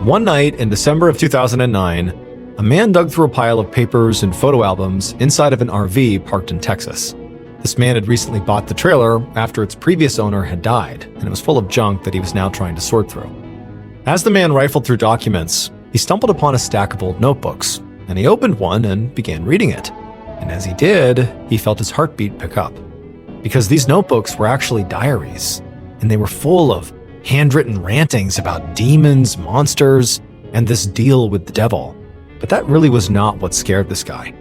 One night in December of 2009, a man dug through a pile of papers and photo albums inside of an RV parked in Texas. This man had recently bought the trailer after its previous owner had died, and it was full of junk that he was now trying to sort through. As the man rifled through documents, he stumbled upon a stack of old notebooks, and he opened one and began reading it. And as he did, he felt his heartbeat pick up. Because these notebooks were actually diaries, and they were full of handwritten rantings about demons, monsters, and this deal with the devil. But that really was not what scared this guy.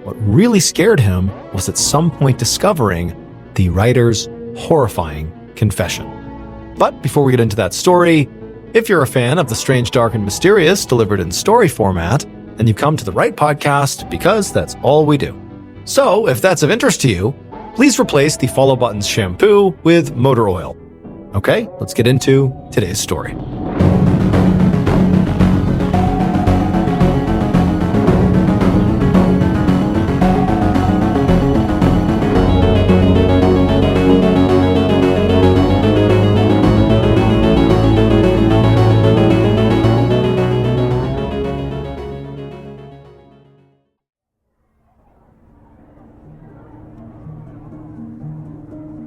What really scared him was at some point discovering the writer's horrifying confession. But before we get into that story, if you're a fan of the strange, dark, and mysterious delivered in story format, then you've come to the right podcast because that's all we do. So if that's of interest to you, please replace the follow button's shampoo with motor oil. Okay, let's get into today's story.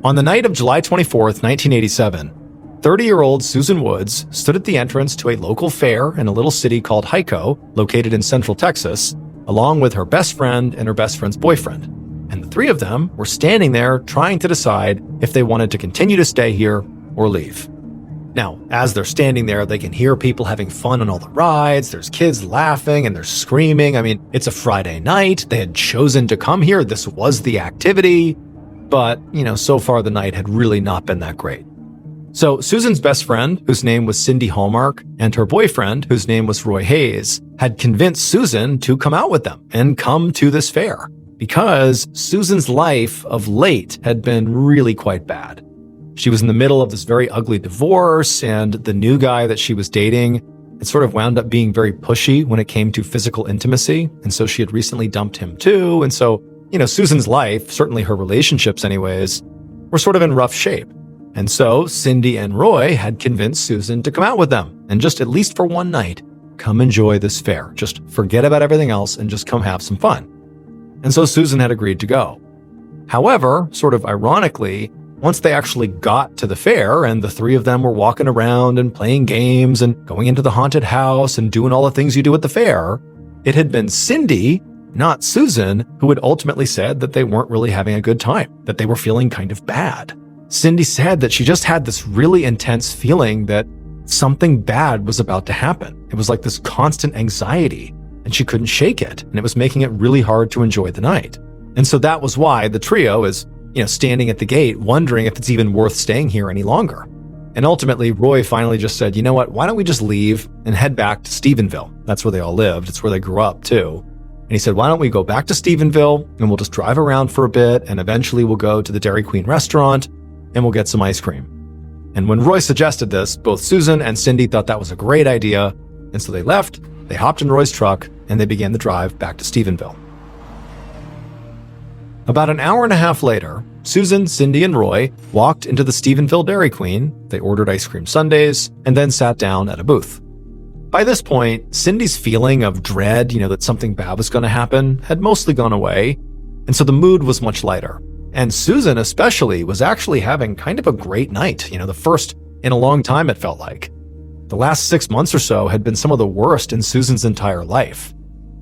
On the night of July 24th, 1987, 30-year-old Susan Woods stood at the entrance to a local fair in a little city called Hico, located in central Texas, along with her best friend and her best friend's boyfriend. And the three of them were standing there trying to decide if they wanted to continue to stay here or leave. Now, as they're standing there, they can hear people having fun on all the rides. There's kids laughing and they're screaming. I mean, it's a Friday night. They had chosen to come here. This was the activity. But, so far the night had really not been that great. So Susan's best friend, whose name was Cindy Hallmark, and her boyfriend, whose name was Roy Hayes, had convinced Susan to come out with them and come to this fair because Susan's life of late had been really quite bad. She was in the middle of this very ugly divorce, and the new guy that she was dating, it sort of wound up being very pushy when it came to physical intimacy. And so she had recently dumped him too. And so Susan's life, certainly her relationships anyways, were sort of in rough shape. And so Cindy and Roy had convinced Susan to come out with them and just at least for one night, come enjoy this fair. Just forget about everything else and just come have some fun. And so Susan had agreed to go. However, sort of ironically, once they actually got to the fair and the three of them were walking around and playing games and going into the haunted house and doing all the things you do at the fair, it had been Cindy, not Susan, who had ultimately said that they weren't really having a good time, that they were feeling kind of bad. Cindy said that she just had this really intense feeling that something bad was about to happen. It was like this constant anxiety, and she couldn't shake it, and it was making it really hard to enjoy the night. And so that was why the trio is, standing at the gate, wondering if it's even worth staying here any longer. And ultimately, Roy finally just said, you know what, why don't we just leave and head back to Stephenville? That's where they all lived. It's where they grew up, too. And he said, why don't we go back to Stephenville and we'll just drive around for a bit and eventually we'll go to the Dairy Queen restaurant and we'll get some ice cream. And when Roy suggested this, both Susan and Cindy thought that was a great idea. And so they left, they hopped in Roy's truck, and they began the drive back to Stephenville. About an hour and a half later, Susan, Cindy, and Roy walked into the Stephenville Dairy Queen. They ordered ice cream sundaes and then sat down at a booth. By this point, Cindy's feeling of dread, that something bad was going to happen, had mostly gone away, and so the mood was much lighter. And Susan especially was actually having kind of a great night, the first in a long time it felt like. The last 6 months or so had been some of the worst in Susan's entire life.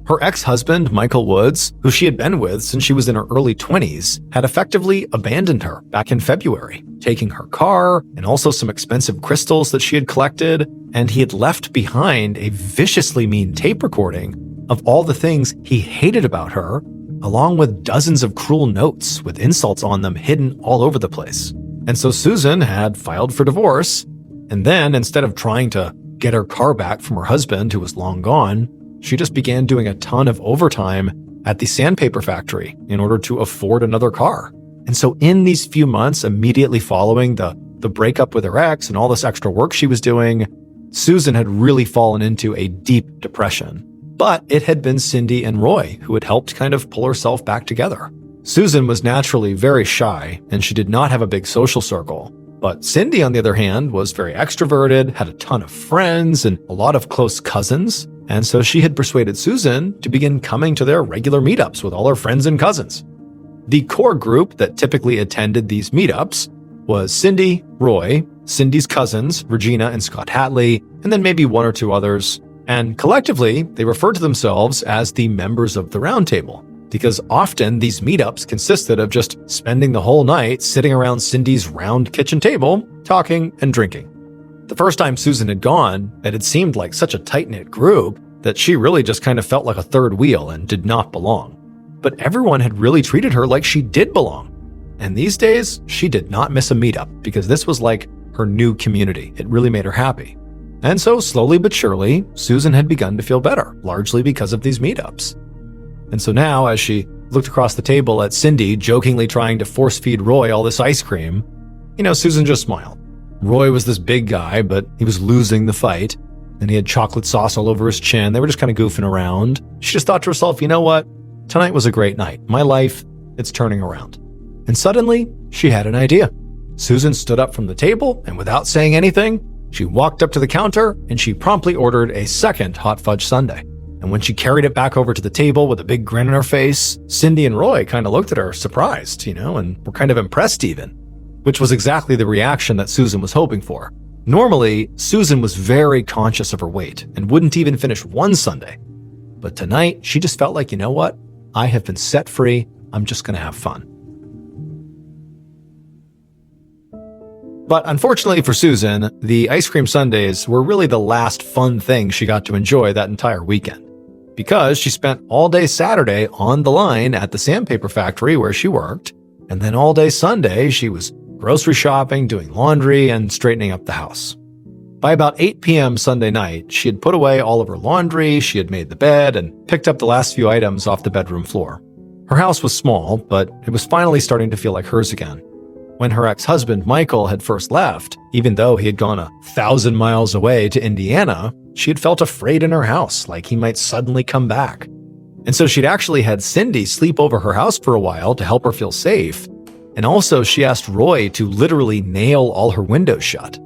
Her ex-husband, Michael Woods, who she had been with since she was in her early 20s, had effectively abandoned her back in February, taking her car and also some expensive crystals that she had collected, and he had left behind a viciously mean tape recording of all the things he hated about her, along with dozens of cruel notes with insults on them hidden all over the place. And so Susan had filed for divorce, and then instead of trying to get her car back from her husband, who was long gone, she just began doing a ton of overtime at the sandpaper factory in order to afford another car. And so in these few months immediately following the breakup with her ex and all this extra work she was doing, Susan had really fallen into a deep depression. But it had been Cindy and Roy who had helped kind of pull herself back together. Susan was naturally very shy, and she did not have a big social circle. But Cindy, on the other hand, was very extroverted, had a ton of friends and a lot of close cousins, and so she had persuaded Susan to begin coming to their regular meetups with all her friends and cousins. The core group that typically attended these meetups was Cindy, Roy, Cindy's cousins, Regina and Scott Hatley, and then maybe one or two others. And collectively, they referred to themselves as the members of the round table, because often these meetups consisted of just spending the whole night sitting around Cindy's round kitchen table, talking and drinking. The first time Susan had gone, it had seemed like such a tight-knit group that she really just kind of felt like a third wheel and did not belong. But everyone had really treated her like she did belong. And these days, she did not miss a meetup because this was like her new community. It really made her happy. And so slowly but surely, Susan had begun to feel better, largely because of these meetups. And so now, as she looked across the table at Cindy jokingly trying to force-feed Roy all this ice cream, Susan just smiled. Roy was this big guy, but he was losing the fight, and he had chocolate sauce all over his chin. They were just kind of goofing around. She just thought to herself, you know what? Tonight was a great night. My life, it's turning around. And suddenly, she had an idea. Susan stood up from the table, and without saying anything, she walked up to the counter, and she promptly ordered a second hot fudge sundae. And when she carried it back over to the table with a big grin on her face, Cindy and Roy kind of looked at her surprised, and were kind of impressed even, which was exactly the reaction that Susan was hoping for. Normally, Susan was very conscious of her weight and wouldn't even finish one sundae. But tonight, she just felt like, you know what? I have been set free. I'm just going to have fun. But unfortunately for Susan, the ice cream sundaes were really the last fun thing she got to enjoy that entire weekend, because she spent all day Saturday on the line at the sandpaper factory where she worked, and then all day Sunday she was grocery shopping, doing laundry, and straightening up the house. By about 8 p.m. Sunday night, she had put away all of her laundry, she had made the bed, and picked up the last few items off the bedroom floor. Her house was small, but it was finally starting to feel like hers again. When her ex-husband, Michael, had first left, even though he had gone 1,000 miles away to Indiana, she had felt afraid in her house, like he might suddenly come back. And so she'd actually had Cindy sleep over her house for a while to help her feel safe. And also she asked Roy to literally nail all her windows shut.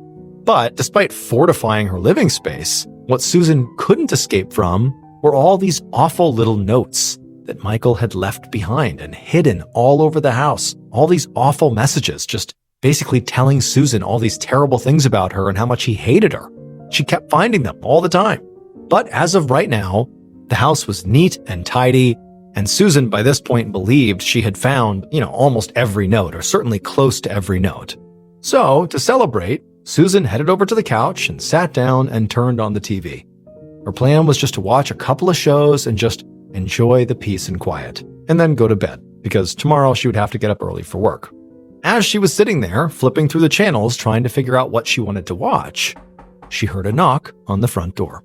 But despite fortifying her living space, what Susan couldn't escape from were all these awful little notes that Michael had left behind and hidden all over the house. All these awful messages, just basically telling Susan all these terrible things about her and how much he hated her. She kept finding them all the time. But as of right now, the house was neat and tidy, and Susan by this point believed she had found, almost every note, or certainly close to every note. So, to celebrate, Susan headed over to the couch and sat down and turned on the TV. Her plan was just to watch a couple of shows and just enjoy the peace and quiet, and then go to bed, because tomorrow she would have to get up early for work. As she was sitting there, flipping through the channels trying to figure out what she wanted to watch, she heard a knock on the front door.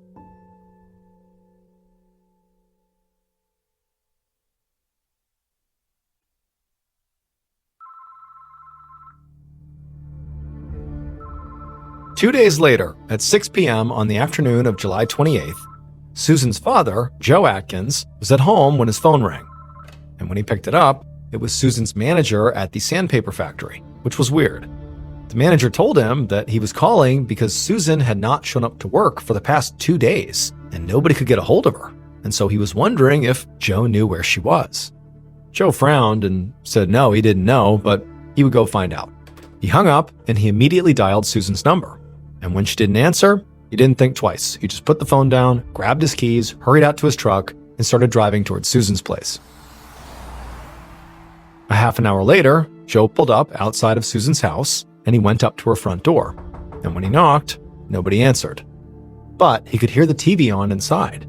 Two days later, at 6 p.m. on the afternoon of July 28th, Susan's father, Joe Atkins, was at home when his phone rang. And when he picked it up, it was Susan's manager at the sandpaper factory, which was weird. The manager told him that he was calling because Susan had not shown up to work for the past 2 days, and nobody could get a hold of her. And so he was wondering if Joe knew where she was. Joe frowned and said no, he didn't know, but he would go find out. He hung up, and he immediately dialed Susan's number. And when she didn't answer, he didn't think twice. He just put the phone down, grabbed his keys, hurried out to his truck, and started driving towards Susan's place. A half an hour later, Joe pulled up outside of Susan's house, and he went up to her front door. And when he knocked, nobody answered. But he could hear the TV on inside.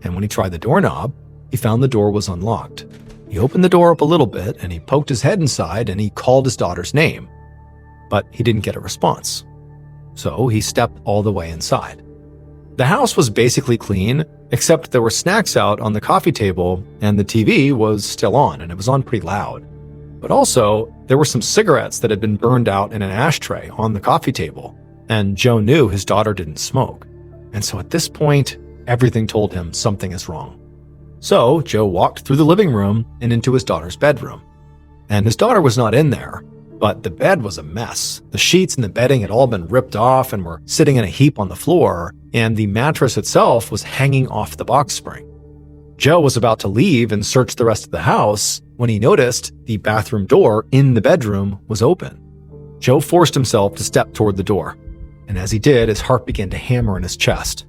And when he tried the doorknob, he found the door was unlocked. He opened the door up a little bit, and he poked his head inside, and he called his daughter's name. But he didn't get a response. So he stepped all the way inside. The house was basically clean, except there were snacks out on the coffee table, and the TV was still on, and it was on pretty loud. But also, there were some cigarettes that had been burned out in an ashtray on the coffee table, and Joe knew his daughter didn't smoke. And so at this point, everything told him something is wrong. So Joe walked through the living room and into his daughter's bedroom. And his daughter was not in there, But the bed was a mess. The sheets and the bedding had all been ripped off and were sitting in a heap on the floor, and the mattress itself was hanging off the box spring. Joe was about to leave and search the rest of the house when he noticed the bathroom door in the bedroom was open. Joe forced himself to step toward the door, and as he did, his heart began to hammer in his chest.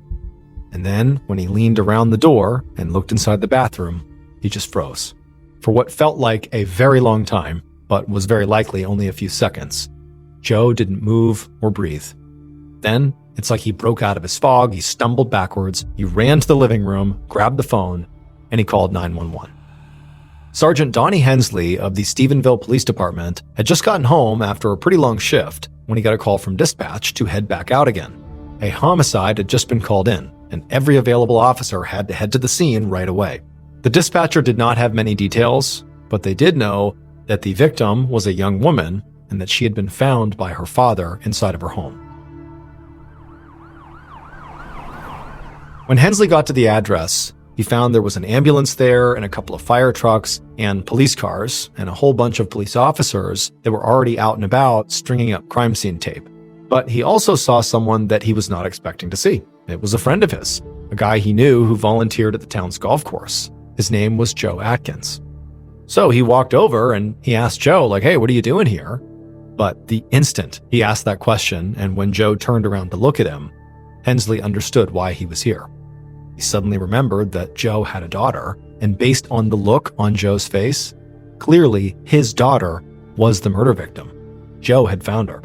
And then, when he leaned around the door and looked inside the bathroom, he just froze. For what felt like a very long time, but was very likely only a few seconds, Joe didn't move or breathe. Then, it's like he broke out of his fog, he stumbled backwards, he ran to the living room, grabbed the phone, and he called 911. Sergeant Donnie Hensley of the Stephenville Police Department had just gotten home after a pretty long shift when he got a call from dispatch to head back out again. A homicide had just been called in, and every available officer had to head to the scene right away. The dispatcher did not have many details, but they did know that the victim was a young woman and that she had been found by her father inside of her home. When Hensley got to the address, he found there was an ambulance there and a couple of fire trucks and police cars and a whole bunch of police officers that were already out and about stringing up crime scene tape. But he also saw someone that he was not expecting to see. It was a friend of his, a guy he knew who volunteered at the town's golf course. His name was Joe Atkins. So he walked over and he asked Joe, hey, what are you doing here? But the instant he asked that question, and when Joe turned around to look at him, Hensley understood why he was here. He suddenly remembered that Joe had a daughter, and based on the look on Joe's face, clearly his daughter was the murder victim. Joe had found her.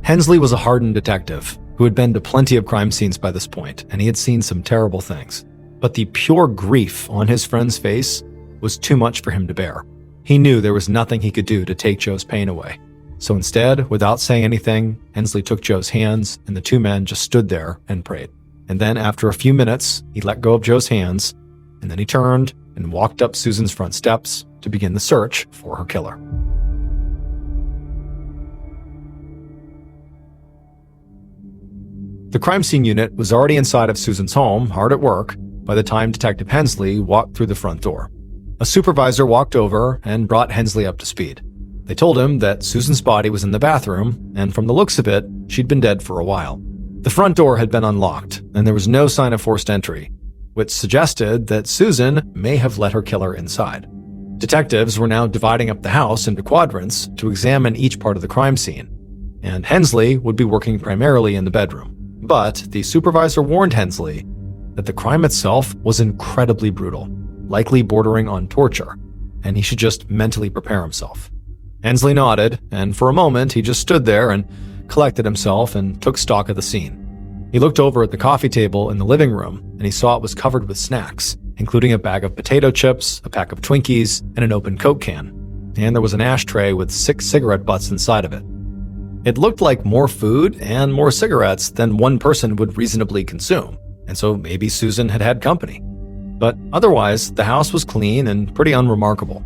Hensley was a hardened detective who had been to plenty of crime scenes by this point, and he had seen some terrible things. But the pure grief on his friend's face was too much for him to bear. He knew there was nothing he could do to take Joe's pain away. So instead, without saying anything, Hensley took Joe's hands, and the two men just stood there and prayed. And then after a few minutes, he let go of Joe's hands, and then he turned and walked up Susan's front steps to begin the search for her killer. The crime scene unit was already inside of Susan's home, hard at work, by the time Detective Hensley walked through the front door. A supervisor walked over and brought Hensley up to speed. They told him that Susan's body was in the bathroom, and from the looks of it, she'd been dead for a while. The front door had been unlocked, and there was no sign of forced entry, which suggested that Susan may have let her killer inside. Detectives were now dividing up the house into quadrants to examine each part of the crime scene, and Hensley would be working primarily in the bedroom. But the supervisor warned Hensley that the crime itself was incredibly brutal, likely bordering on torture, and he should just mentally prepare himself. Hensley nodded, and for a moment he just stood there and collected himself and took stock of the scene. He looked over at the coffee table in the living room, and he saw it was covered with snacks, including a bag of potato chips, a pack of Twinkies, and an open Coke can. And there was an ashtray with 6 cigarette butts inside of it. It looked like more food and more cigarettes than one person would reasonably consume, and so maybe Susan had had company. But otherwise, the house was clean and pretty unremarkable.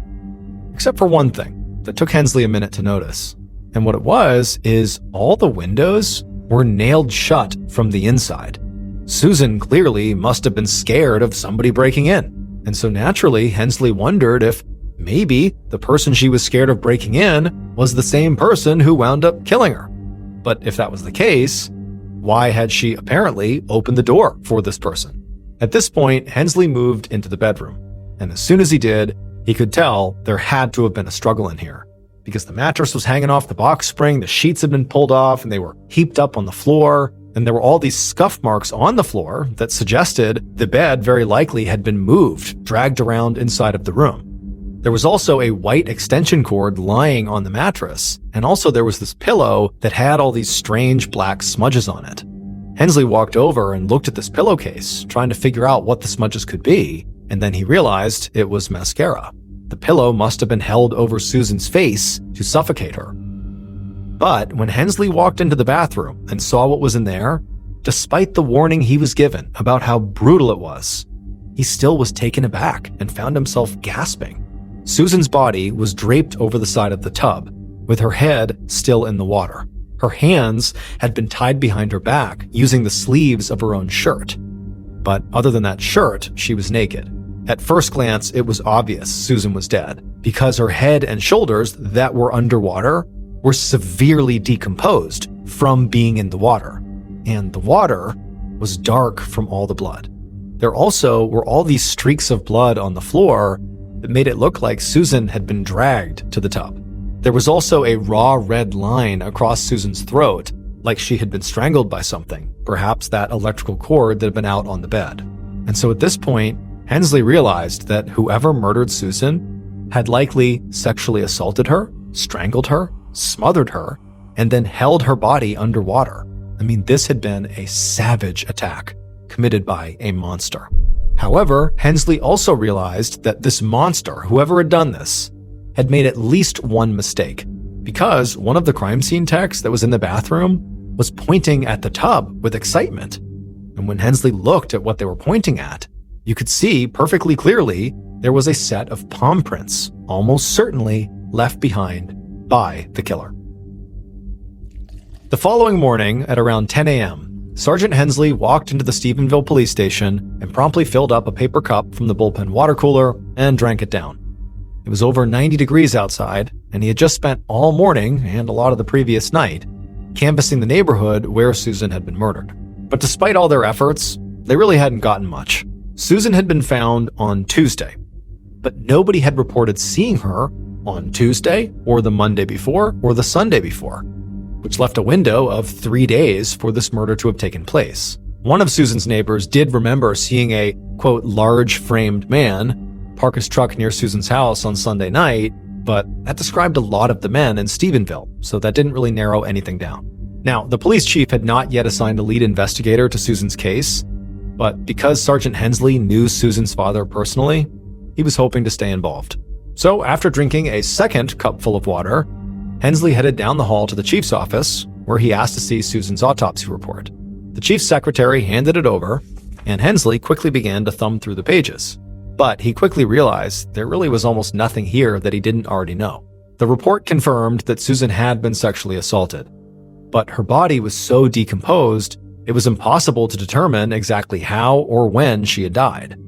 Except for one thing that took Hensley a minute to notice. And what it was is all the windows were nailed shut from the inside. Susan clearly must have been scared of somebody breaking in. And so naturally, Hensley wondered if maybe the person she was scared of breaking in was the same person who wound up killing her. But if that was the case, why had she apparently opened the door for this person? At this point, Hensley moved into the bedroom. And as soon as he did, he could tell there had to have been a struggle in here, because the mattress was hanging off the box spring, the sheets had been pulled off, and they were heaped up on the floor, and there were all these scuff marks on the floor that suggested the bed very likely had been moved, dragged around inside of the room. There was also a white extension cord lying on the mattress, and also there was this pillow that had all these strange black smudges on it. Hensley walked over and looked at this pillowcase, trying to figure out what the smudges could be, and then he realized it was mascara. The pillow must have been held over Susan's face to suffocate her. But when Hensley walked into the bathroom and saw what was in there, despite the warning he was given about how brutal it was, he still was taken aback and found himself gasping. Susan's body was draped over the side of the tub, with her head still in the water. Her hands had been tied behind her back using the sleeves of her own shirt. But other than that shirt, she was naked. At first glance, it was obvious Susan was dead, because her head and shoulders that were underwater were severely decomposed from being in the water, and the water was dark from all the blood. There also were all these streaks of blood on the floor that made it look like Susan had been dragged to the tub. There was also a raw red line across Susan's throat, like she had been strangled by something, perhaps that electrical cord that had been out on the bed. And so at this point, Hensley realized that whoever murdered Susan had likely sexually assaulted her, strangled her, smothered her, and then held her body underwater. I mean, this had been a savage attack committed by a monster. However, Hensley also realized that this monster, whoever had done this, had made at least one mistake, because one of the crime scene techs that was in the bathroom was pointing at the tub with excitement. And when Hensley looked at what they were pointing at, you could see perfectly clearly there was a set of palm prints, almost certainly left behind by the killer. The following morning at around 10 a.m., Sergeant Hensley walked into the Stephenville police station and promptly filled up a paper cup from the bullpen water cooler and drank it down. It was over 90 degrees outside, and he had just spent all morning and a lot of the previous night canvassing the neighborhood where Susan had been murdered. But despite all their efforts, they really hadn't gotten much. Susan had been found on Tuesday, but nobody had reported seeing her on Tuesday or the Monday before or the Sunday before, which left a window of 3 days for this murder to have taken place. One of Susan's neighbors did remember seeing a, quote, large framed man park his truck near Susan's house on Sunday night, but that described a lot of the men in Stephenville, so that didn't really narrow anything down. Now, the police chief had not yet assigned a lead investigator to Susan's case, but because Sergeant Hensley knew Susan's father personally, he was hoping to stay involved. So after drinking a second cup full of water, Hensley headed down the hall to the chief's office, where he asked to see Susan's autopsy report. The chief's secretary handed it over, and Hensley quickly began to thumb through the pages. But he quickly realized there really was almost nothing here that he didn't already know. The report confirmed that Susan had been sexually assaulted, but her body was so decomposed, it was impossible to determine exactly how or when she had died,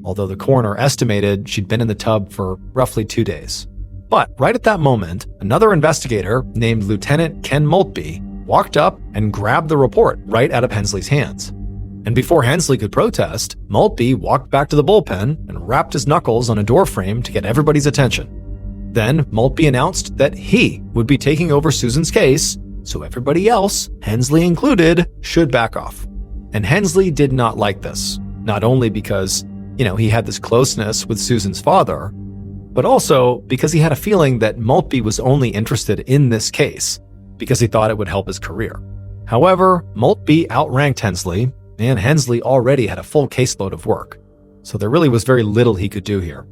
although the coroner estimated she'd been in the tub for roughly 2 days. But right at that moment, another investigator named Lieutenant Ken Maltby walked up and grabbed the report right out of Hensley's hands. And before Hensley could protest, Maltby walked back to the bullpen and rapped his knuckles on a door frame to get everybody's attention. Then Maltby announced that he would be taking over Susan's case, so everybody else, Hensley included, should back off. And Hensley did not like this, not only because, he had this closeness with Susan's father, but also because he had a feeling that Maltby was only interested in this case because he thought it would help his career. However, Maltby outranked Hensley, and Hensley already had a full caseload of work, so there really was very little he could do here.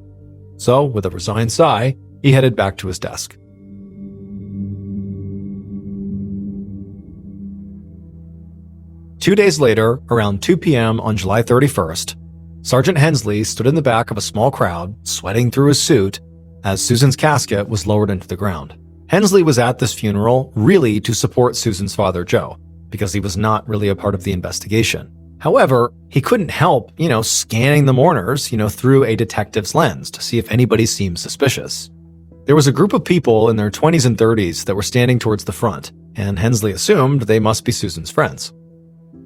So, with a resigned sigh, he headed back to his desk. Two days later, around 2 p.m. on July 31st, Sergeant Hensley stood in the back of a small crowd, sweating through his suit, as Susan's casket was lowered into the ground. Hensley was at this funeral really to support Susan's father, Joe, because he was not really a part of the investigation. However, he couldn't help, scanning the mourners, through a detective's lens to see if anybody seemed suspicious. There was a group of people in their 20s and 30s that were standing towards the front, and Hensley assumed they must be Susan's friends.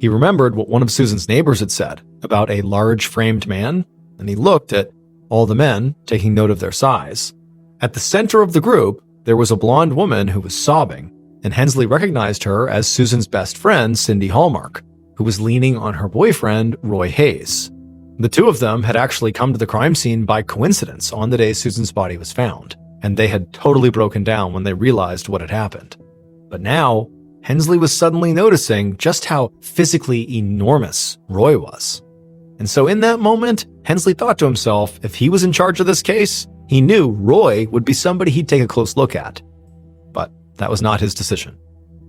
He remembered what one of Susan's neighbors had said about a large framed man, and he looked at all the men, taking note of their size. At the center of the group, there was a blonde woman who was sobbing, and Hensley recognized her as Susan's best friend, Cindy Hallmark, who was leaning on her boyfriend, Roy Hayes. The two of them had actually come to the crime scene by coincidence on the day Susan's body was found, and they had totally broken down when they realized what had happened. But now, Hensley was suddenly noticing just how physically enormous Roy was. And so in that moment, Hensley thought to himself, if he was in charge of this case, he knew Roy would be somebody he'd take a close look at. But that was not his decision.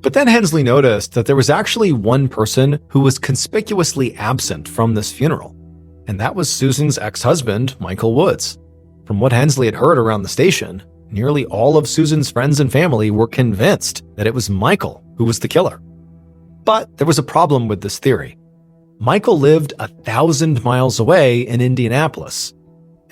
But then Hensley noticed that there was actually one person who was conspicuously absent from this funeral, and that was Susan's ex-husband, Michael Woods. From what Hensley had heard around the station, nearly all of Susan's friends and family were convinced that it was Michael who was the killer. But there was a problem with this theory. Michael lived 1,000 miles away in Indianapolis,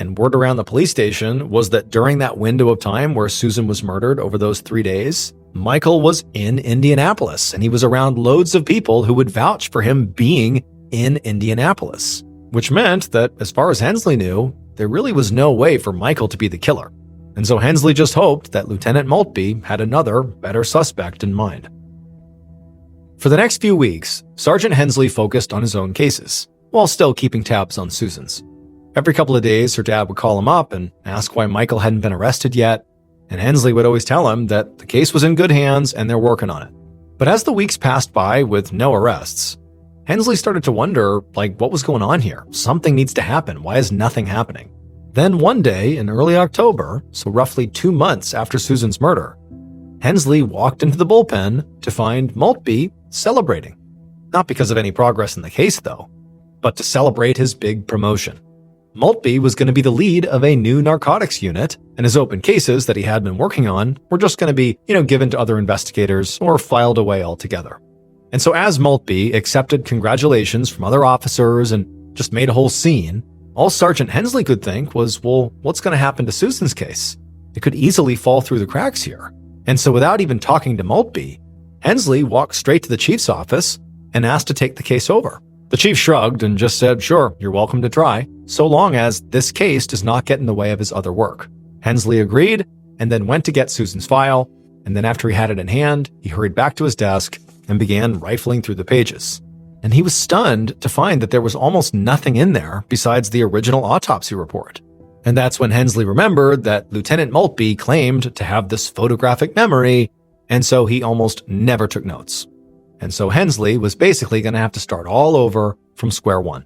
And word around the police station was that during that window of time where Susan was murdered over those 3 days, Michael was in Indianapolis, and he was around loads of people who would vouch for him being in Indianapolis, which meant that, as far as Hensley knew, there really was no way for Michael to be the killer. And so Hensley just hoped that Lieutenant Maltby had another, better suspect in mind. For the next few weeks, Sergeant Hensley focused on his own cases, while still keeping tabs on Susan's. Every couple of days, her dad would call him up and ask why Michael hadn't been arrested yet, and Hensley would always tell him that the case was in good hands and they're working on it. But as the weeks passed by with no arrests, Hensley started to wonder, what was going on here? Something needs to happen. Why is nothing happening? Then one day in early October, so roughly 2 months after Susan's murder, Hensley walked into the bullpen to find Maltby celebrating. Not because of any progress in the case, though, but to celebrate his big promotion. Maltby was going to be the lead of a new narcotics unit, and his open cases that he had been working on were just going to be, given to other investigators or filed away altogether. And so as Maltby accepted congratulations from other officers and just made a whole scene, all Sergeant Hensley could think was, well, what's going to happen to Susan's case? It could easily fall through the cracks here. And so without even talking to Maltby, Hensley walked straight to the chief's office and asked to take the case over. The chief shrugged and just said, sure, you're welcome to try, so long as this case does not get in the way of his other work. Hensley agreed and then went to get Susan's file, and then after he had it in hand, he hurried back to his desk and began rifling through the pages. And he was stunned to find that there was almost nothing in there besides the original autopsy report. And that's when Hensley remembered that Lieutenant Maltby claimed to have this photographic memory, and so he almost never took notes. And so Hensley was basically going to have to start all over from square one.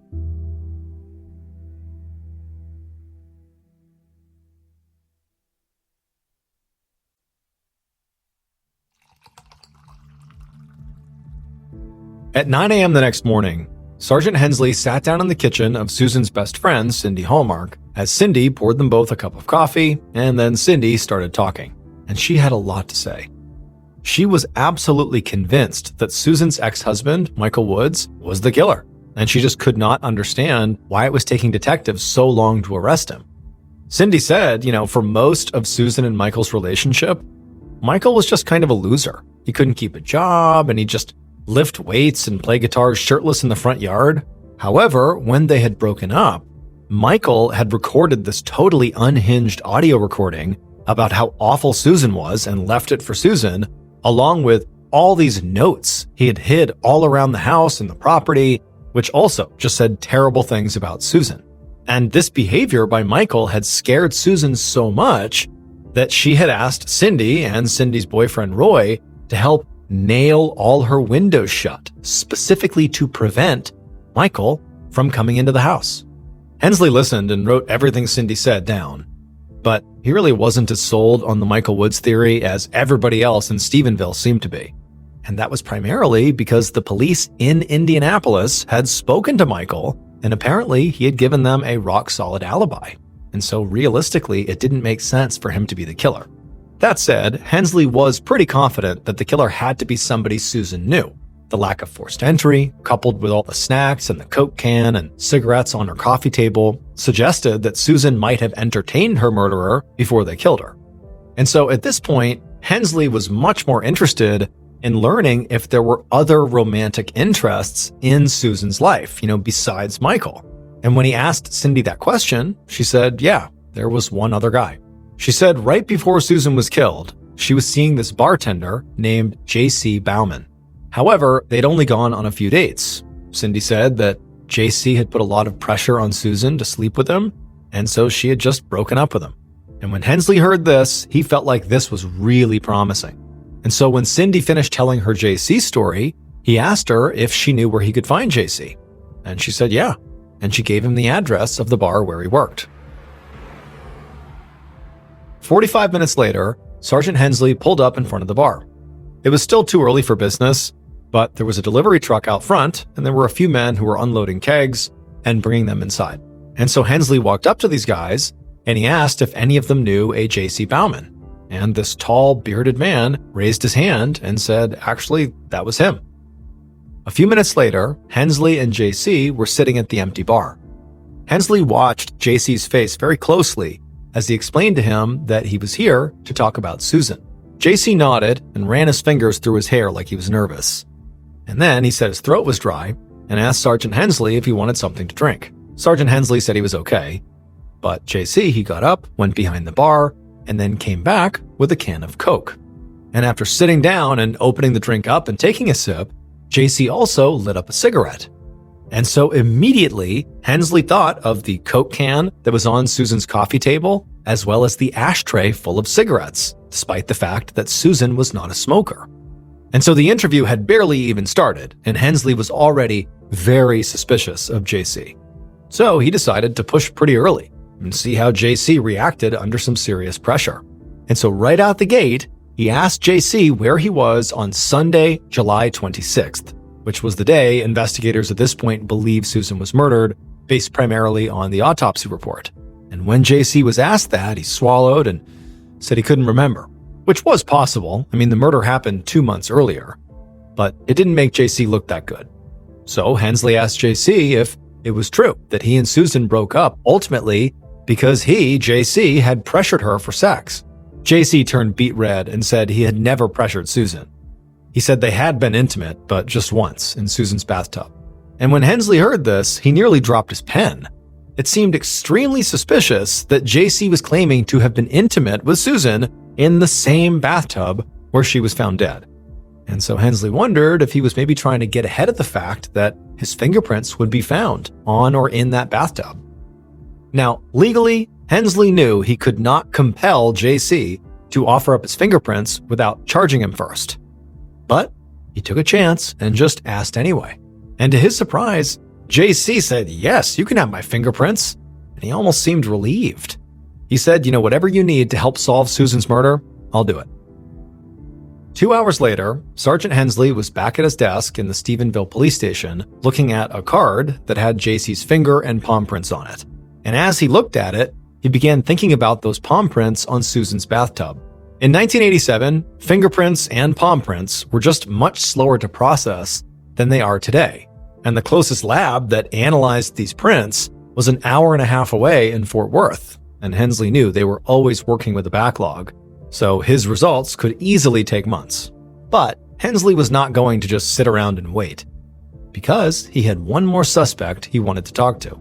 At 9 a.m. the next morning, Sergeant Hensley sat down in the kitchen of Susan's best friend, Cindy Hallmark, as Cindy poured them both a cup of coffee, and then Cindy started talking. And she had a lot to say. She was absolutely convinced that Susan's ex-husband, Michael Woods, was the killer, and she just could not understand why it was taking detectives so long to arrest him. Cindy said, for most of Susan and Michael's relationship, Michael was just kind of a loser. He couldn't keep a job, and he just lift weights and play guitar shirtless in the front yard. However, when they had broken up, Michael had recorded this totally unhinged audio recording about how awful Susan was and left it for Susan, along with all these notes he had hid all around the house and the property, which also just said terrible things about Susan. And this behavior by Michael had scared Susan so much that she had asked Cindy and Cindy's boyfriend Roy to help nail all her windows shut, specifically to prevent Michael from coming into the house. Hensley listened and wrote everything Cindy said down, but he really wasn't as sold on the Michael Woods theory as everybody else in Stephenville seemed to be. And that was primarily because the police in Indianapolis had spoken to Michael, and apparently he had given them a rock-solid alibi. And so realistically, it didn't make sense for him to be the killer. That said, Hensley was pretty confident that the killer had to be somebody Susan knew. The lack of forced entry, coupled with all the snacks and the Coke can and cigarettes on her coffee table, suggested that Susan might have entertained her murderer before they killed her. And so at this point, Hensley was much more interested in learning if there were other romantic interests in Susan's life, besides Michael. And when he asked Cindy that question, she said, yeah, there was one other guy. She said right before Susan was killed, she was seeing this bartender named J.C. Bauman. However, they'd only gone on a few dates. Cindy said that J.C. had put a lot of pressure on Susan to sleep with him, and so she had just broken up with him. And when Hensley heard this, he felt like this was really promising. And so when Cindy finished telling her J.C. story, he asked her if she knew where he could find J.C. And she said yeah, and she gave him the address of the bar where he worked. 45 minutes later, Sergeant Hensley pulled up in front of the bar. It was still too early for business, but there was a delivery truck out front, and there were a few men who were unloading kegs and bringing them inside. And so Hensley walked up to these guys, and he asked if any of them knew a J.C. Bauman. And this tall, bearded man raised his hand and said, actually, that was him. A few minutes later, Hensley and J.C. were sitting at the empty bar. Hensley watched JC's face very closely as he explained to him that he was here to talk about Susan. JC nodded and ran his fingers through his hair like he was nervous. And then he said his throat was dry and asked Sergeant Hensley if he wanted something to drink. Sergeant Hensley said he was okay, but JC, he got up, went behind the bar, and then came back with a can of Coke. And after sitting down and opening the drink up and taking a sip, JC also lit up a cigarette. And so immediately, Hensley thought of the Coke can that was on Susan's coffee table, as well as the ashtray full of cigarettes, despite the fact that Susan was not a smoker. And so the interview had barely even started, and Hensley was already very suspicious of JC. So he decided to push pretty early and see how JC reacted under some serious pressure. And so right out the gate, he asked JC where he was on Sunday, July 26th, which was the day investigators at this point believed Susan was murdered, based primarily on the autopsy report. And when JC was asked that, he swallowed and said he couldn't remember, which was possible. I mean, the murder happened 2 months earlier, but it didn't make JC look that good. So Hensley asked JC if it was true that he and Susan broke up ultimately because he, JC, had pressured her for sex. JC turned beet red and said he had never pressured Susan. He said they had been intimate, but just once in Susan's bathtub. And when Hensley heard this, he nearly dropped his pen. It seemed extremely suspicious that JC was claiming to have been intimate with Susan in the same bathtub where she was found dead. And so Hensley wondered if he was maybe trying to get ahead of the fact that his fingerprints would be found on or in that bathtub. Now, legally, Hensley knew he could not compel JC to offer up his fingerprints without charging him first. But he took a chance and just asked anyway. And to his surprise, JC said, "Yes, you can have my fingerprints." And he almost seemed relieved. He said, "Whatever you need to help solve Susan's murder, I'll do it." 2 hours later, Sergeant Hensley was back at his desk in the Stephenville police station looking at a card that had JC's finger and palm prints on it. And as he looked at it, he began thinking about those palm prints on Susan's bathtub. In 1987, fingerprints and palm prints were just much slower to process than they are today. And the closest lab that analyzed these prints was an hour and a half away in Fort Worth. And Hensley knew they were always working with a backlog, so his results could easily take months. But Hensley was not going to just sit around and wait, because he had one more suspect he wanted to talk to.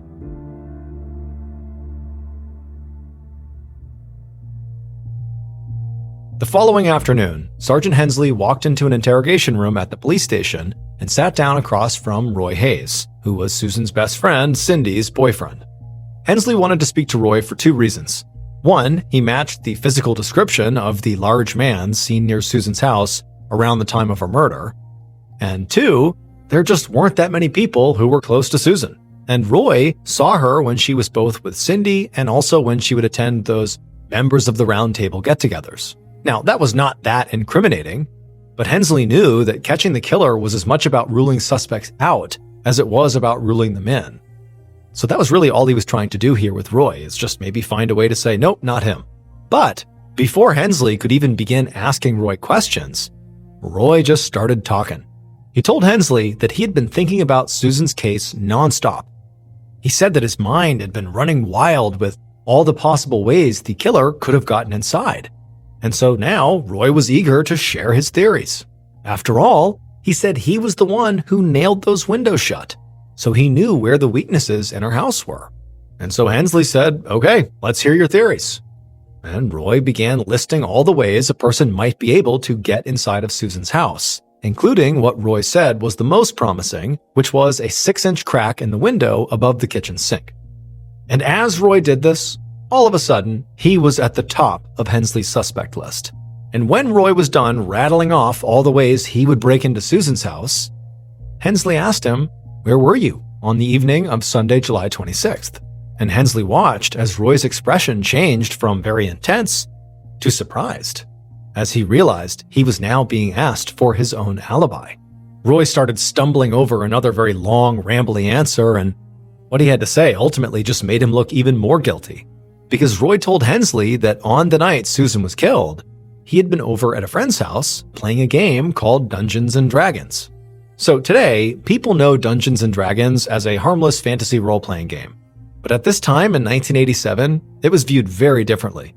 The following afternoon, Sergeant Hensley walked into an interrogation room at the police station and sat down across from Roy Hayes, who was Susan's best friend, Cindy's boyfriend. Hensley wanted to speak to Roy for 2 reasons. One, he matched the physical description of the large man seen near Susan's house around the time of her murder. And 2, there just weren't that many people who were close to Susan. And Roy saw her when she was both with Cindy and also when she would attend those members of the round table get-togethers. Now, that was not that incriminating, but Hensley knew that catching the killer was as much about ruling suspects out as it was about ruling them in. So that was really all he was trying to do here with Roy, is just maybe find a way to say, nope, not him. But before Hensley could even begin asking Roy questions, Roy just started talking. He told Hensley that he had been thinking about Susan's case nonstop. He said that his mind had been running wild with all the possible ways the killer could have gotten inside. And so now Roy was eager to share his theories. After all, he said he was the one who nailed those windows shut, so he knew where the weaknesses in her house were. And so Hensley said, "Okay, let's hear your theories." And Roy began listing all the ways a person might be able to get inside of Susan's house, including what Roy said was the most promising, which was a 6-inch crack in the window above the kitchen sink. And as Roy did this, all of a sudden, he was at the top of Hensley's suspect list. And when Roy was done rattling off all the ways he would break into Susan's house, Hensley asked him, "Where were you on the evening of Sunday, July 26th? And Hensley watched as Roy's expression changed from very intense to surprised, as he realized he was now being asked for his own alibi. Roy started stumbling over another very long, rambly answer, and what he had to say ultimately just made him look even more guilty. Because Roy told Hensley that on the night Susan was killed, he had been over at a friend's house playing a game called Dungeons & Dragons. So today, people know Dungeons & Dragons as a harmless fantasy role-playing game. But at this time in 1987, it was viewed very differently.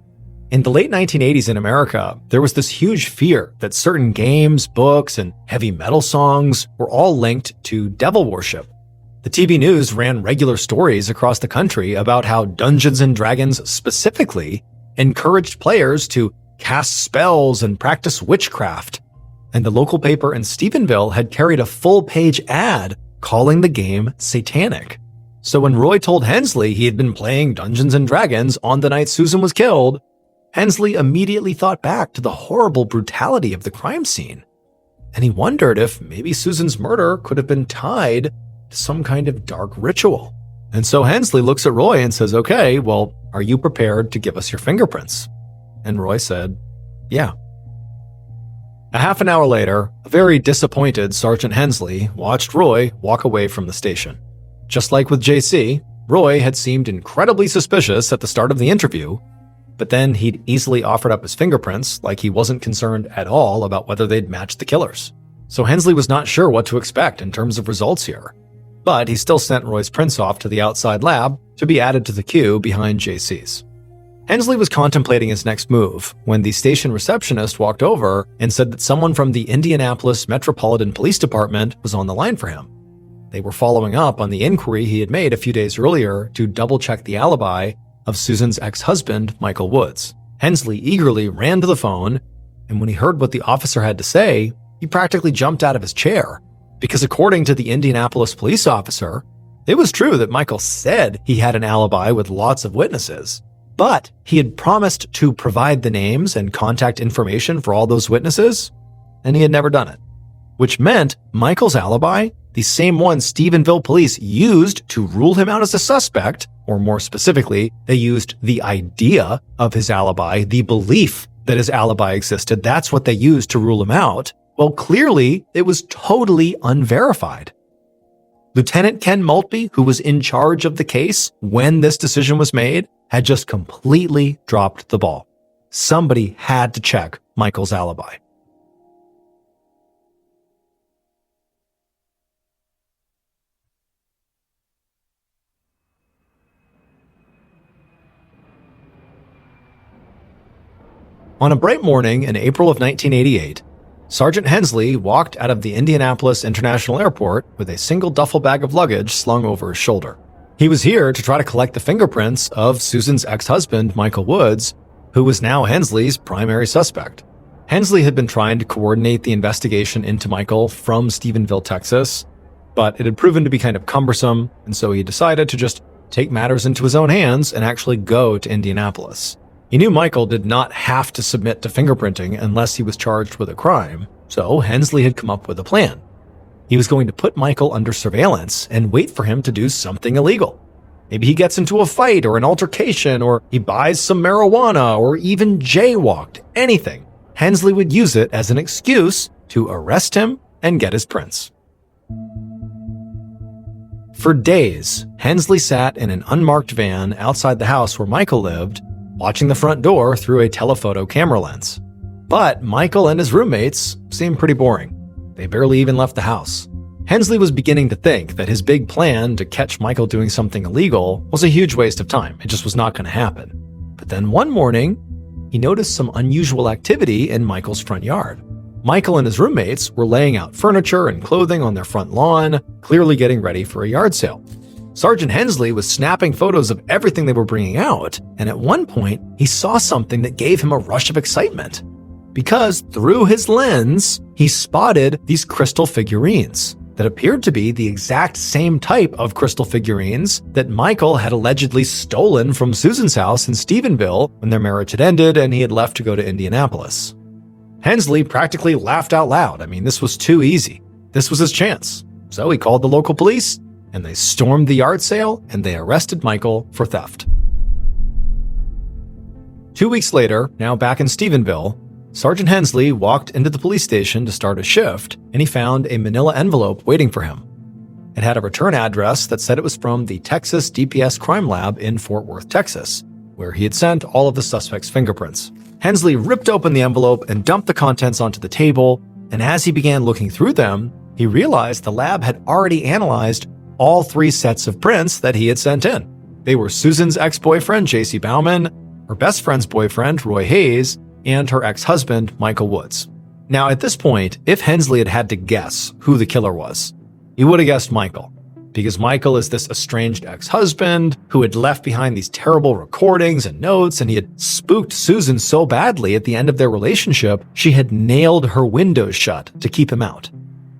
In the late 1980s in America, there was this huge fear that certain games, books, and heavy metal songs were all linked to devil worship. The TV news ran regular stories across the country about how Dungeons & Dragons specifically encouraged players to cast spells and practice witchcraft. And the local paper in Stephenville had carried a full-page ad calling the game satanic. So when Roy told Hensley he had been playing Dungeons & Dragons on the night Susan was killed, Hensley immediately thought back to the horrible brutality of the crime scene. And he wondered if maybe Susan's murder could have been tied to some kind of dark ritual. And so Hensley looks at Roy and says, "Okay, well, are you prepared to give us your fingerprints?" And Roy said, "Yeah." A half an hour later, a very disappointed Sergeant Hensley watched Roy walk away from the station. Just like with JC, Roy had seemed incredibly suspicious at the start of the interview, but then he'd easily offered up his fingerprints like he wasn't concerned at all about whether they'd matched the killers. So Hensley was not sure what to expect in terms of results here. But he still sent Roy's prints off to the outside lab to be added to the queue behind JC's. Hensley was contemplating his next move when the station receptionist walked over and said that someone from the Indianapolis Metropolitan Police Department was on the line for him. They were following up on the inquiry he had made a few days earlier to double-check the alibi of Susan's ex-husband, Michael Woods. Hensley eagerly ran to the phone, and when he heard what the officer had to say, he practically jumped out of his chair. Because according to the Indianapolis police officer, it was true that Michael said he had an alibi with lots of witnesses, but he had promised to provide the names and contact information for all those witnesses, and he had never done it. Which meant Michael's alibi, the same one Stephenville police used to rule him out as a suspect, or more specifically, they used the idea of his alibi, the belief that his alibi existed, that's what they used to rule him out. Well, clearly, it was totally unverified. Lieutenant Ken Maltby, who was in charge of the case when this decision was made, had just completely dropped the ball. Somebody had to check Michael's alibi. On a bright morning in April of 1988, Sergeant Hensley walked out of the Indianapolis International Airport with a single duffel bag of luggage slung over his shoulder. He was here to try to collect the fingerprints of Susan's ex-husband, Michael Woods, who was now Hensley's primary suspect. Hensley had been trying to coordinate the investigation into Michael from Stephenville, Texas, but it had proven to be kind of cumbersome, and so he decided to just take matters into his own hands and actually go to Indianapolis. He knew Michael did not have to submit to fingerprinting unless he was charged with a crime, so Hensley had come up with a plan. He was going to put Michael under surveillance and wait for him to do something illegal. Maybe he gets into a fight or an altercation, or he buys some marijuana, or even jaywalked, anything. Hensley would use it as an excuse to arrest him and get his prints. For days, Hensley sat in an unmarked van outside the house where Michael lived, watching the front door through a telephoto camera lens. But Michael and his roommates seemed pretty boring. They barely even left the house. Hensley was beginning to think that his big plan to catch Michael doing something illegal was a huge waste of time. It just was not going to happen. But then one morning, he noticed some unusual activity in Michael's front yard. Michael and his roommates were laying out furniture and clothing on their front lawn, clearly getting ready for a yard sale. Sergeant Hensley was snapping photos of everything they were bringing out, and at one point, he saw something that gave him a rush of excitement. Because through his lens, he spotted these crystal figurines that appeared to be the exact same type of crystal figurines that Michael had allegedly stolen from Susan's house in Stephenville when their marriage had ended and he had left to go to Indianapolis. Hensley practically laughed out loud. I mean, this was too easy. This was his chance. So he called the local police, and they stormed the yard sale, and they arrested Michael for theft. 2 weeks later, now back in Stephenville, Sergeant Hensley walked into the police station to start a shift, and he found a manila envelope waiting for him. It had a return address that said it was from the Texas DPS Crime Lab in Fort Worth, Texas, where he had sent all of the suspect's fingerprints. Hensley ripped open the envelope and dumped the contents onto the table, and as he began looking through them, he realized the lab had already analyzed all 3 sets of prints that he had sent in. They were Susan's ex-boyfriend, J.C. Bauman, her best friend's boyfriend, Roy Hayes, and her ex-husband, Michael Woods. Now, at this point, if Hensley had had to guess who the killer was, he would have guessed Michael, because Michael is this estranged ex-husband who had left behind these terrible recordings and notes, and he had spooked Susan so badly at the end of their relationship, she had nailed her windows shut to keep him out.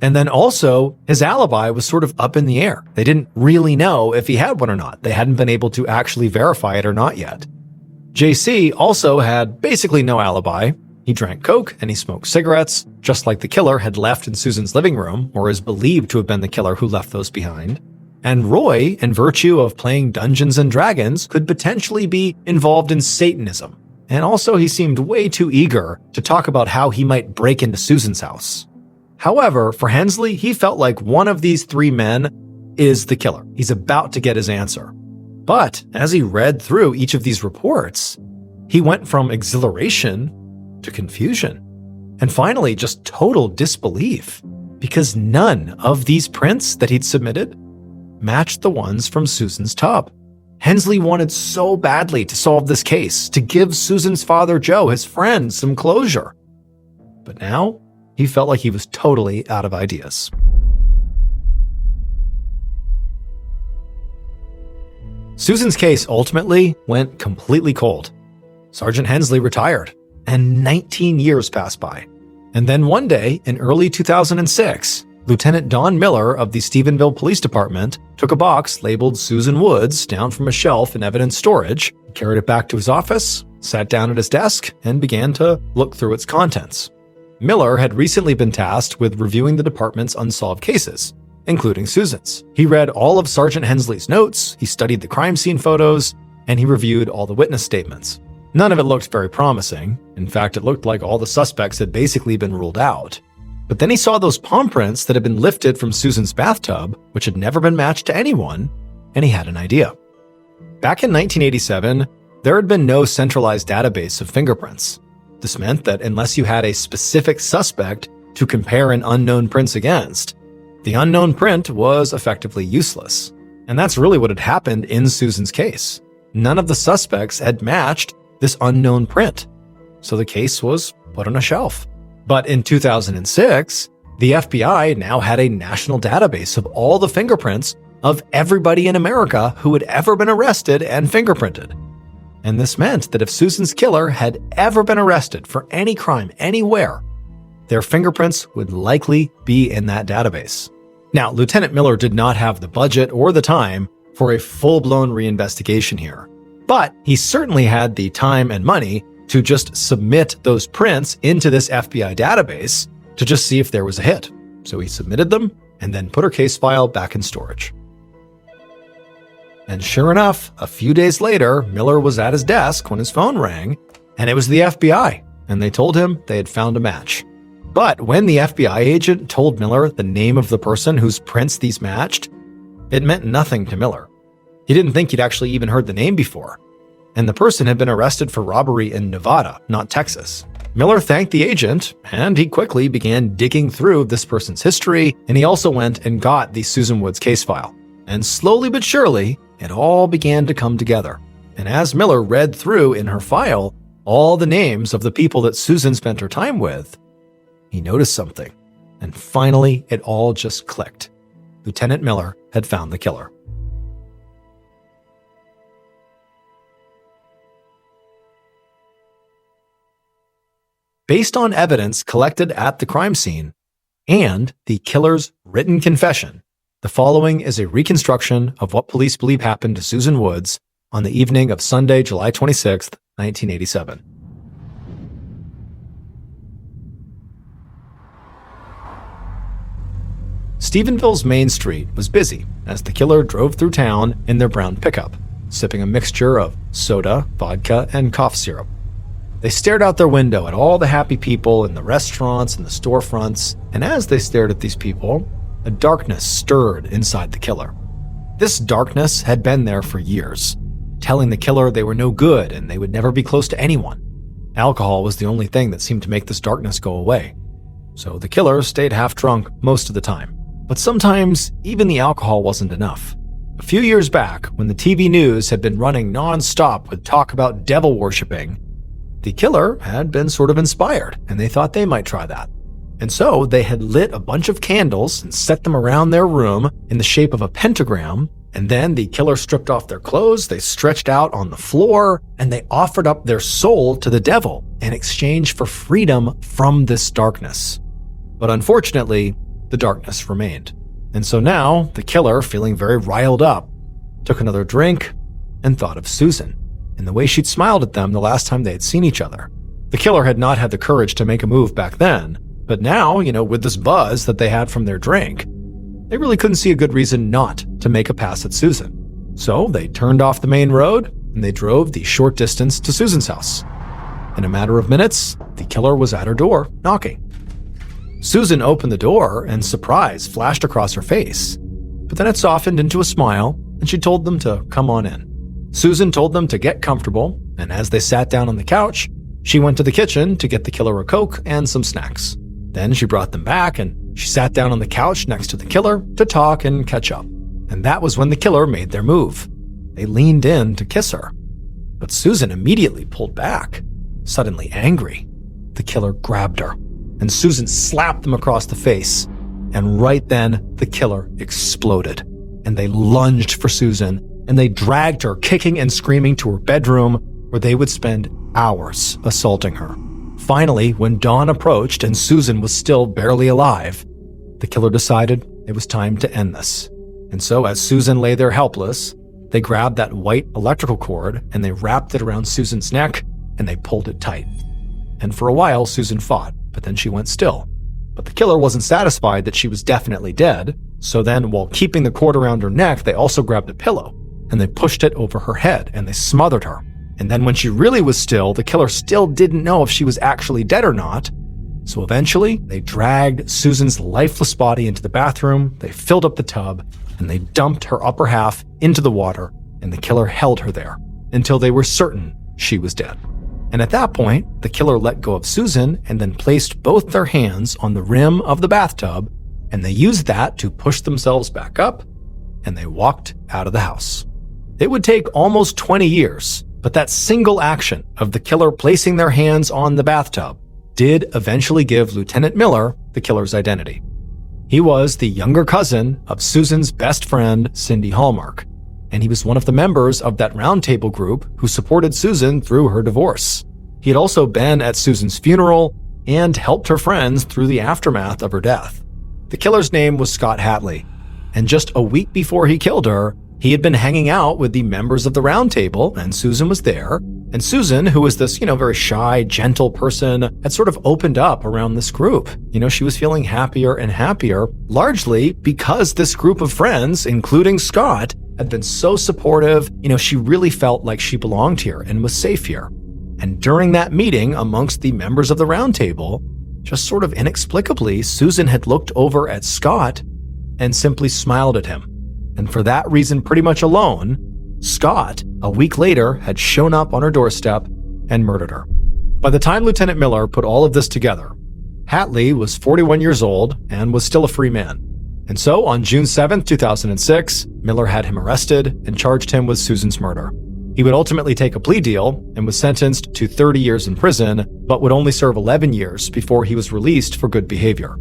And then also, his alibi was sort of up in the air. They didn't really know if he had one or not. They hadn't been able to actually verify it or not yet. JC also had basically no alibi. He drank coke and he smoked cigarettes, just like the killer had left in Susan's living room, or is believed to have been the killer who left those behind. And Roy, in virtue of playing Dungeons and Dragons, could potentially be involved in Satanism. And also he seemed way too eager to talk about how he might break into Susan's house. However, for Hensley, he felt like one of these three men is the killer. He's about to get his answer. But as he read through each of these reports, he went from exhilaration to confusion, and finally just total disbelief, because none of these prints that he'd submitted matched the ones from Susan's tub. Hensley wanted so badly to solve this case, to give Susan's father Joe, his friend, some closure. But now, he felt like he was totally out of ideas. Susan's case ultimately went completely cold. Sergeant Hensley retired, and 19 years passed by. And then one day, in early 2006, Lieutenant Don Miller of the Stephenville Police Department took a box labeled Susan Woods down from a shelf in evidence storage, carried it back to his office, sat down at his desk, and began to look through its contents. Miller had recently been tasked with reviewing the department's unsolved cases, including Susan's. He read all of Sergeant Hensley's notes, he studied the crime scene photos, and he reviewed all the witness statements. None of it looked very promising. In fact, it looked like all the suspects had basically been ruled out. But then he saw those palm prints that had been lifted from Susan's bathtub, which had never been matched to anyone, and he had an idea. Back in 1987, there had been no centralized database of fingerprints. This meant that unless you had a specific suspect to compare an unknown prints against, the unknown print was effectively useless. And that's really what had happened in Susan's case. None of the suspects had matched this unknown print, so the case was put on a shelf. But in 2006, the FBI now had a national database of all the fingerprints of everybody in America who had ever been arrested and fingerprinted. And this meant that if Susan's killer had ever been arrested for any crime anywhere, their fingerprints would likely be in that database. Now, Lieutenant Miller did not have the budget or the time for a full-blown reinvestigation here, but he certainly had the time and money to just submit those prints into this FBI database to just see if there was a hit. So he submitted them and then put her case file back in storage. And sure enough, a few days later, Miller was at his desk when his phone rang, and it was the FBI, and they told him they had found a match. But when the FBI agent told Miller the name of the person whose prints these matched, it meant nothing to Miller. He didn't think he'd actually even heard the name before, and the person had been arrested for robbery in Nevada, not Texas. Miller thanked the agent, and he quickly began digging through this person's history, and he also went and got the Susan Woods case file. And slowly but surely, it all began to come together. And as Miller read through in her file all the names of the people that Susan spent her time with, he noticed something. And finally, it all just clicked. Lieutenant Miller had found the killer. Based on evidence collected at the crime scene and the killer's written confession, the following is a reconstruction of what police believe happened to Susan Woods on the evening of Sunday, July 26, 1987. Stephenville's Main Street was busy as the killer drove through town in their brown pickup, sipping a mixture of soda, vodka, and cough syrup. They stared out their window at all the happy people in the restaurants and the storefronts, and as they stared at these people, a darkness stirred inside the killer. This darkness had been there for years, telling the killer they were no good and they would never be close to anyone. Alcohol was the only thing that seemed to make this darkness go away. So the killer stayed half drunk most of the time. But sometimes, even the alcohol wasn't enough. A few years back, when the TV news had been running non-stop with talk about devil worshipping, the killer had been sort of inspired, and they thought they might try that. And so they had lit a bunch of candles and set them around their room in the shape of a pentagram, and then the killer stripped off their clothes, they stretched out on the floor, and they offered up their soul to the devil in exchange for freedom from this darkness. But unfortunately, the darkness remained. And so now, the killer, feeling very riled up, took another drink and thought of Susan and the way she'd smiled at them the last time they had seen each other. The killer had not had the courage to make a move back then, but now, with this buzz that they had from their drink, they really couldn't see a good reason not to make a pass at Susan. So they turned off the main road and they drove the short distance to Susan's house. In a matter of minutes, the killer was at her door, knocking. Susan opened the door and surprise flashed across her face, but then it softened into a smile and she told them to come on in. Susan told them to get comfortable, and as they sat down on the couch, she went to the kitchen to get the killer a Coke and some snacks. Then she brought them back and she sat down on the couch next to the killer to talk and catch up. And that was when the killer made their move. They leaned in to kiss her. But Susan immediately pulled back, suddenly angry. The killer grabbed her, and Susan slapped them across the face. And right then, the killer exploded. And they lunged for Susan, and they dragged her kicking and screaming to her bedroom, where they would spend hours assaulting her. Finally, when dawn approached and Susan was still barely alive, the killer decided it was time to end this. And so as Susan lay there helpless, they grabbed that white electrical cord and they wrapped it around Susan's neck and they pulled it tight. And for a while, Susan fought, but then she went still. But the killer wasn't satisfied that she was definitely dead, so then while keeping the cord around her neck, they also grabbed a pillow and they pushed it over her head and they smothered her. And then when she really was still, the killer still didn't know if she was actually dead or not. So eventually, they dragged Susan's lifeless body into the bathroom, they filled up the tub, and they dumped her upper half into the water, and the killer held her there until they were certain she was dead. And at that point, the killer let go of Susan and then placed both their hands on the rim of the bathtub, and they used that to push themselves back up, and they walked out of the house. It would take almost 20 years, but that single action of the killer placing their hands on the bathtub did eventually give Lieutenant Miller the killer's identity. He was the younger cousin of Susan's best friend, Cindy Hallmark, and he was one of the members of that roundtable group who supported Susan through her divorce. He had also been at Susan's funeral and helped her friends through the aftermath of her death. The killer's name was Scott Hatley, and just a week before he killed her, he had been hanging out with the members of the round table, and Susan was there. And Susan, who was this, very shy, gentle person, had sort of opened up around this group. She was feeling happier and happier, largely because this group of friends, including Scott, had been so supportive. She really felt like she belonged here and was safe here. And during that meeting amongst the members of the round table, just sort of inexplicably, Susan had looked over at Scott and simply smiled at him. And for that reason pretty much alone, Scott, a week later, had shown up on her doorstep and murdered her. By the time Lieutenant Miller put all of this together, Hatley was 41 years old and was still a free man. And so on June 7, 2006, Miller had him arrested and charged him with Susan's murder. He would ultimately take a plea deal and was sentenced to 30 years in prison, but would only serve 11 years before he was released for good behavior.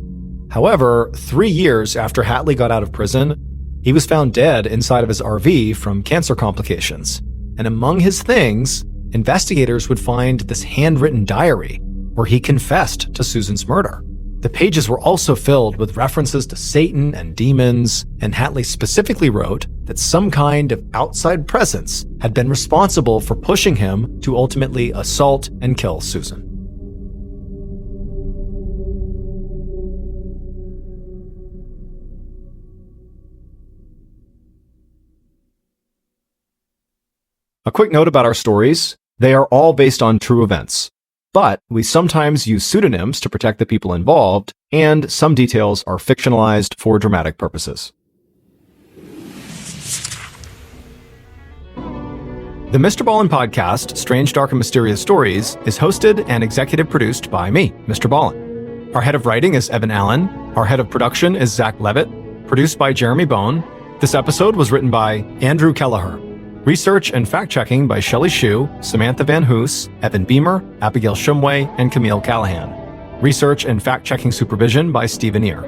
However, 3 years after Hatley got out of prison, he was found dead inside of his RV from cancer complications. And among his things, investigators would find this handwritten diary where he confessed to Susan's murder. The pages were also filled with references to Satan and demons, and Hatley specifically wrote that some kind of outside presence had been responsible for pushing him to ultimately assault and kill Susan. A quick note about our stories. They are all based on true events, but we sometimes use pseudonyms to protect the people involved, and some details are fictionalized for dramatic purposes. The MrBallen podcast, Strange, Dark, and Mysterious Stories, is hosted and executive produced by me, MrBallen. Our head of writing is Evan Allen. Our head of production is Zach Levitt. Produced by Jeremy Bone. This episode was written by Andrew Kelleher. Research and fact-checking by Shelley Shue, Samantha Van Hoos, Evan Beamer, Abigail Shumway, and Camille Callahan. Research and fact-checking supervision by Stephen Ear.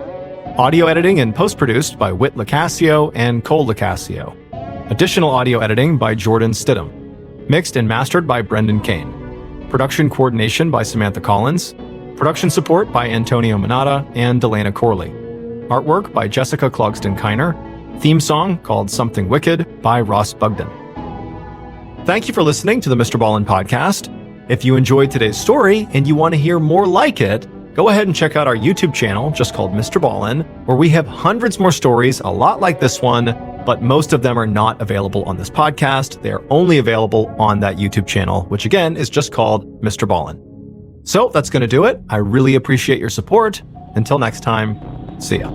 Audio editing and post-produced by Whit Lacasio and Cole Lacasio. Additional audio editing by Jordan Stidham. Mixed and mastered by Brendan Kane. Production coordination by Samantha Collins. Production support by Antonio Manata and Delana Corley. Artwork by Jessica Clogston-Kiner. Theme song called Something Wicked by Ross Bugden. Thank you for listening to the MrBallen podcast. If you enjoyed today's story and you want to hear more like it, go ahead and check out our YouTube channel just called MrBallen, where we have hundreds more stories a lot like this one, but most of them are not available on this podcast. They are only available on that YouTube channel, which again is just called MrBallen. So that's going to do it. I really appreciate your support. Until next time, see ya.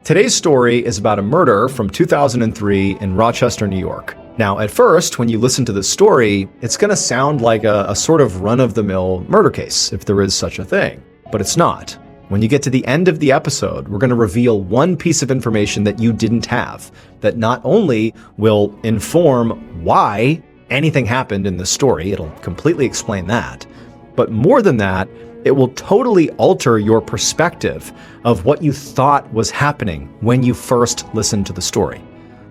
Today's story is about a murder from 2003 in Rochester, New York. Now, at first, when you listen to this story, it's going to sound like a sort of run-of-the-mill murder case, if there is such a thing. But it's not. When you get to the end of the episode, we're going to reveal one piece of information that you didn't have, that not only will inform why anything happened in this story, it'll completely explain that, but more than that, it will totally alter your perspective of what you thought was happening when you first listened to the story.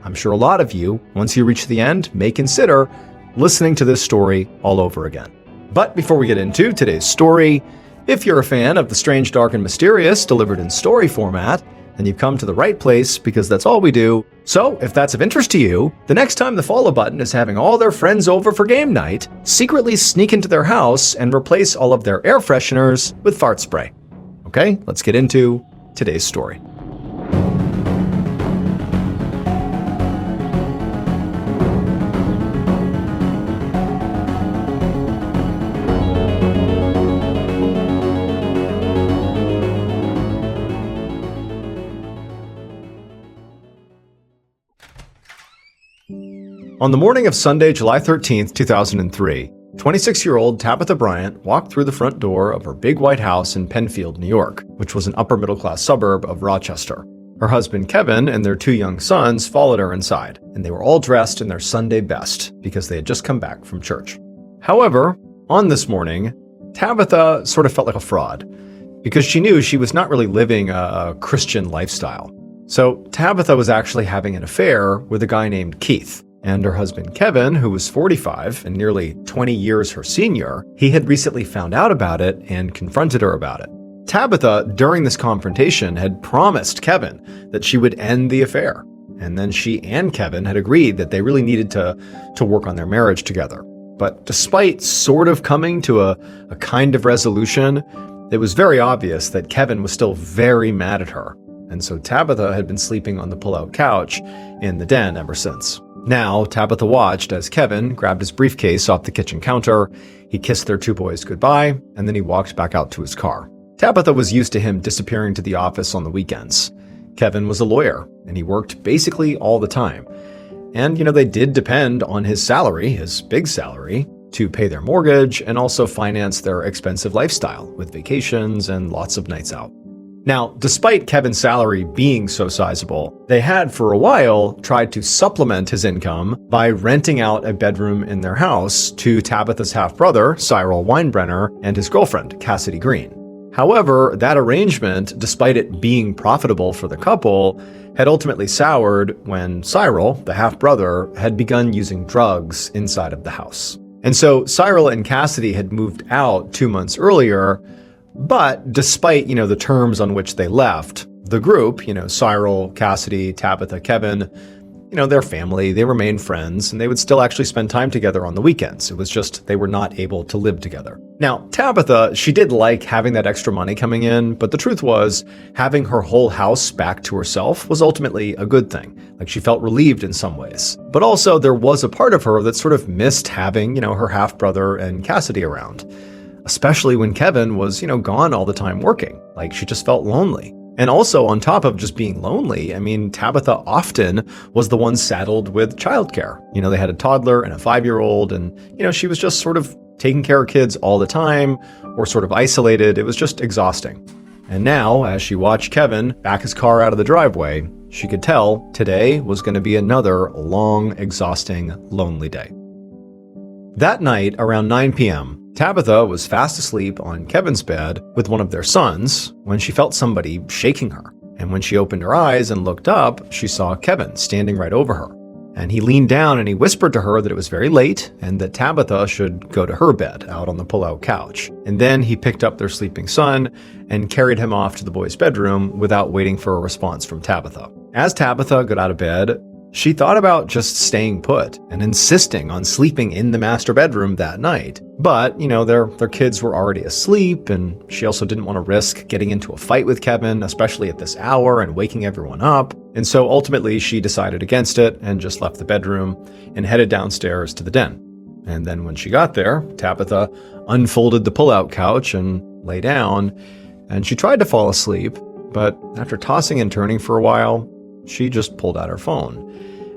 I'm sure a lot of you, once you reach the end, may consider listening to this story all over again. But before we get into today's story, if you're a fan of the strange, dark, and mysterious delivered in story format, then you've come to the right place because that's all we do. So, if that's of interest to you, the next time the follow button is having all their friends over for game night, secretly sneak into their house and replace all of their air fresheners with fart spray. Okay, let's get into today's story. On the morning of Sunday, July 13th, 2003, 26-year-old Tabitha Bryant walked through the front door of her big white house in Penfield, New York, which was an upper-middle-class suburb of Rochester. Her husband, Kevin, and their two young sons followed her inside, and they were all dressed in their Sunday best because they had just come back from church. However, on this morning, Tabitha sort of felt like a fraud because she knew she was not really living a Christian lifestyle. So Tabitha was actually having an affair with a guy named Keith. And her husband, Kevin, who was 45 and nearly 20 years her senior, he had recently found out about it and confronted her about it. Tabitha, during this confrontation, had promised Kevin that she would end the affair. And then she and Kevin had agreed that they really needed to work on their marriage together. But despite sort of coming to a kind of resolution, it was very obvious that Kevin was still very mad at her. And so Tabitha had been sleeping on the pull-out couch in the den ever since. Now, Tabitha watched as Kevin grabbed his briefcase off the kitchen counter, he kissed their two boys goodbye, and then he walked back out to his car. Tabitha was used to him disappearing to the office on the weekends. Kevin was a lawyer, and he worked basically all the time. And, they did depend on his salary, his big salary, to pay their mortgage and also finance their expensive lifestyle with vacations and lots of nights out. Now, despite Kevin's salary being so sizable, they had for a while tried to supplement his income by renting out a bedroom in their house to Tabitha's half-brother, Cyril Weinbrenner, and his girlfriend, Cassidy Green. However, that arrangement, despite it being profitable for the couple, had ultimately soured when Cyril, the half-brother, had begun using drugs inside of the house. And so Cyril and Cassidy had moved out 2 months earlier. But despite, the terms on which they left, the group, Cyril, Cassidy, Tabitha, Kevin, their family, they remained friends, and they would still actually spend time together on the weekends. It was just they were not able to live together. Now, Tabitha, she did like having that extra money coming in, but the truth was having her whole house back to herself was ultimately a good thing. Like, she felt relieved in some ways. But also there was a part of her that sort of missed having, her half-brother and Cassidy around. Especially when Kevin was, gone all the time working. Like, she just felt lonely. And also, on top of just being lonely, I mean, Tabitha often was the one saddled with childcare. They had a toddler and a 5-year-old, and, she was just sort of taking care of kids all the time, or sort of isolated. It was just exhausting. And now, as she watched Kevin back his car out of the driveway, she could tell today was going to be another long, exhausting, lonely day. That night, around 9 p.m., Tabitha was fast asleep on Kevin's bed with one of their sons when she felt somebody shaking her. And when she opened her eyes and looked up, she saw Kevin standing right over her. And he leaned down and he whispered to her that it was very late and that Tabitha should go to her bed out on the pull-out couch. And then he picked up their sleeping son and carried him off to the boys' bedroom without waiting for a response from Tabitha. As Tabitha got out of bed, she thought about just staying put and insisting on sleeping in the master bedroom that night. But, their kids were already asleep, and she also didn't want to risk getting into a fight with Kevin, especially at this hour, and waking everyone up. And so ultimately she decided against it and just left the bedroom and headed downstairs to the den. And then when she got there, Tabitha unfolded the pull-out couch and lay down, and she tried to fall asleep, but after tossing and turning for a while, she just pulled out her phone.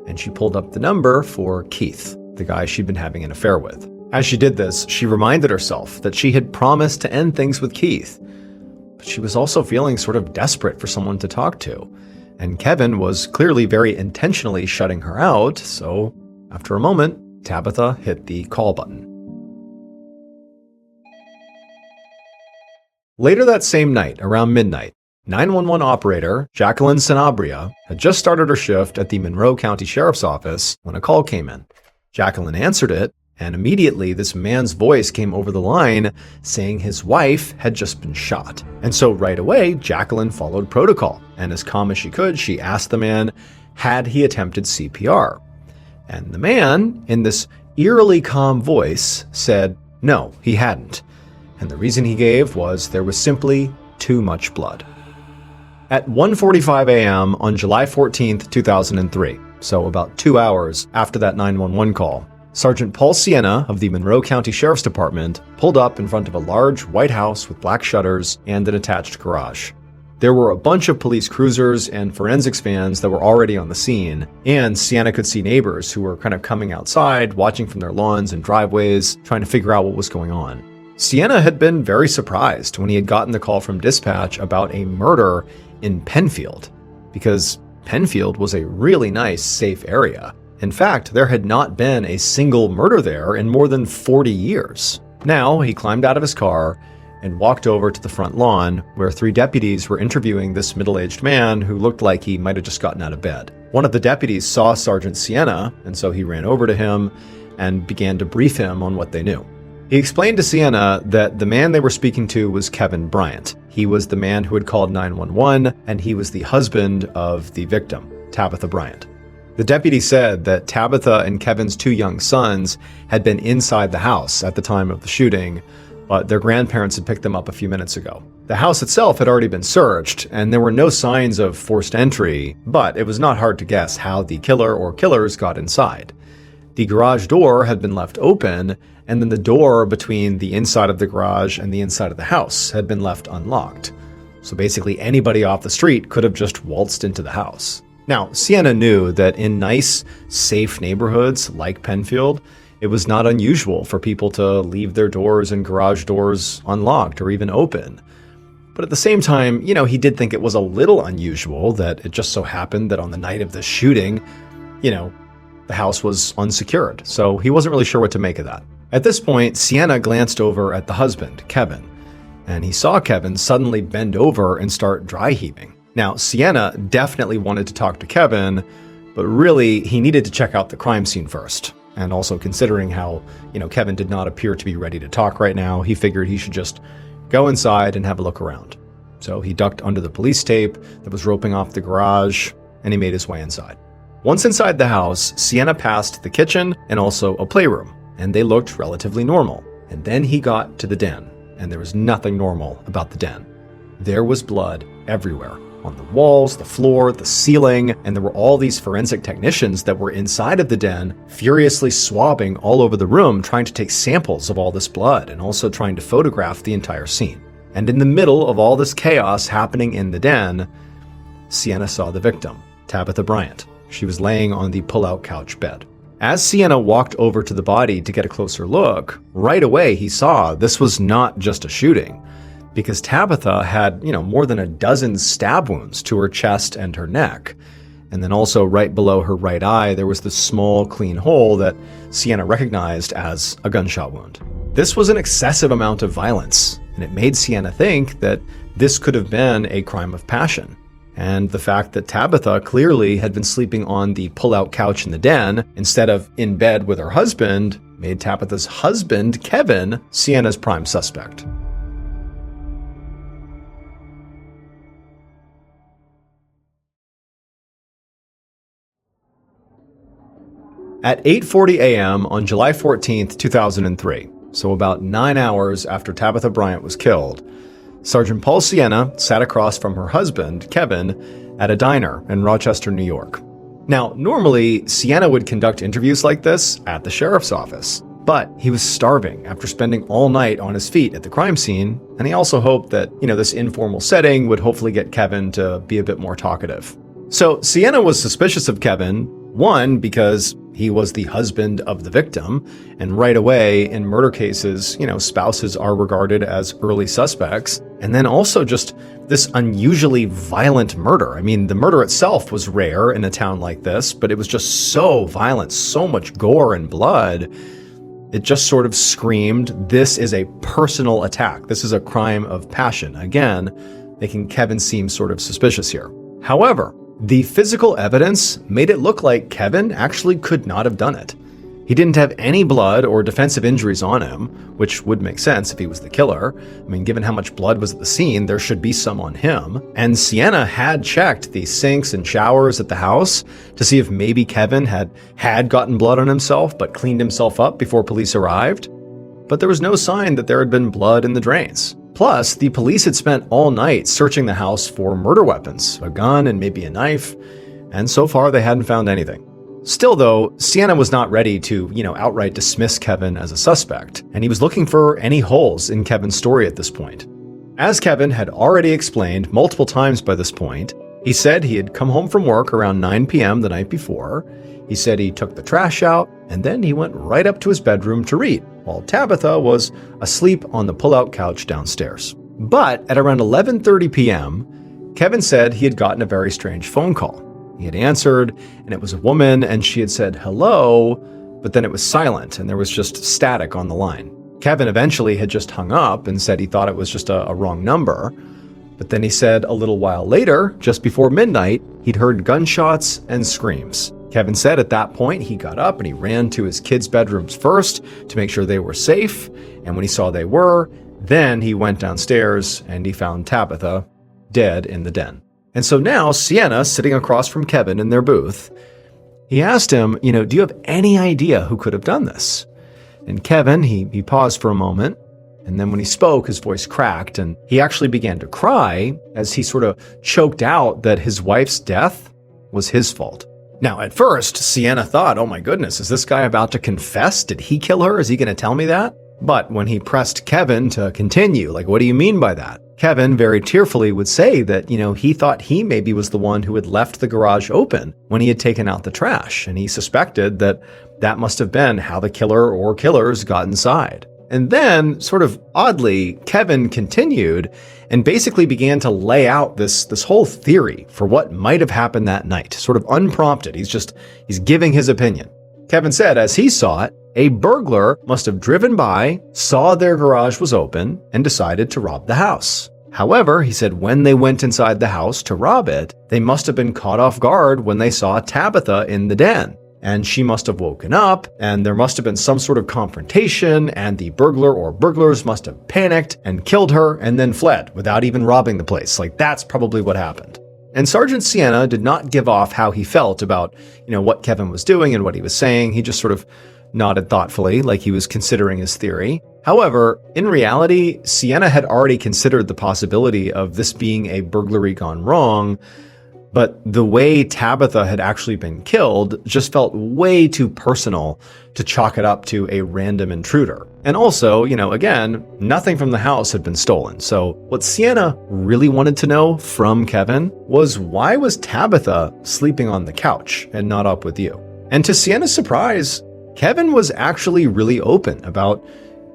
And she pulled up the number for Keith, the guy she'd been having an affair with. As she did this, she reminded herself that she had promised to end things with Keith. But she was also feeling sort of desperate for someone to talk to. And Kevin was clearly very intentionally shutting her out, so after a moment, Tabitha hit the call button. Later that same night, around midnight, 911 operator Jacqueline Sanabria had just started her shift at the Monroe County Sheriff's Office when a call came in. Jacqueline answered it, and immediately this man's voice came over the line saying his wife had just been shot. And so right away, Jacqueline followed protocol, and as calm as she could, she asked the man, had he attempted CPR? And the man, in this eerily calm voice, said no, he hadn't. And the reason he gave was there was simply too much blood. At 1:45 a.m. on July 14, 2003, so about 2 hours after that 911 call, Sergeant Paul Sienna of the Monroe County Sheriff's Department pulled up in front of a large white house with black shutters and an attached garage. There were a bunch of police cruisers and forensics vans that were already on the scene, and Sienna could see neighbors who were kind of coming outside, watching from their lawns and driveways, trying to figure out what was going on. Sienna had been very surprised when he had gotten the call from dispatch about a murder in Penfield, because Penfield was a really nice, safe area. In fact, there had not been a single murder there in more than 40 years. Now, he climbed out of his car and walked over to the front lawn where 3 deputies were interviewing this middle-aged man who looked like he might have just gotten out of bed. One of the deputies saw Sergeant Sienna, and so he ran over to him and began to brief him on what they knew. He explained to Sienna that the man they were speaking to was Kevin Bryant. He was the man who had called 911, and he was the husband of the victim, Tabitha Bryant. The deputy said that Tabitha and Kevin's 2 young sons had been inside the house at the time of the shooting, but their grandparents had picked them up a few minutes ago. The house itself had already been searched, and there were no signs of forced entry, but it was not hard to guess how the killer or killers got inside. The garage door had been left open, and then the door between the inside of the garage and the inside of the house had been left unlocked. So basically anybody off the street could have just waltzed into the house. Now, Sienna knew that in nice, safe neighborhoods like Penfield, it was not unusual for people to leave their doors and garage doors unlocked or even open. But at the same time, he did think it was a little unusual that it just so happened that on the night of the shooting, the house was unsecured. So he wasn't really sure what to make of that. At this point, Sienna glanced over at the husband, Kevin, and he saw Kevin suddenly bend over and start dry heaving. Now, Sienna definitely wanted to talk to Kevin, but really he needed to check out the crime scene first. And also considering how, Kevin did not appear to be ready to talk right now, he figured he should just go inside and have a look around. So he ducked under the police tape that was roping off the garage, and he made his way inside. Once inside the house, Sienna passed the kitchen and also a playroom, and they looked relatively normal. And then he got to the den, and there was nothing normal about the den. There was blood everywhere, on the walls, the floor, the ceiling, and there were all these forensic technicians that were inside of the den, furiously swabbing all over the room, trying to take samples of all this blood and also trying to photograph the entire scene. And in the middle of all this chaos happening in the den, Sienna saw the victim, Tabitha Bryant. She was laying on the pull-out couch bed. As Sienna walked over to the body to get a closer look, right away he saw this was not just a shooting, because Tabitha had, more than a dozen stab wounds to her chest and her neck. And then also right below her right eye, there was this small, clean hole that Sienna recognized as a gunshot wound. This was an excessive amount of violence, and it made Sienna think that this could have been a crime of passion. And the fact that Tabitha clearly had been sleeping on the pull-out couch in the den instead of in bed with her husband made Tabitha's husband, Kevin, Sienna's prime suspect. At 8:40 a.m. on July 14th, 2003, so about 9 hours after Tabitha Bryant was killed, Sergeant Paul Sienna sat across from her husband, Kevin, at a diner in Rochester, New York. Now, normally, Sienna would conduct interviews like this at the sheriff's office, but he was starving after spending all night on his feet at the crime scene, and he also hoped that, this informal setting would hopefully get Kevin to be a bit more talkative. So Sienna was suspicious of Kevin, one, because he was the husband of the victim, and right away, in murder cases, spouses are regarded as early suspects, and then also just this unusually violent murder. I mean, the murder itself was rare in a town like this, but it was just so violent, so much gore and blood. It just sort of screamed, this is a personal attack. This is a crime of passion. Again, making Kevin seem sort of suspicious here. However, the physical evidence made it look like Kevin actually could not have done it. He didn't have any blood or defensive injuries on him, which would make sense if he was the killer. I mean, given how much blood was at the scene, there should be some on him. And Sienna had checked the sinks and showers at the house to see if maybe Kevin had gotten blood on himself but cleaned himself up before police arrived. But there was no sign that there had been blood in the drains. Plus, the police had spent all night searching the house for murder weapons, a gun and maybe a knife, and so far they hadn't found anything. Still though, Sienna was not ready to, outright dismiss Kevin as a suspect, and he was looking for any holes in Kevin's story at this point. As Kevin had already explained multiple times by this point, he said he had come home from work around 9 p.m. the night before. He said he took the trash out, and then he went right up to his bedroom to read, while Tabitha was asleep on the pull-out couch downstairs. But at around 11:30 p.m., Kevin said he had gotten a very strange phone call. He had answered, and it was a woman, and she had said hello, but then it was silent, and there was just static on the line. Kevin eventually had just hung up and said he thought it was just a wrong number. But then he said a little while later, just before midnight, he'd heard gunshots and screams. Kevin said at that point he got up and he ran to his kids' bedrooms first to make sure they were safe, and when he saw they were, then he went downstairs and he found Tabitha dead in the den. And so now Sienna, sitting across from Kevin in their booth, he asked him, do you have any idea who could have done this? And Kevin, he paused for a moment, and then when he spoke, his voice cracked, and he actually began to cry as he sort of choked out that his wife's death was his fault. Now, at first, Sienna thought, oh my goodness, is this guy about to confess? Did he kill her? Is he going to tell me that? But when he pressed Kevin to continue, what do you mean by that? Kevin very tearfully would say that, he thought he maybe was the one who had left the garage open when he had taken out the trash, and he suspected that that must have been how the killer or killers got inside. And then, sort of oddly, Kevin continued and basically began to lay out this whole theory for what might have happened that night, sort of unprompted. He's giving his opinion. Kevin said, as he saw it, a burglar must have driven by, saw their garage was open, and decided to rob the house. However, he said when they went inside the house to rob it, they must have been caught off guard when they saw Tabitha in the den. And she must have woken up, and there must have been some sort of confrontation, and the burglar or burglars must have panicked and killed her and then fled without even robbing the place. That's probably what happened. And Sergeant Sienna did not give off how he felt about, what Kevin was doing and what he was saying. He just sort of nodded thoughtfully, like he was considering his theory. However, in reality, Sienna had already considered the possibility of this being a burglary gone wrong But the way Tabitha had actually been killed just felt way too personal to chalk it up to a random intruder. And also, again, nothing from the house had been stolen. So what Sienna really wanted to know from Kevin was, why was Tabitha sleeping on the couch and not up with you? And to Sienna's surprise, Kevin was actually really open about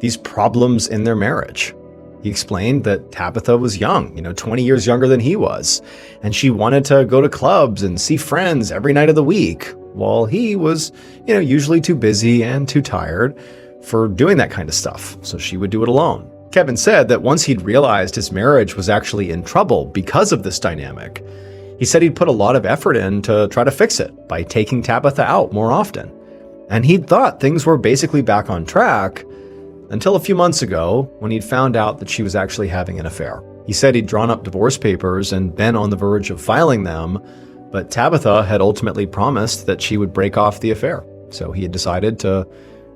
these problems in their marriage. He explained that Tabitha was young, 20 years younger than he was, and she wanted to go to clubs and see friends every night of the week, while he was, usually too busy and too tired for doing that kind of stuff, so she would do it alone. Kevin said that once he'd realized his marriage was actually in trouble because of this dynamic, he said he'd put a lot of effort in to try to fix it by taking Tabitha out more often. And he'd thought things were basically back on track until a few months ago when he'd found out that she was actually having an affair. He said he'd drawn up divorce papers and been on the verge of filing them, but Tabitha had ultimately promised that she would break off the affair, so he had decided to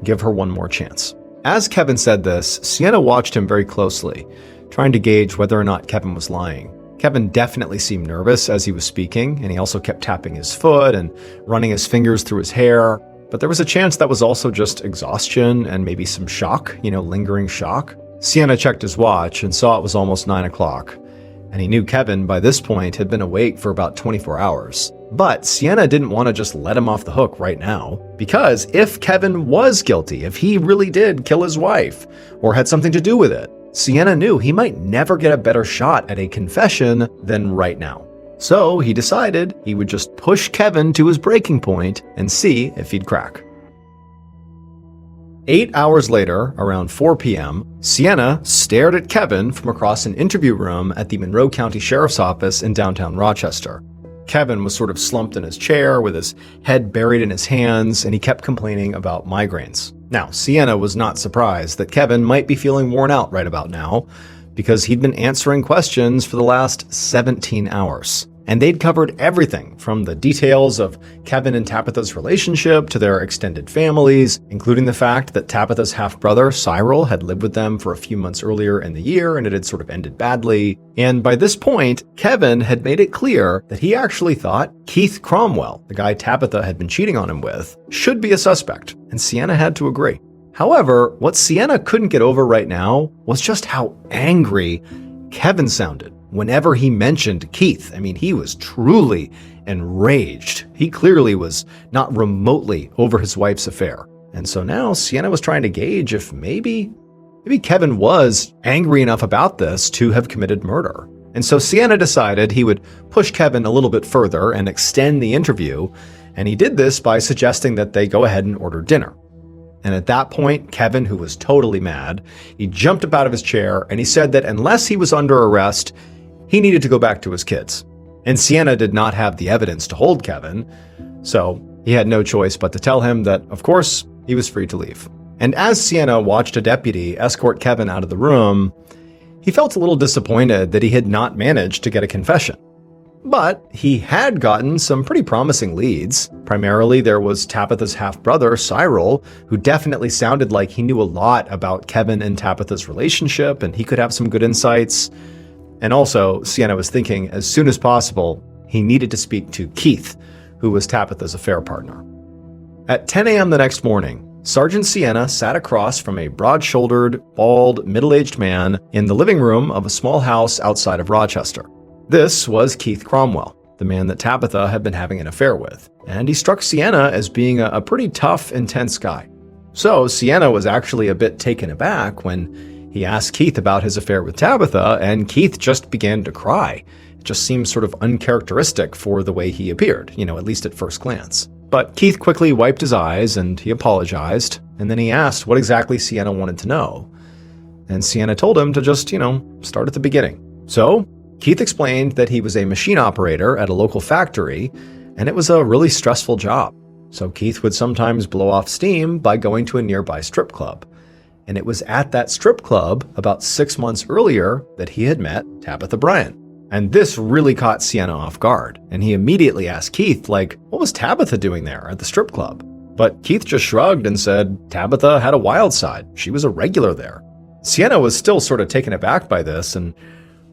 give her one more chance. As Kevin said this, Sienna watched him very closely, trying to gauge whether or not Kevin was lying. Kevin definitely seemed nervous as he was speaking, and he also kept tapping his foot and running his fingers through his hair. But there was a chance that was also just exhaustion and maybe some shock, lingering shock. Sienna checked his watch and saw it was almost 9 o'clock, and he knew Kevin by this point had been awake for about 24 hours. But Sienna didn't want to just let him off the hook right now, because if Kevin was guilty, if he really did kill his wife or had something to do with it, Sienna knew he might never get a better shot at a confession than right now. So he decided he would just push Kevin to his breaking point and see if he'd crack. 8 hours later, around 4 p.m., Sienna stared at Kevin from across an interview room at the Monroe County Sheriff's Office in downtown Rochester. Kevin was sort of slumped in his chair with his head buried in his hands, and he kept complaining about migraines. Now, Sienna was not surprised that Kevin might be feeling worn out right about now, because he'd been answering questions for the last 17 hours. And they'd covered everything from the details of Kevin and Tabitha's relationship to their extended families, including the fact that Tabitha's half-brother, Cyril, had lived with them for a few months earlier in the year and it had sort of ended badly. And by this point, Kevin had made it clear that he actually thought Keith Cromwell, the guy Tabitha had been cheating on him with, should be a suspect, and Sienna had to agree. However, what Sienna couldn't get over right now was just how angry Kevin sounded whenever he mentioned Keith. I mean, he was truly enraged. He clearly was not remotely over his wife's affair. And so now Sienna was trying to gauge if maybe Kevin was angry enough about this to have committed murder. And so Sienna decided he would push Kevin a little bit further and extend the interview. And he did this by suggesting that they go ahead and order dinner. And at that point, Kevin, who was totally mad, he jumped up out of his chair and he said that unless he was under arrest, he needed to go back to his kids. And Sienna did not have the evidence to hold Kevin, so he had no choice but to tell him that, of course, he was free to leave. And as Sienna watched a deputy escort Kevin out of the room, he felt a little disappointed that he had not managed to get a confession. But he had gotten some pretty promising leads. Primarily, there was Tabitha's half-brother, Cyril, who definitely sounded like he knew a lot about Kevin and Tabitha's relationship, and he could have some good insights. And also, Sienna was thinking, as soon as possible, he needed to speak to Keith, who was Tabitha's affair partner. At 10 a.m. the next morning, Sergeant Sienna sat across from a broad-shouldered, bald, middle-aged man in the living room of a small house outside of Rochester. This was Keith Cromwell, the man that Tabitha had been having an affair with, and he struck Sienna as being a pretty tough, intense guy. So Sienna was actually a bit taken aback when he asked Keith about his affair with Tabitha, and Keith just began to cry. It just seemed sort of uncharacteristic for the way he appeared, at least at first glance. But Keith quickly wiped his eyes and he apologized, and then he asked what exactly Sienna wanted to know. And Sienna told him to just, start at the beginning. So Keith explained that he was a machine operator at a local factory, and it was a really stressful job. So Keith would sometimes blow off steam by going to a nearby strip club. And it was at that strip club about 6 months earlier that he had met Tabitha Bryant. And this really caught Sienna off guard, and he immediately asked Keith, what was Tabitha doing there at the strip club? But Keith just shrugged and said Tabitha had a wild side. She was a regular there. Sienna was still sort of taken aback by this and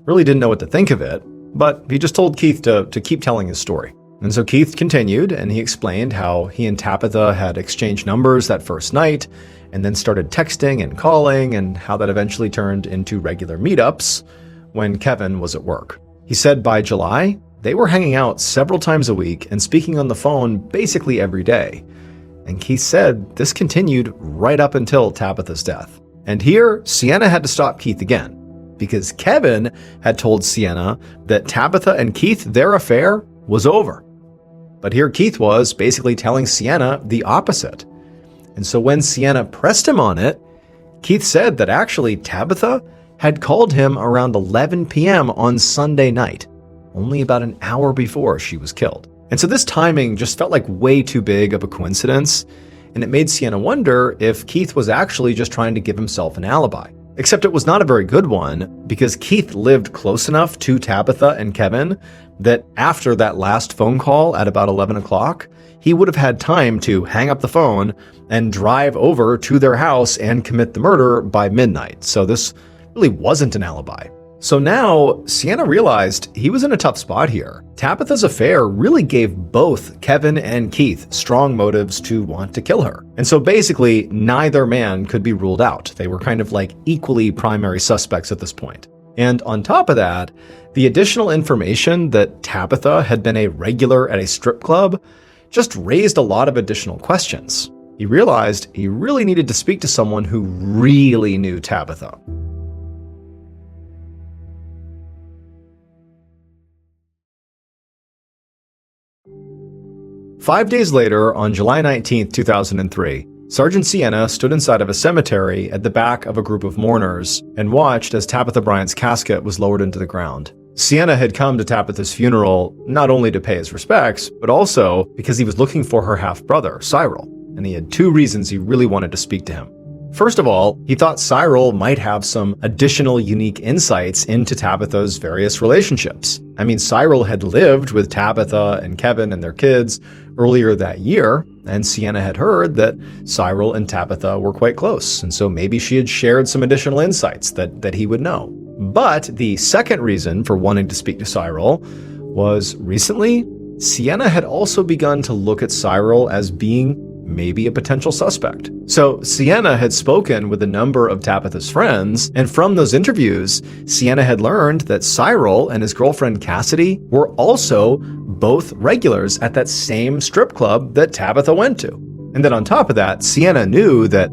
really didn't know what to think of it. But he just told Keith to keep telling his story. And so Keith continued, and he explained how he and Tabitha had exchanged numbers that first night, and then started texting and calling, and how that eventually turned into regular meetups when Kevin was at work. He said by July, they were hanging out several times a week and speaking on the phone basically every day. And Keith said this continued right up until Tabitha's death. And here, Sienna had to stop Keith again, because Kevin had told Sienna that Tabitha and Keith, their affair was over. But here Keith was basically telling Sienna the opposite. And so when Sienna pressed him on it, Keith said that actually Tabitha had called him around 11 p.m. on Sunday night, only about an hour before she was killed. And so this timing just felt like way too big of a coincidence, and it made Sienna wonder if Keith was actually just trying to give himself an alibi. Except it was not a very good one, because Keith lived close enough to Tabitha and Kevin that after that last phone call at about 11 o'clock, he would have had time to hang up the phone and drive over to their house and commit the murder by midnight. So this really wasn't an alibi. So now Sienna realized he was in a tough spot here. Tabitha's affair really gave both Kevin and Keith strong motives to want to kill her. And so basically neither man could be ruled out. They were kind of like equally primary suspects at this point. And on top of that, the additional information that Tabitha had been a regular at a strip club just raised a lot of additional questions. He realized he really needed to speak to someone who really knew Tabitha. Five days later, on July 19, 2003, Sergeant Sienna stood inside of a cemetery at the back of a group of mourners and watched as Tabitha Bryant's casket was lowered into the ground. Sienna had come to Tabitha's funeral not only to pay his respects, but also because he was looking for her half-brother, Cyril, and he had two reasons he really wanted to speak to him. First of all, he thought Cyril might have some additional unique insights into Tabitha's various relationships. I mean, Cyril had lived with Tabitha and Kevin and their kids earlier that year, and Sienna had heard that Cyril and Tabitha were quite close, and so maybe she had shared some additional insights that he would know. But the second reason for wanting to speak to Cyril was recently, Sienna had also begun to look at Cyril as being maybe a potential suspect. So Sienna had spoken with a number of Tabitha's friends, and from those interviews, Sienna had learned that Cyril and his girlfriend Cassidy were also both regulars at that same strip club that Tabitha went to. And then on top of that, Sienna knew that,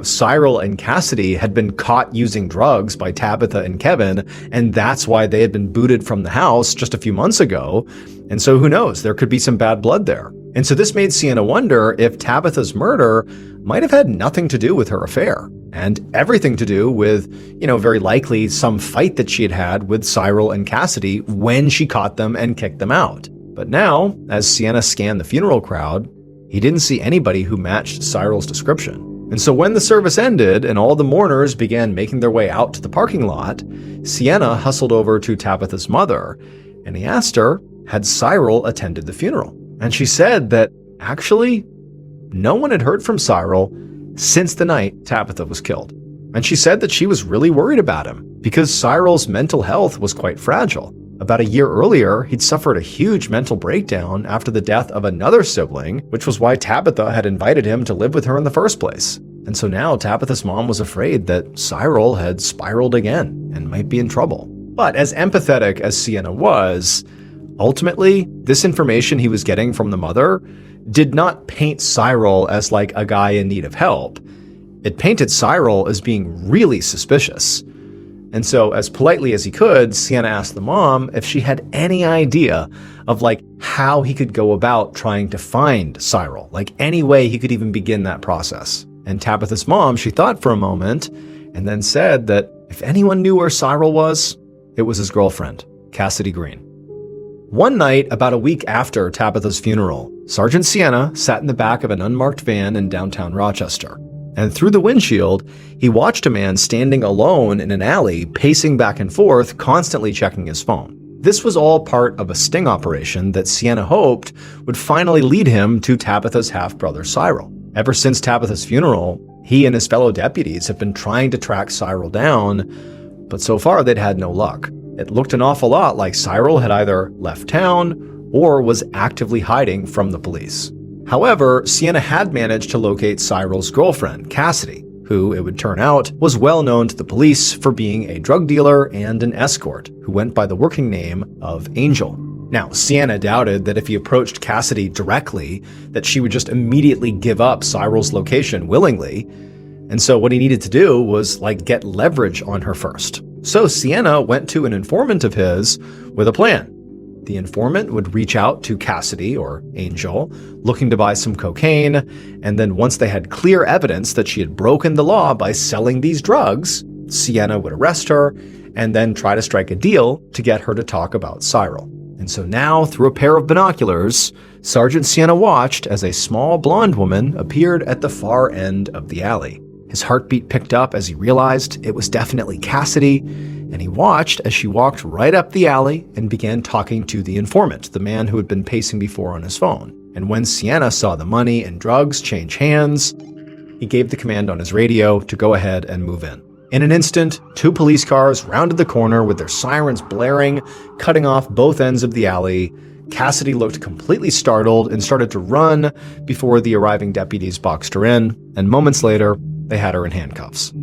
Cyril and Cassidy had been caught using drugs by Tabitha and Kevin, and that's why they had been booted from the house just a few months ago. And so who knows, there could be some bad blood there. And so this made Sienna wonder if Tabitha's murder might have had nothing to do with her affair, and everything to do with, very likely some fight that she had had with Cyril and Cassidy when she caught them and kicked them out. But now, as Sienna scanned the funeral crowd, he didn't see anybody who matched Cyril's description. And so when the service ended and all the mourners began making their way out to the parking lot, Sienna hustled over to Tabitha's mother, and he asked her, had Cyril attended the funeral? And she said that actually, no one had heard from Cyril since the night Tabitha was killed. And she said that she was really worried about him because Cyril's mental health was quite fragile. About a year earlier, he'd suffered a huge mental breakdown after the death of another sibling, which was why Tabitha had invited him to live with her in the first place. And so now Tabitha's mom was afraid that Cyril had spiraled again and might be in trouble. But as empathetic as Sienna was, ultimately, this information he was getting from the mother did not paint Cyril as like a guy in need of help. It painted Cyril as being really suspicious. And so, as politely as he could, Sienna asked the mom if she had any idea of how he could go about trying to find Cyril, any way he could even begin that process. And Tabitha's mom, she thought for a moment and then said that if anyone knew where Cyril was, it was his girlfriend, Cassidy Green. One night, about a week after Tabitha's funeral, Sergeant Sienna sat in the back of an unmarked van in downtown Rochester. And through the windshield, he watched a man standing alone in an alley, pacing back and forth, constantly checking his phone. This was all part of a sting operation that Sienna hoped would finally lead him to Tabitha's half-brother Cyril. Ever since Tabitha's funeral, he and his fellow deputies have been trying to track Cyril down, but so far they'd had no luck. It looked an awful lot like Cyril had either left town or was actively hiding from the police. However, Sienna had managed to locate Cyril's girlfriend, Cassidy, who, it would turn out, was well known to the police for being a drug dealer and an escort, who went by the working name of Angel. Now, Sienna doubted that if he approached Cassidy directly, that she would just immediately give up Cyril's location willingly. And so what he needed to do was, get leverage on her first. So Sienna went to an informant of his with a plan. The informant would reach out to Cassidy, or Angel, looking to buy some cocaine, and then once they had clear evidence that she had broken the law by selling these drugs, Sienna would arrest her and then try to strike a deal to get her to talk about Cyril. And so now, through a pair of binoculars, Sergeant Sienna watched as a small blonde woman appeared at the far end of the alley. His heartbeat picked up as he realized it was definitely Cassidy, and he watched as she walked right up the alley and began talking to the informant, the man who had been pacing before on his phone. And when Sienna saw the money and drugs change hands, he gave the command on his radio to go ahead and move in. In an instant, 2 police cars rounded the corner with their sirens blaring, cutting off both ends of the alley. Cassidy looked completely startled and started to run before the arriving deputies boxed her in, and moments later, they had her in handcuffs.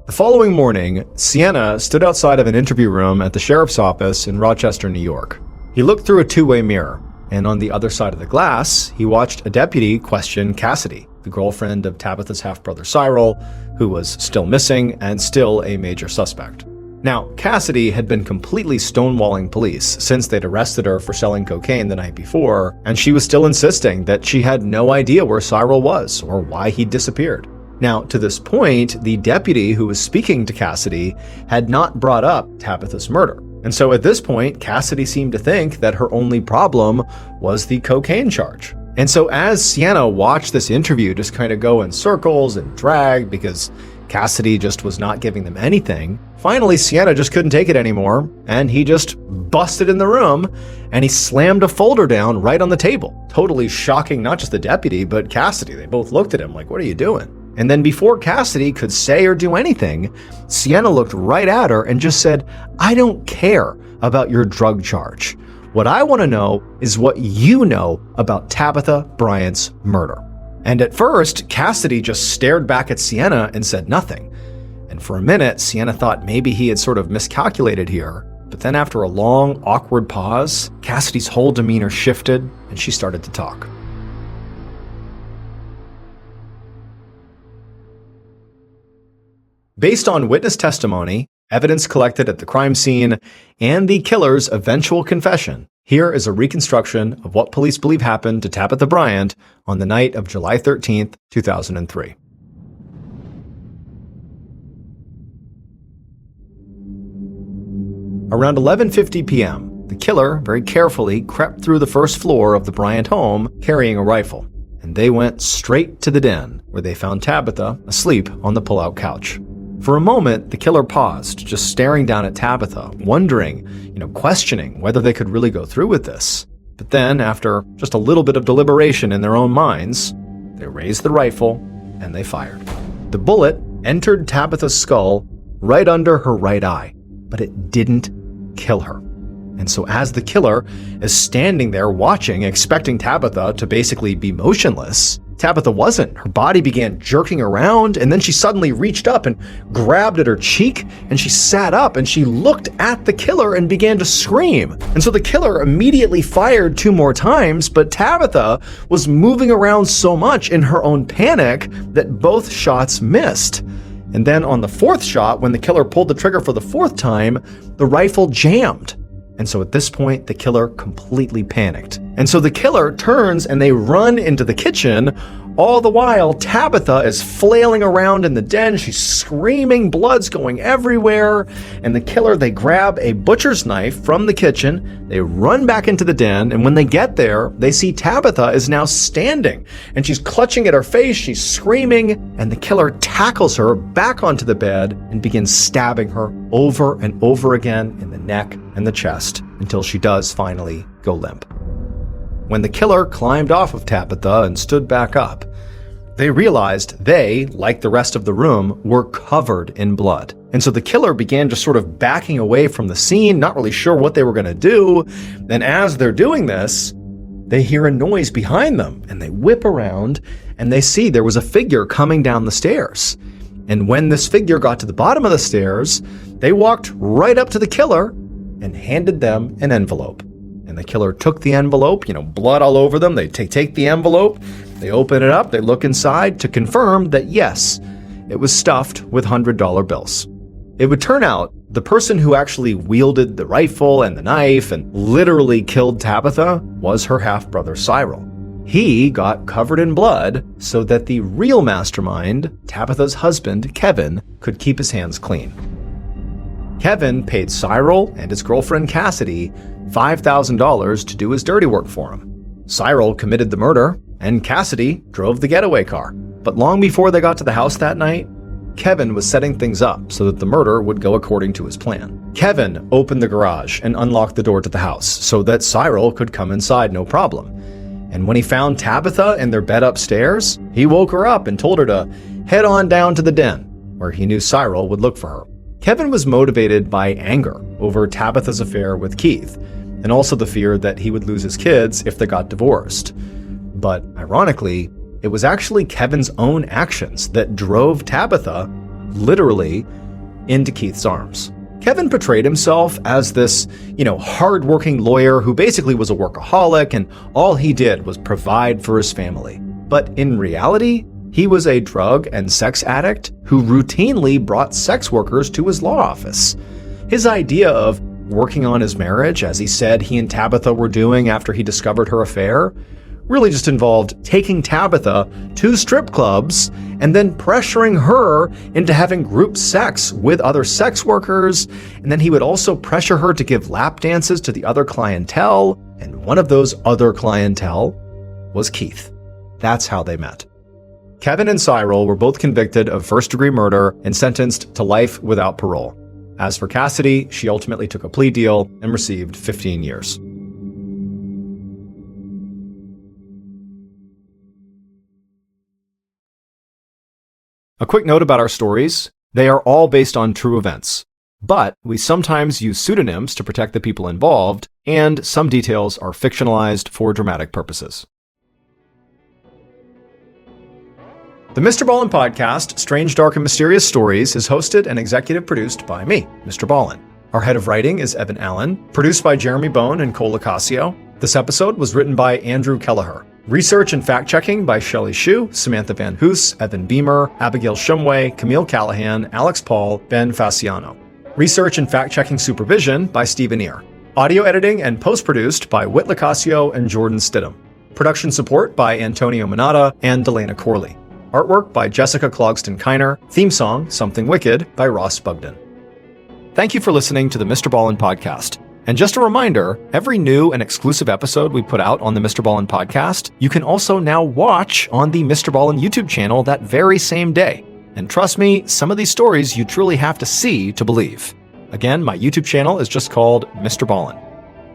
The following morning, Sienna stood outside of an interview room at the sheriff's office in Rochester, New York. He looked through a 2-way mirror, and on the other side of the glass, he watched a deputy question Cassidy, the girlfriend of Tabitha's half-brother Cyril, who was still missing and still a major suspect. Now, Cassidy had been completely stonewalling police since they'd arrested her for selling cocaine the night before, and she was still insisting that she had no idea where Cyril was or why he'd disappeared. Now, to this point, the deputy who was speaking to Cassidy had not brought up Tabitha's murder. And so at this point, Cassidy seemed to think that her only problem was the cocaine charge. And so as Sienna watched this interview just kind of go in circles and drag because Cassidy just was not giving them anything, finally Sienna just couldn't take it anymore, and he just busted in the room and he slammed a folder down right on the table, totally shocking not just the deputy, but Cassidy. They both looked at him like, "What are you doing?" And then before Cassidy could say or do anything, Sienna looked right at her and just said, "I don't care about your drug charge. What I want to know is what you know about Tabitha Bryant's murder." And at first, Cassidy just stared back at Sienna and said nothing. And for a minute, Sienna thought maybe he had sort of miscalculated here. But then after a long, awkward pause, Cassidy's whole demeanor shifted and she started to talk. Based on witness testimony, evidence collected at the crime scene, and the killer's eventual confession, here is a reconstruction of what police believe happened to Tabitha Bryant on the night of July 13th, 2003. Around 11:50 p.m., the killer very carefully crept through the first floor of the Bryant home carrying a rifle, and they went straight to the den, where they found Tabitha asleep on the pull-out couch. For a moment, the killer paused, just staring down at Tabitha, wondering, questioning whether they could really go through with this. But then, after just a little bit of deliberation in their own minds, they raised the rifle and they fired. The bullet entered Tabitha's skull right under her right eye, but it didn't kill her. And so as the killer is standing there watching, expecting Tabitha to basically be motionless, Tabitha wasn't. Her body began jerking around, and then she suddenly reached up and grabbed at her cheek, and she sat up and she looked at the killer and began to scream. And so the killer immediately fired 2 more times, but Tabitha was moving around so much in her own panic that both shots missed. And then on the 4th shot, when the killer pulled the trigger for the 4th time, the rifle jammed. And so at this point, the killer completely panicked. And so the killer turns and they run into the kitchen. All the while, Tabitha is flailing around in the den. She's screaming, blood's going everywhere. And the killer, they grab a butcher's knife from the kitchen. They run back into the den. And when they get there, they see Tabitha is now standing. And she's clutching at her face. She's screaming. And the killer tackles her back onto the bed and begins stabbing her over and over again in the neck and the chest until she does finally go limp. When the killer climbed off of Tabitha and stood back up, They realized they, like the rest of the room, were covered in blood. And so the killer began just sort of backing away from the scene, not really sure what they were going to do. And as they're doing this, they hear a noise behind them, and they whip around, and they see there was a figure coming down the stairs. And when this figure got to the bottom of the stairs, they walked right up to the killer and handed them an envelope. And the killer took the envelope, blood all over them. They take the envelope, they open it up, they look inside to confirm that yes, it was stuffed with $100 bills. It would turn out the person who actually wielded the rifle and the knife and literally killed Tabitha was her half-brother Cyril. He got covered in blood so that the real mastermind, Tabitha's husband, Kevin, could keep his hands clean. Kevin paid Cyril and his girlfriend Cassidy $5,000 to do his dirty work for him. Cyril committed the murder, and Cassidy drove the getaway car. But long before they got to the house that night, Kevin was setting things up so that the murder would go according to his plan. Kevin opened the garage and unlocked the door to the house so that Cyril could come inside no problem. And when he found Tabitha in their bed upstairs, he woke her up and told her to head on down to the den, where he knew Cyril would look for her. Kevin was motivated by anger over Tabitha's affair with Keith, and also the fear that he would lose his kids if they got divorced. But ironically, it was actually Kevin's own actions that drove Tabitha, literally, into Keith's arms. Kevin portrayed himself as this, hardworking lawyer who basically was a workaholic, and all he did was provide for his family. But in reality, he was a drug and sex addict who routinely brought sex workers to his law office. His idea of working on his marriage, as he said he and Tabitha were doing after he discovered her affair, really just involved taking Tabitha to strip clubs and then pressuring her into having group sex with other sex workers. And then he would also pressure her to give lap dances to the other clientele. And one of those other clientele was Keith. That's how they met. Kevin and Cyril were both convicted of first-degree murder and sentenced to life without parole. As for Cassidy, she ultimately took a plea deal and received 15 years. A quick note about our stories. They are all based on true events, but we sometimes use pseudonyms to protect the people involved, and some details are fictionalized for dramatic purposes. The MrBallen Podcast, Strange, Dark, and Mysterious Stories, is hosted and executive produced by me, MrBallen. Our head of writing is Evan Allen, produced by Jeremy Bone and Cole Lacasio. This episode was written by Andrew Kelleher. Research and fact-checking by Shelley Shue, Samantha Van Hoos, Evan Beamer, Abigail Shumway, Camille Callahan, Alex Paul, Ben Fasciano. Research and fact-checking supervision by Stephen Ear. Audio editing and post-produced by Whit Lacasio and Jordan Stidham. Production support by Antonio Minata and Delana Corley. Artwork by Jessica Clogston-Kiner. Theme song, Something Wicked, by Ross Bugden. Thank you for listening to the MrBallen Podcast. And just a reminder, every new and exclusive episode we put out on the MrBallen Podcast, you can also now watch on the MrBallen YouTube channel that very same day. And trust me, some of these stories you truly have to see to believe. Again, my YouTube channel is just called MrBallen.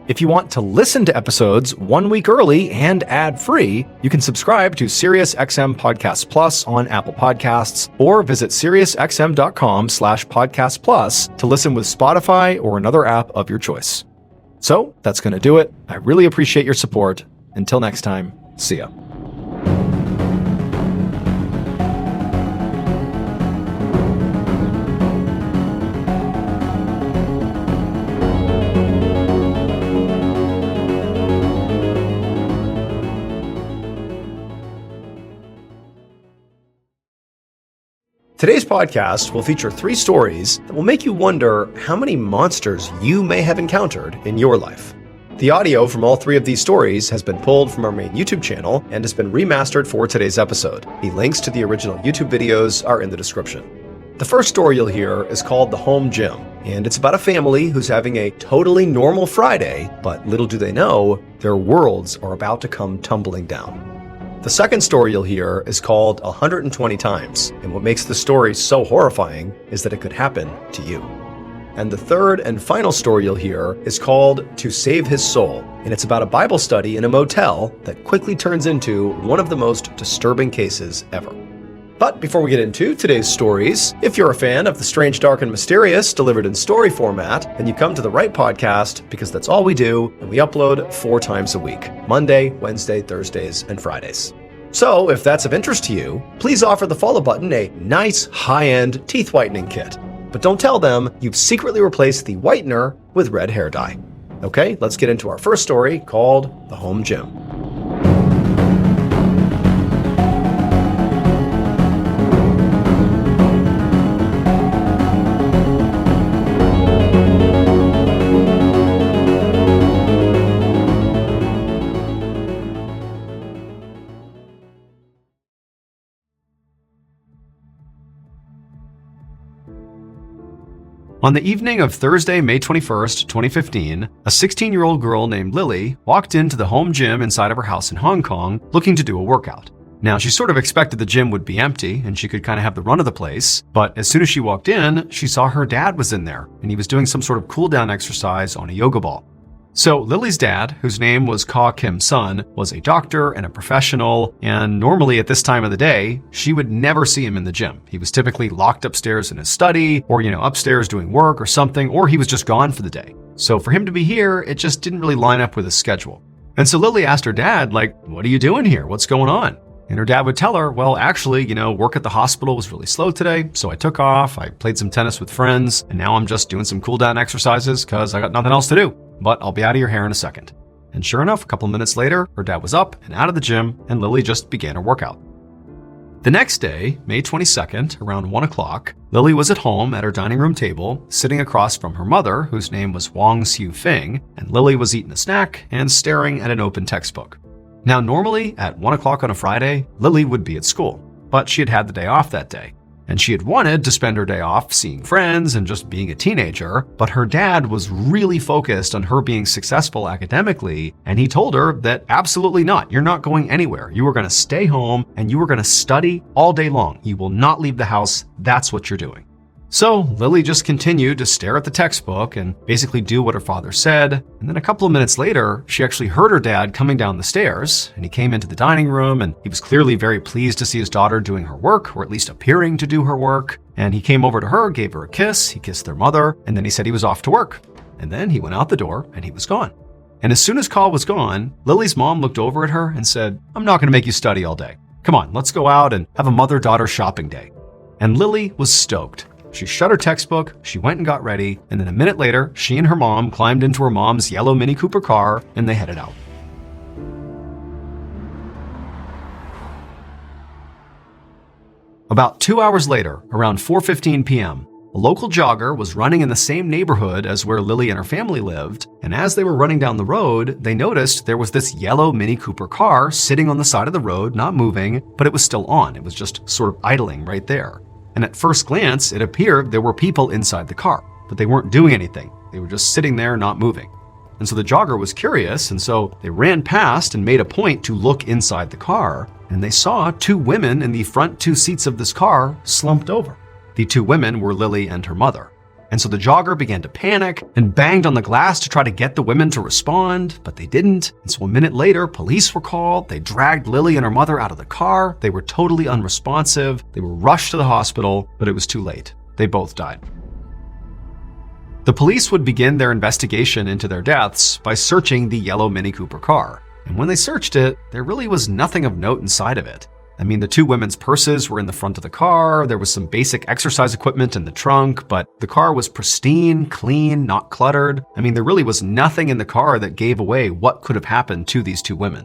If you want to listen to episodes 1 week early and ad-free, you can subscribe to SiriusXM Podcast Plus on Apple Podcasts or visit SiriusXM.com/Podcast Plus to listen with Spotify or another app of your choice. So that's going to do it. I really appreciate your support. Until next time, see ya. Today's podcast will feature 3 stories that will make you wonder how many monsters you may have encountered in your life. The audio from all 3 of these stories has been pulled from our main YouTube channel and has been remastered for today's episode. The links to the original YouTube videos are in the description. The first story you'll hear is called The Home Gym, and it's about a family who's having a totally normal Friday, but little do they know, their worlds are about to come tumbling down. The second story you'll hear is called 120 Times, and what makes the story so horrifying is that it could happen to you. And the third and final story you'll hear is called To Save His Soul, and it's about a Bible study in a motel that quickly turns into one of the most disturbing cases ever. But before we get into today's stories, if you're a fan of the strange, dark, and mysterious delivered in story format, then you come to the right podcast, because that's all we do, and we upload 4 times a week: Monday, Wednesday, Thursdays, and Fridays. So if that's of interest to you, please offer the follow button a nice high-end teeth whitening kit. But don't tell them you've secretly replaced the whitener with red hair dye. Okay, let's get into our first story called The Home Gym. On the evening of Thursday, May 21st, 2015, a 16-year-old girl named Lily walked into the home gym inside of her house in Hong Kong looking to do a workout. Now, she sort of expected the gym would be empty and she could kind of have the run of the place, but as soon as she walked in, she saw her dad was in there and he was doing some sort of cool-down exercise on a yoga ball. So Lily's dad, whose name was Ka Kim Sun, was a doctor and a professional, and normally at this time of the day, she would never see him in the gym. He was typically locked upstairs in his study, or upstairs doing work or something, or he was just gone for the day. So for him to be here, it just didn't really line up with his schedule. And so Lily asked her dad, what are you doing here? What's going on? And her dad would tell her, well, actually, work at the hospital was really slow today, so I took off, I played some tennis with friends, and now I'm just doing some cool down exercises because I got nothing else to do. But I'll be out of your hair in a second. And sure enough, a couple of minutes later, her dad was up and out of the gym, and Lily just began her workout. The next day, May 22nd, around 1 o'clock, Lily was at home at her dining room table, sitting across from her mother, whose name was Wang Xiu Fing, and Lily was eating a snack and staring at an open textbook. Now, normally, at 1 o'clock on a Friday, Lily would be at school, but she had had the day off that day. And she had wanted to spend her day off seeing friends and just being a teenager, but her dad was really focused on her being successful academically, and he told her that absolutely not. You're not going anywhere. You are going to stay home and you are going to study all day long. You will not leave the house. That's what you're doing. So Lily just continued to stare at the textbook and basically do what her father said. And then a couple of minutes later, she actually heard her dad coming down the stairs, and he came into the dining room and he was clearly very pleased to see his daughter doing her work, or at least appearing to do her work. And he came over to her, gave her a kiss, he kissed their mother, and then he said he was off to work. And then he went out the door and he was gone. And as soon as Carl was gone, Lily's mom looked over at her and said, I'm not going to make you study all day. Come on, let's go out and have a mother-daughter shopping day. And Lily was stoked. She shut her textbook, she went and got ready, and then a minute later, she and her mom climbed into her mom's yellow Mini Cooper car and they headed out. About 2 hours later, around 4:15 p.m., a local jogger was running in the same neighborhood as where Lily and her family lived, and as they were running down the road, they noticed there was this yellow Mini Cooper car sitting on the side of the road, not moving, but it was still on. It was just sort of idling right there. And at first glance, it appeared there were people inside the car, but they weren't doing anything. They were just sitting there, not moving. And so the jogger was curious, and so they ran past and made a point to look inside the car, and they saw 2 women in the front 2 seats of this car slumped over. The 2 women were Lily and her mother. And so the jogger began to panic and banged on the glass to try to get the women to respond, but they didn't. And so a minute later, police were called. They dragged Lily and her mother out of the car. They were totally unresponsive. They were rushed to the hospital, but it was too late. They both died. The police would begin their investigation into their deaths by searching the yellow Mini Cooper car. And when they searched it, there really was nothing of note inside of it. I mean, the 2 women's purses were in the front of the car, there was some basic exercise equipment in the trunk, but the car was pristine, clean, not cluttered. I mean, there really was nothing in the car that gave away what could have happened to these 2 women.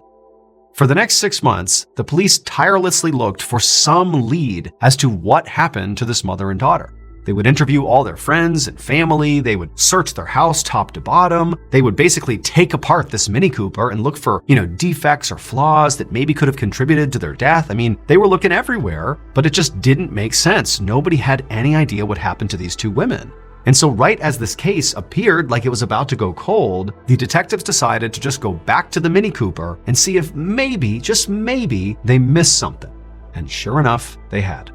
For the next 6 months, the police tirelessly looked for some lead as to what happened to this mother and daughter. They would interview all their friends and family. They would search their house top to bottom. They would basically take apart this Mini Cooper and look for, defects or flaws that maybe could have contributed to their death. I mean, they were looking everywhere, but it just didn't make sense. Nobody had any idea what happened to these 2 women. And so right as this case appeared like it was about to go cold, the detectives decided to just go back to the Mini Cooper and see if maybe, just maybe, they missed something. And sure enough, they had.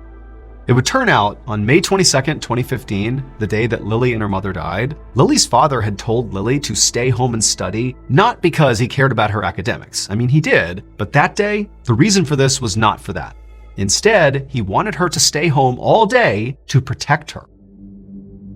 It would turn out, on May 22nd, 2015, the day that Lily and her mother died, Lily's father had told Lily to stay home and study, not because he cared about her academics. I mean, he did, but that day, the reason for this was not for that. Instead, he wanted her to stay home all day to protect her.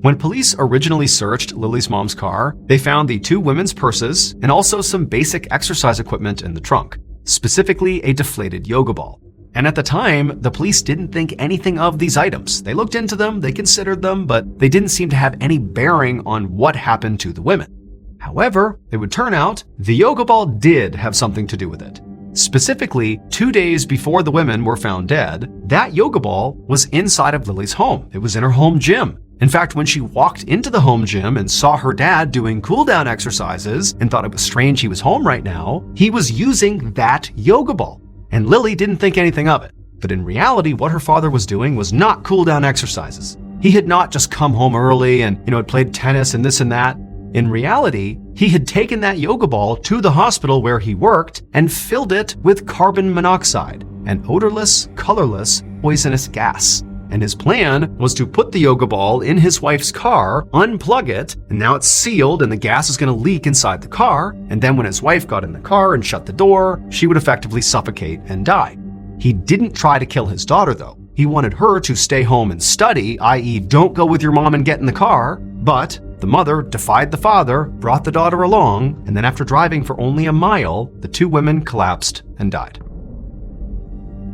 When police originally searched Lily's mom's car, they found the two women's purses and also some basic exercise equipment in the trunk, specifically a deflated yoga ball. And at the time, the police didn't think anything of these items. They looked into them, they considered them, but they didn't seem to have any bearing on what happened to the women. However, it would turn out the yoga ball did have something to do with it. Specifically, 2 days before the women were found dead, that yoga ball was inside of Lily's home. It was in her home gym. In fact, when she walked into the home gym and saw her dad doing cool-down exercises and thought it was strange he was home right now, he was using that yoga ball. And Lily didn't think anything of it. But in reality, what her father was doing was not cool-down exercises. He had not just come home early and, had played tennis and this and that. In reality, he had taken that yoga ball to the hospital where he worked and filled it with carbon monoxide, an odorless, colorless, poisonous gas. And his plan was to put the yoga ball in his wife's car, unplug it, and now it's sealed and the gas is going to leak inside the car. And then when his wife got in the car and shut the door, she would effectively suffocate and die. He didn't try to kill his daughter, though. He wanted her to stay home and study, i.e., don't go with your mom and get in the car. But the mother defied the father, brought the daughter along, and then after driving for only a mile, the two women collapsed and died.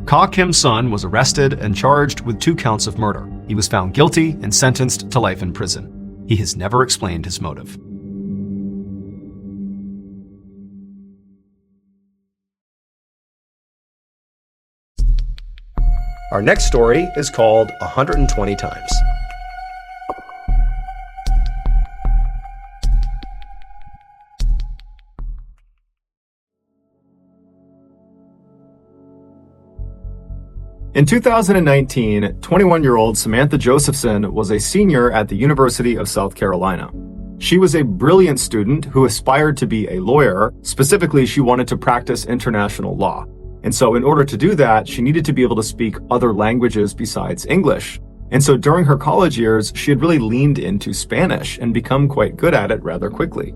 Ka Kim's son was arrested and charged with 2 counts of murder. He was found guilty and sentenced to life in prison. He has never explained his motive. Our next story is called 120 Times. In 2019, 21-year-old Samantha Josephson was a senior at the University of South Carolina. She was a brilliant student who aspired to be a lawyer. Specifically, she wanted to practice international law. And so in order to do that, she needed to be able to speak other languages besides English. And so during her college years, she had really leaned into Spanish and become quite good at it rather quickly.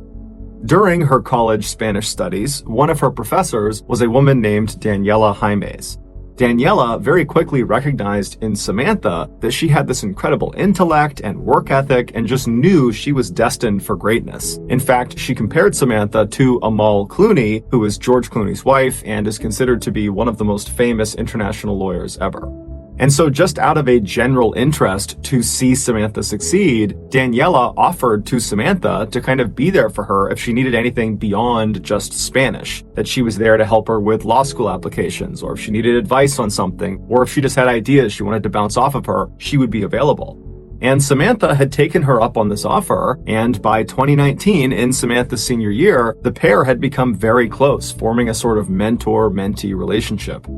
During her college Spanish studies, one of her professors was a woman named Daniela Jaimes. Daniela very quickly recognized in Samantha that she had this incredible intellect and work ethic and just knew she was destined for greatness. In fact, she compared Samantha to Amal Clooney, who is George Clooney's wife and is considered to be one of the most famous international lawyers ever. And so just out of a general interest to see Samantha succeed, Daniela offered to Samantha to kind of be there for her if she needed anything beyond just Spanish, that she was there to help her with law school applications, or if she needed advice on something, or if she just had ideas she wanted to bounce off of her, she would be available. And Samantha had taken her up on this offer, and by 2019, in Samantha's senior year, the pair had become very close, forming a sort of mentor-mentee relationship.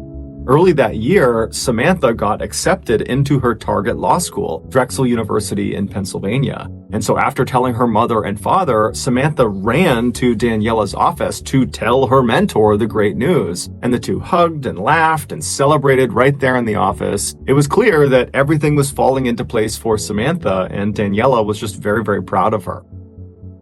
Early that year, Samantha got accepted into her target law school, Drexel University in Pennsylvania. And so after telling her mother and father, Samantha ran to Daniela's office to tell her mentor the great news. And the two hugged and laughed and celebrated right there in the office. It was clear that everything was falling into place for Samantha, and Daniela was just very, very proud of her.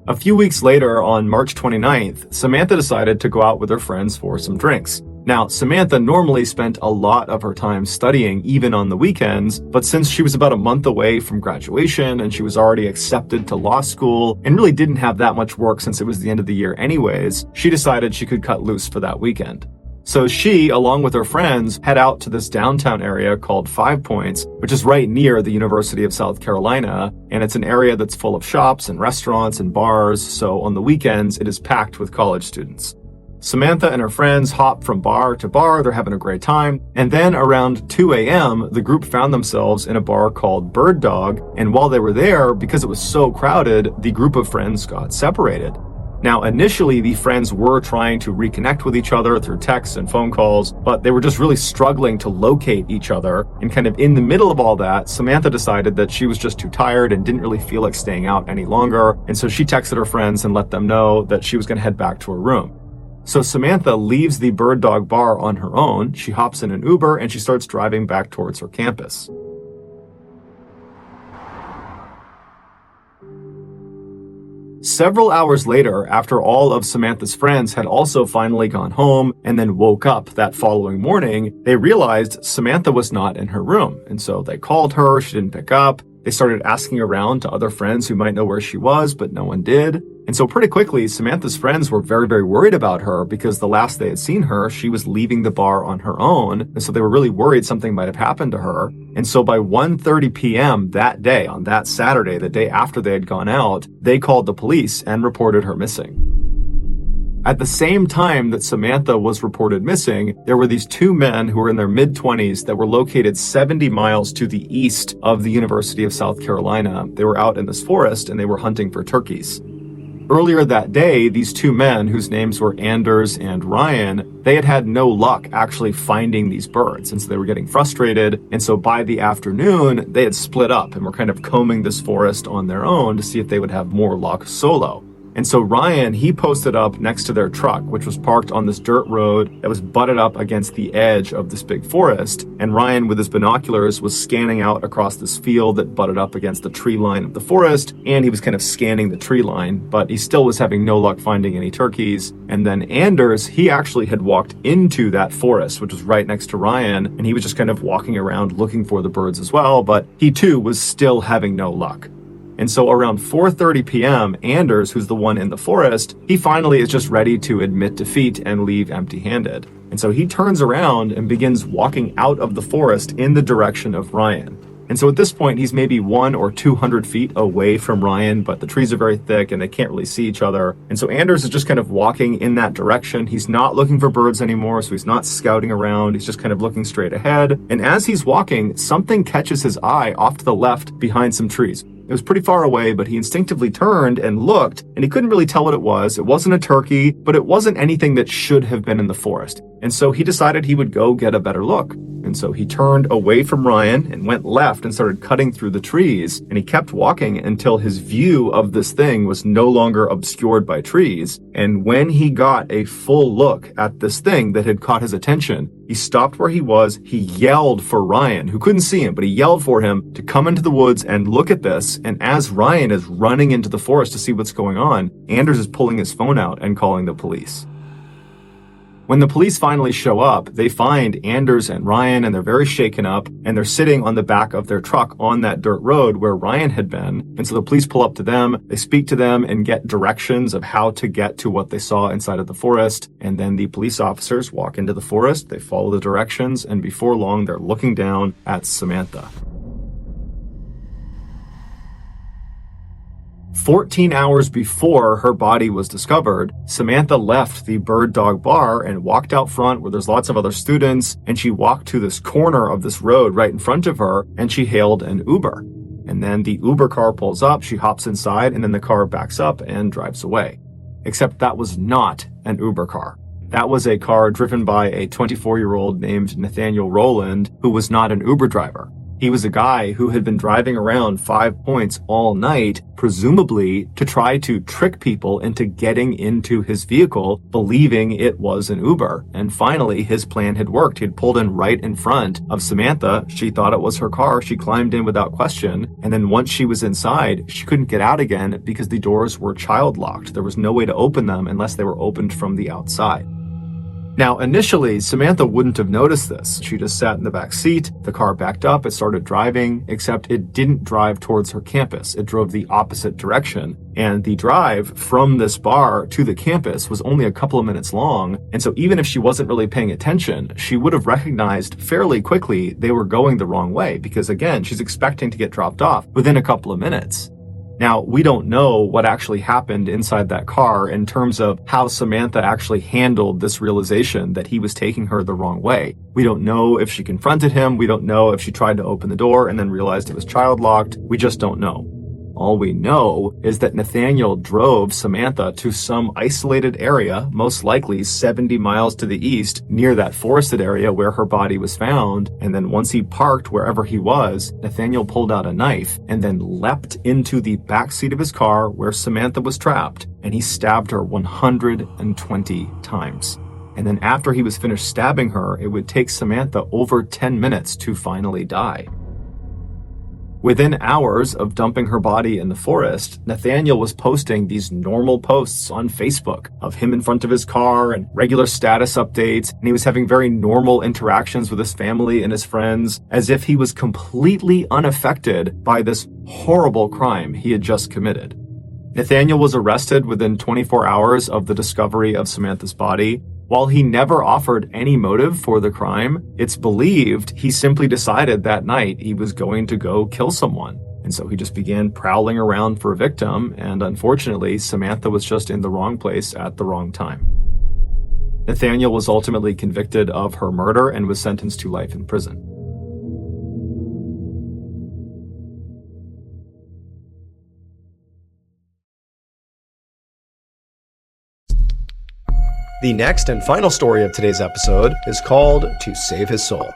A few weeks later, on March 29th, Samantha decided to go out with her friends for some drinks. Now, Samantha normally spent a lot of her time studying, even on the weekends, but since she was about a month away from graduation and she was already accepted to law school and really didn't have that much work since it was the end of the year anyways, she decided she could cut loose for that weekend. So she, along with her friends, head out to this downtown area called 5 Points, which is right near the University of South Carolina, and it's an area that's full of shops and restaurants and bars, so on the weekends it is packed with college students. Samantha and her friends hop from bar to bar, they're having a great time, and then around 2 a.m., the group found themselves in a bar called Bird Dog, and while they were there, because it was so crowded, the group of friends got separated. Now, initially, the friends were trying to reconnect with each other through texts and phone calls, but they were just really struggling to locate each other, and kind of in the middle of all that, Samantha decided that she was just too tired and didn't really feel like staying out any longer, and so she texted her friends and let them know that she was going to head back to her room. So Samantha leaves the Bird Dog bar on her own, she hops in an Uber, and she starts driving back towards her campus. Several hours later, after all of Samantha's friends had also finally gone home and then woke up that following morning, they realized Samantha was not in her room. And so they called her, she didn't pick up. They started asking around to other friends who might know where she was, but no one did. And so pretty quickly, Samantha's friends were very, very worried about her because the last they had seen her, she was leaving the bar on her own. And so they were really worried something might have happened to her. And so by 1:30 p.m. that day, on that Saturday, the day after they had gone out, they called the police and reported her missing. At the same time that Samantha was reported missing, there were these two men who were in their mid-20s that were located 70 miles to the east of the University of South Carolina. They were out in this forest and they were hunting for turkeys. Earlier that day, these two men, whose names were Anders and Ryan, they had had no luck actually finding these birds, and so they were getting frustrated. And so by the afternoon, they had split up and were kind of combing this forest on their own to see if they would have more luck solo. And so Ryan, he posted up next to their truck, which was parked on this dirt road that was butted up against the edge of this big forest. And Ryan, with his binoculars, was scanning out across this field that butted up against the tree line of the forest. And he was kind of scanning the tree line, but he still was having no luck finding any turkeys. And then Anders, he actually had walked into that forest, which was right next to Ryan. And he was just kind of walking around looking for the birds as well, but he too was still having no luck. And so around 4:30 p.m., Anders, who's the one in the forest, he finally is just ready to admit defeat and leave empty-handed. And so he turns around and begins walking out of the forest in the direction of Ryan. And so at this point, he's maybe 100 or 200 feet away from Ryan, but the trees are very thick and they can't really see each other. And so Anders is just kind of walking in that direction. He's not looking for birds anymore, so he's not scouting around. He's just kind of looking straight ahead. And as he's walking, something catches his eye off to the left behind some trees. It was pretty far away, but he instinctively turned and looked, and he couldn't really tell what it was. It wasn't a turkey, but it wasn't anything that should have been in the forest. And so he decided he would go get a better look. And so he turned away from Ryan and went left and started cutting through the trees. And he kept walking until his view of this thing was no longer obscured by trees. And when he got a full look at this thing that had caught his attention, he stopped where he was. He yelled for Ryan, who couldn't see him, but he yelled for him to come into the woods and look at this. And as Ryan is running into the forest to see what's going on, Anders is pulling his phone out and calling the police. When the police finally show up, they find Anders and Ryan, and they're very shaken up, and they're sitting on the back of their truck on that dirt road where Ryan had been. And so the police pull up to them, they speak to them and get directions of how to get to what they saw inside of the forest. And then the police officers walk into the forest, they follow the directions, and before long, they're looking down at Samantha. 14 hours before her body was discovered, Samantha left the Bird Dog Bar and walked out front where there's lots of other students, and she walked to this corner of this road right in front of her, and she hailed an Uber. And then the Uber car pulls up, she hops inside, and then the car backs up and drives away. Except that was not an Uber car. That was a car driven by a 24-year-old named Nathaniel Rowland, who was not an Uber driver. He was a guy who had been driving around 5 Points all night, presumably to try to trick people into getting into his vehicle, believing it was an Uber. And finally, his plan had worked. He had pulled in right in front of Samantha. She thought it was her car. She climbed in without question. And then once she was inside, she couldn't get out again because the doors were child locked. There was no way to open them unless they were opened from the outside. Now, initially, Samantha wouldn't have noticed this. She just sat in the back seat, the car backed up, it started driving, except it didn't drive towards her campus. It drove the opposite direction. And the drive from this bar to the campus was only a couple of minutes long. And so even if she wasn't really paying attention, she would have recognized fairly quickly they were going the wrong way because, again, she's expecting to get dropped off within a couple of minutes. Now, we don't know what actually happened inside that car in terms of how Samantha actually handled this realization that he was taking her the wrong way. We don't know if she confronted him. We don't know if she tried to open the door and then realized it was child locked. We just don't know. All we know is that Nathaniel drove Samantha to some isolated area, most likely 70 miles to the east, near that forested area where her body was found. And then once he parked wherever he was, Nathaniel pulled out a knife and then leapt into the backseat of his car where Samantha was trapped, and he stabbed her 120 times. And then after he was finished stabbing her, it would take Samantha over 10 minutes to finally die. Within hours of dumping her body in the forest, Nathaniel was posting these normal posts on Facebook of him in front of his car and regular status updates, and he was having very normal interactions with his family and his friends, as if he was completely unaffected by this horrible crime he had just committed. Nathaniel was arrested within 24 hours of the discovery of Samantha's body. While he never offered any motive for the crime, it's believed he simply decided that night he was going to go kill someone. And so he just began prowling around for a victim, and unfortunately, Samantha was just in the wrong place at the wrong time. Nathaniel was ultimately convicted of her murder and was sentenced to life in prison. The next and final story of today's episode is called To Save His Soul.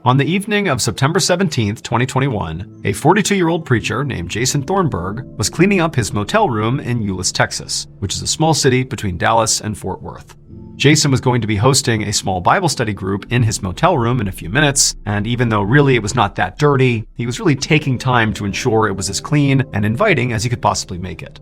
On the evening of September 17th, 2021, a 42-year-old preacher named Jason Thornburg was cleaning up his motel room in Euless, Texas, which is a small city between Dallas and Fort Worth. Jason was going to be hosting a small Bible study group in his motel room in a few minutes, and even though really it was not that dirty, he was really taking time to ensure it was as clean and inviting as he could possibly make it.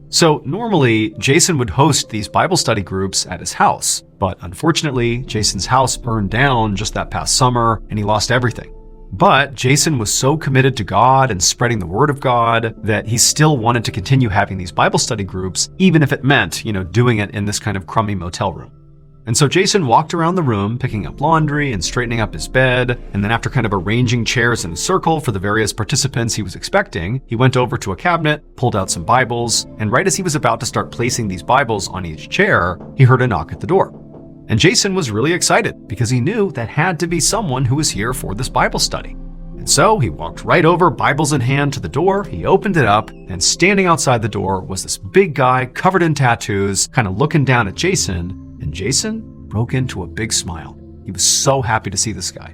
So normally, Jason would host these Bible study groups at his house, but unfortunately, Jason's house burned down just that past summer, and he lost everything. But Jason was so committed to God and spreading the word of God that he still wanted to continue having these Bible study groups, even if it meant, doing it in this kind of crummy motel room. And so Jason walked around the room, picking up laundry and straightening up his bed, and then after kind of arranging chairs in a circle for the various participants he was expecting, he went over to a cabinet, pulled out some Bibles, and right as he was about to start placing these Bibles on each chair, he heard a knock at the door. And Jason was really excited because he knew that had to be someone who was here for this Bible study. And so he walked right over, Bibles in hand, to the door, he opened it up, and standing outside the door was this big guy covered in tattoos, kind of looking down at Jason, and Jason broke into a big smile. He was so happy to see this guy.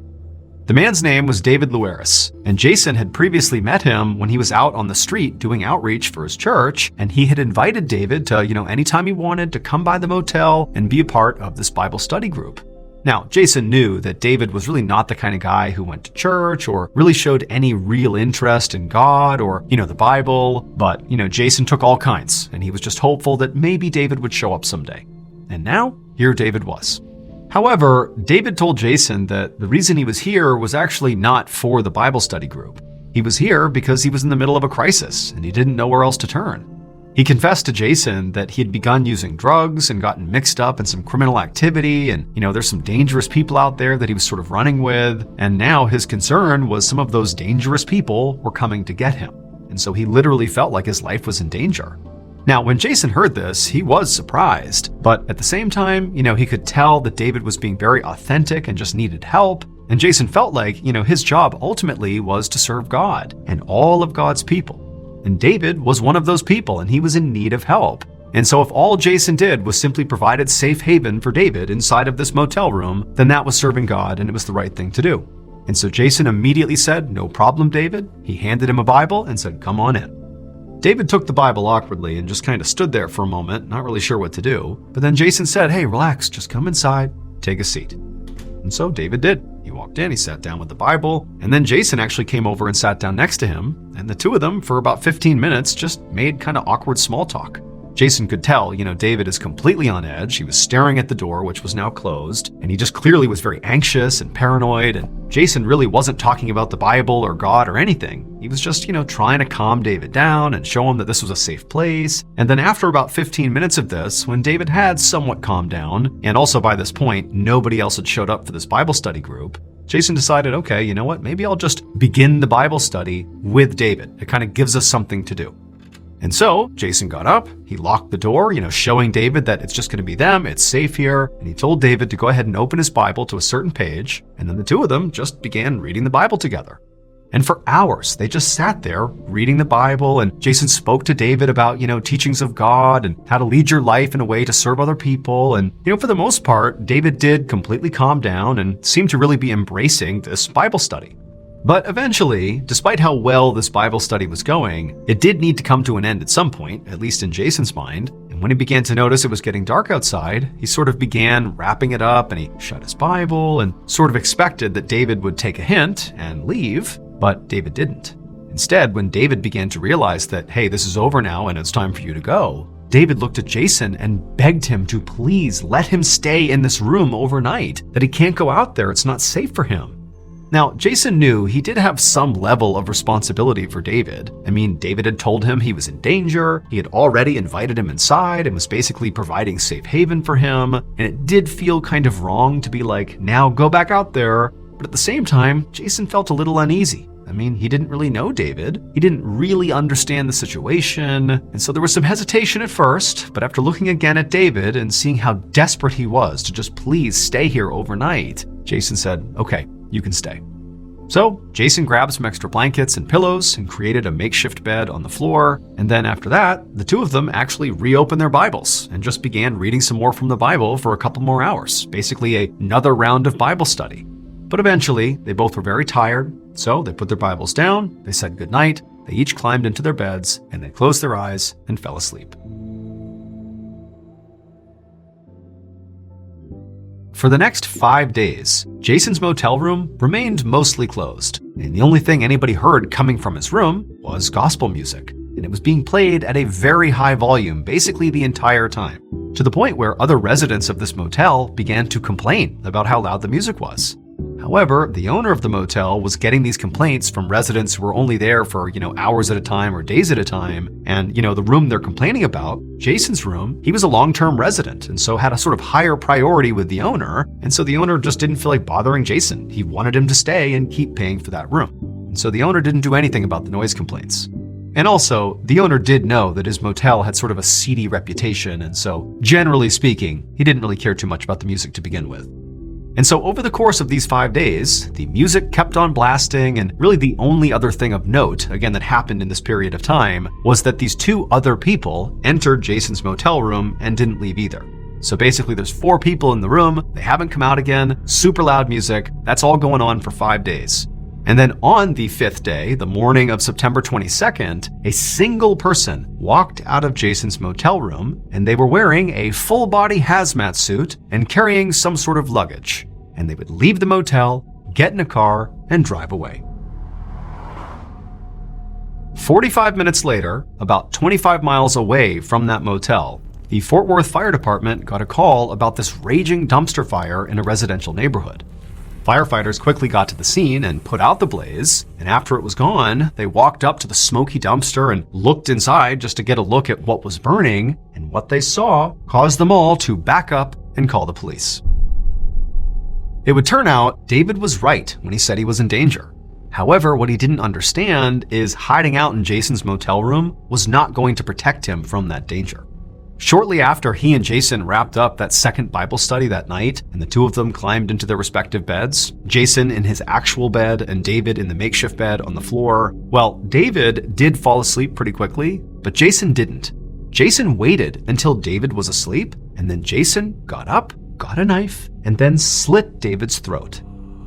The man's name was David Luaris, and Jason had previously met him when he was out on the street doing outreach for his church, and he had invited David to, anytime he wanted to come by the motel and be a part of this Bible study group. Now, Jason knew that David was really not the kind of guy who went to church or really showed any real interest in God or, the Bible, but, Jason took all kinds, and he was just hopeful that maybe David would show up someday. And now, here David was. However, David told Jason that the reason he was here was actually not for the Bible study group. He was here because he was in the middle of a crisis and he didn't know where else to turn. He confessed to Jason that he had begun using drugs and gotten mixed up in some criminal activity, and there's some dangerous people out there that he was sort of running with, and now his concern was some of those dangerous people were coming to get him. And so he literally felt like his life was in danger. Now, when Jason heard this, he was surprised, but at the same time, he could tell that David was being very authentic and just needed help. And Jason felt like, his job ultimately was to serve God and all of God's people. And David was one of those people, and he was in need of help. And so if all Jason did was simply provided safe haven for David inside of this motel room, then that was serving God and it was the right thing to do. And so Jason immediately said, "No problem, David." He handed him a Bible and said, "Come on in." David took the Bible awkwardly and just kind of stood there for a moment, not really sure what to do. But then Jason said, "Hey, relax, just come inside, take a seat." And so David did. He walked in, he sat down with the Bible, and then Jason actually came over and sat down next to him, and the two of them, for about 15 minutes, just made kind of awkward small talk. Jason could tell, David is completely on edge. He was staring at the door, which was now closed, and he just clearly was very anxious and paranoid, and Jason really wasn't talking about the Bible or God or anything. He was just, trying to calm David down and show him that this was a safe place. And then after about 15 minutes of this, when David had somewhat calmed down, and also by this point, nobody else had showed up for this Bible study group, Jason decided, okay, you know what, maybe I'll just begin the Bible study with David. It kind of gives us something to do. And so Jason got up, he locked the door, showing David that it's just going to be them, it's safe here. And he told David to go ahead and open his Bible to a certain page. And then the two of them just began reading the Bible together. And for hours, they just sat there reading the Bible. And Jason spoke to David about, teachings of God and how to lead your life in a way to serve other people. And, for the most part, David did completely calm down and seemed to really be embracing this Bible study. But eventually, despite how well this Bible study was going, it did need to come to an end at some point, at least in Jason's mind. And And when he began to notice it was getting dark outside, he sort of began wrapping it up and he shut his Bible and sort of expected that David would take a hint and leave, but David didn't. Instead, when David began to realize that, hey, this is over now and it's time for you to go, David looked at Jason and begged him to please let him stay in this room overnight, that he can't go out there, it's not safe for him. Now, Jason knew he did have some level of responsibility for David. I mean, David had told him he was in danger, he had already invited him inside and was basically providing safe haven for him, and it did feel kind of wrong to be like, now go back out there. But at the same time, Jason felt a little uneasy. I mean, he didn't really know David. He didn't really understand the situation. And so there was some hesitation at first, but after looking again at David and seeing how desperate he was to just please stay here overnight, Jason said, okay, you can stay. So Jason grabbed some extra blankets and pillows and created a makeshift bed on the floor. And then after that, the two of them actually reopened their Bibles and just began reading some more from the Bible for a couple more hours, basically another round of Bible study. But eventually, they both were very tired, so they put their Bibles down, they said goodnight, they each climbed into their beds, and they closed their eyes and fell asleep. For the next 5 days, Jason's motel room remained mostly closed, and the only thing anybody heard coming from his room was gospel music, and it was being played at a very high volume basically the entire time, to the point where other residents of this motel began to complain about how loud the music was. However, the owner of the motel was getting these complaints from residents who were only there for, hours at a time or days at a time. And, the room they're complaining about, Jason's room, he was a long-term resident and so had a sort of higher priority with the owner. And so the owner just didn't feel like bothering Jason. He wanted him to stay and keep paying for that room. And so the owner didn't do anything about the noise complaints. And also, the owner did know that his motel had sort of a seedy reputation. And so, generally speaking, he didn't really care too much about the music to begin with. And so over the course of these 5 days, the music kept on blasting, and really the only other thing of note, again, that happened in this period of time, was that these two other people entered Jason's motel room and didn't leave either. So basically there's 4 people in the room, they haven't come out again, super loud music, that's all going on for 5 days. And then on the 5th day, the morning of September 22nd, a single person walked out of Jason's motel room, and they were wearing a full-body hazmat suit and carrying some sort of luggage. And they would leave the motel, get in a car, and drive away. 45 minutes later, about 25 miles away from that motel, the Fort Worth Fire Department got a call about this raging dumpster fire in a residential neighborhood. Firefighters quickly got to the scene and put out the blaze, and after it was gone, they walked up to the smoky dumpster and looked inside just to get a look at what was burning, and what they saw caused them all to back up and call the police. It would turn out David was right when he said he was in danger. However, what he didn't understand is hiding out in Jason's motel room was not going to protect him from that danger. Shortly after he and Jason wrapped up that second Bible study that night, and the two of them climbed into their respective beds, Jason in his actual bed and David in the makeshift bed on the floor, well, David did fall asleep pretty quickly, but Jason didn't. Jason waited until David was asleep, and then Jason got up, got a knife, and then slit David's throat.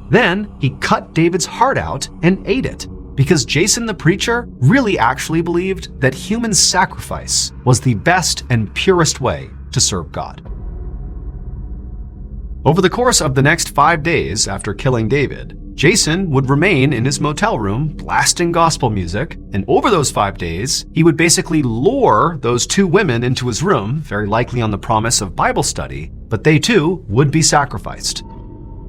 Then he cut David's heart out and ate it, because Jason the preacher really actually believed that human sacrifice was the best and purest way to serve God. Over the course of the next 5 days after killing David, Jason would remain in his motel room blasting gospel music, and over those 5 days, he would basically lure those 2 women into his room, very likely on the promise of Bible study, but they too would be sacrificed.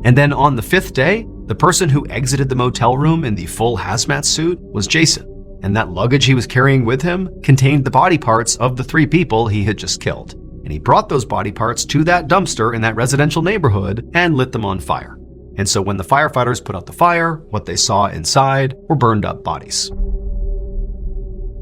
And then on the 5th day, the person who exited the motel room in the full hazmat suit was Jason, and that luggage he was carrying with him contained the body parts of the 3 people he had just killed. And he brought those body parts to that dumpster in that residential neighborhood and lit them on fire. And so when the firefighters put out the fire, what they saw inside were burned up bodies.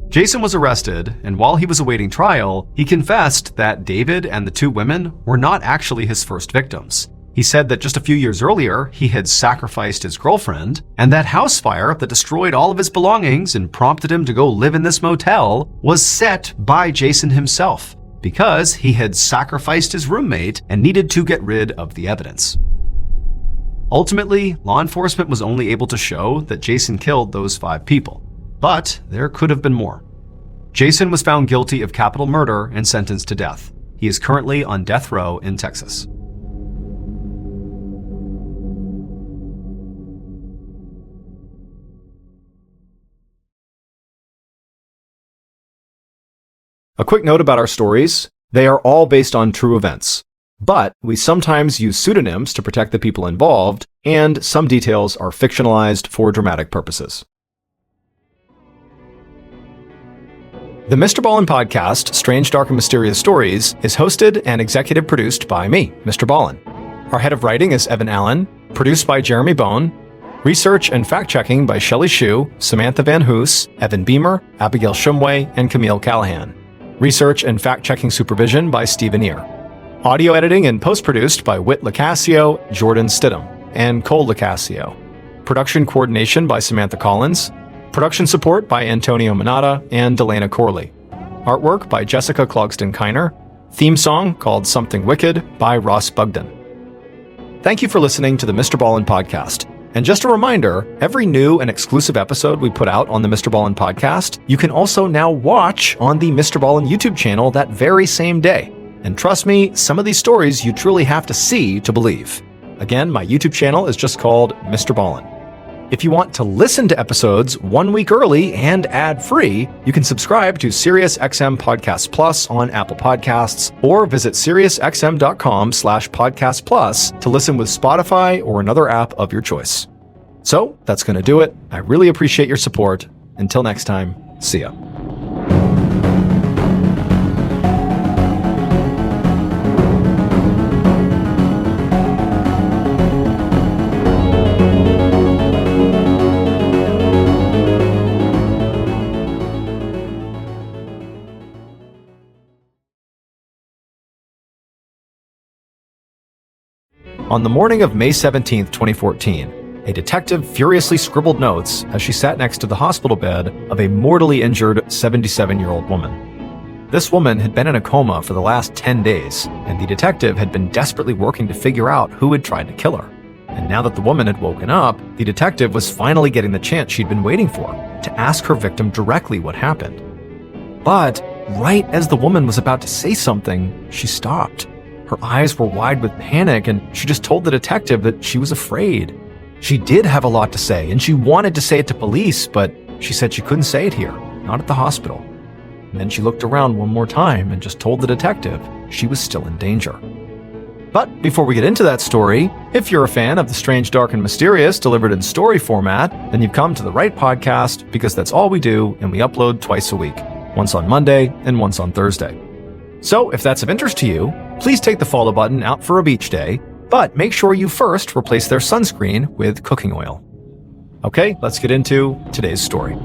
Jason was arrested, and while he was awaiting trial, he confessed that David and the 2 women were not actually his first victims. He said that just a few years earlier, he had sacrificed his girlfriend, and that house fire that destroyed all of his belongings and prompted him to go live in this motel was set by Jason himself, because he had sacrificed his roommate and needed to get rid of the evidence. Ultimately, law enforcement was only able to show that Jason killed those 5 people, but there could have been more. Jason was found guilty of capital murder and sentenced to death. He is currently on death row in Texas. A quick note about our stories. They are all based on true events, but we sometimes use pseudonyms to protect the people involved, and some details are fictionalized for dramatic purposes. The MrBallen podcast, Strange, Dark, and Mysterious Stories, is hosted and executive produced by me, MrBallen. Our head of writing is Evan Allen, produced by Jeremy Bone, research and fact-checking by Shelley Shue, Samantha Van Hoos, Evan Beamer, Abigail Shumway, and Camille Callahan. Research and fact-checking supervision by Stephen Ear. Audio editing and post-produced by Whit Lacasio, Jordan Stidham, and Cole Lacasio. Production coordination by Samantha Collins. Production support by Antonio Minata and Delana Corley. Artwork by Jessica Clogston-Kiner. Theme song called Something Wicked by Ross Bugden. Thank you for listening to the MrBallen podcast. And just a reminder, every new and exclusive episode we put out on the MrBallen podcast, you can also now watch on the MrBallen YouTube channel that very same day. And trust me, some of these stories you truly have to see to believe. Again, my YouTube channel is just called MrBallen. If you want to listen to episodes 1 week early and ad-free, you can subscribe to SiriusXM Podcast Plus on Apple Podcasts or visit SiriusXM.com/Podcast Plus to listen with Spotify or another app of your choice. So that's going to do it. I really appreciate your support. Until next time, see ya. On the morning of May 17, 2014, a detective furiously scribbled notes as she sat next to the hospital bed of a mortally injured 77-year-old woman. This woman had been in a coma for the last 10 days, and the detective had been desperately working to figure out who had tried to kill her. And now that the woman had woken up, the detective was finally getting the chance she'd been waiting for, to ask her victim directly what happened. But right as the woman was about to say something, she stopped. Her eyes were wide with panic, and she just told the detective that she was afraid. She did have a lot to say, and she wanted to say it to police, but she said she couldn't say it here, not at the hospital. And then she looked around one more time and just told the detective she was still in danger. But before we get into that story, if you're a fan of the strange, dark, and mysterious delivered in story format, then you've come to the right podcast, because that's all we do, and we upload twice a week, once on Monday and once on Thursday. So if that's of interest to you, please take the follow button out for a beach day, but make sure you first replace their sunscreen with cooking oil. Okay, let's get into today's story.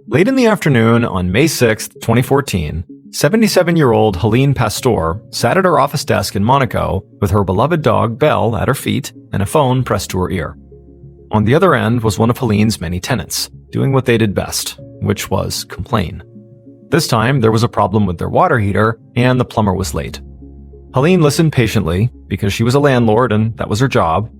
Late in the afternoon on May 6, 2014, 77-year-old Helene Pastor sat at her office desk in Monaco with her beloved dog Belle at her feet and a phone pressed to her ear. On the other end was one of Helene's many tenants, doing what they did best, which was complain. This time, there was a problem with their water heater, and the plumber was late. Helene listened patiently, because she was a landlord and that was her job.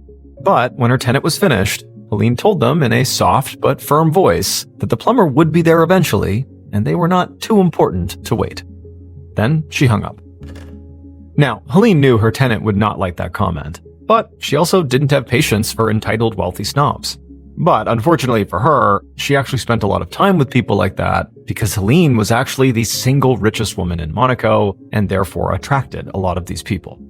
But when her tenant was finished, Helene told them in a soft but firm voice that the plumber would be there eventually, and they were not too important to wait. Then she hung up. Now, Helene knew her tenant would not like that comment, but she also didn't have patience for entitled wealthy snobs. But unfortunately for her, she actually spent a lot of time with people like that because Helene was actually the single richest woman in Monaco and therefore attracted a lot of these people.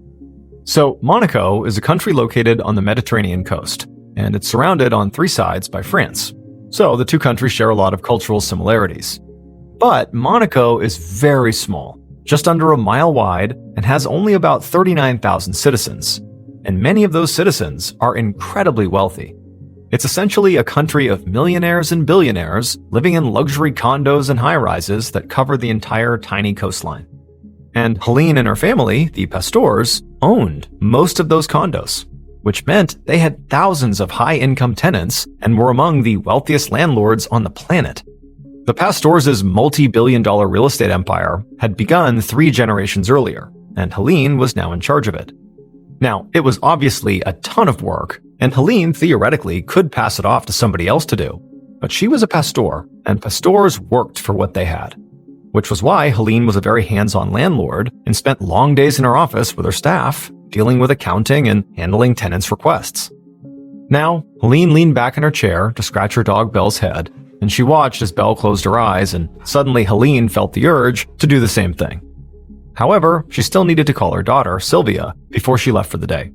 So Monaco is a country located on the Mediterranean coast, and it's surrounded on three sides by France. So the two countries share a lot of cultural similarities. But Monaco is very small, just under a mile wide, and has only about 39,000 citizens. And many of those citizens are incredibly wealthy. It's essentially a country of millionaires and billionaires living in luxury condos and high-rises that cover the entire tiny coastline. And Helene and her family, the Pastors, owned most of those condos, which meant they had thousands of high-income tenants and were among the wealthiest landlords on the planet. The Pastors' multi-billion-dollar real estate empire had begun 3 generations earlier, and Helene was now in charge of it. Now, it was obviously a ton of work, and Helene theoretically could pass it off to somebody else to do. But she was a Pastor, and Pastors worked for what they had, which was why Helene was a very hands-on landlord and spent long days in her office with her staff, dealing with accounting and handling tenants' requests. Now, Helene leaned back in her chair to scratch her dog Belle's head, and she watched as Belle closed her eyes, and suddenly Helene felt the urge to do the same thing. However, she still needed to call her daughter, Sylvia, before she left for the day.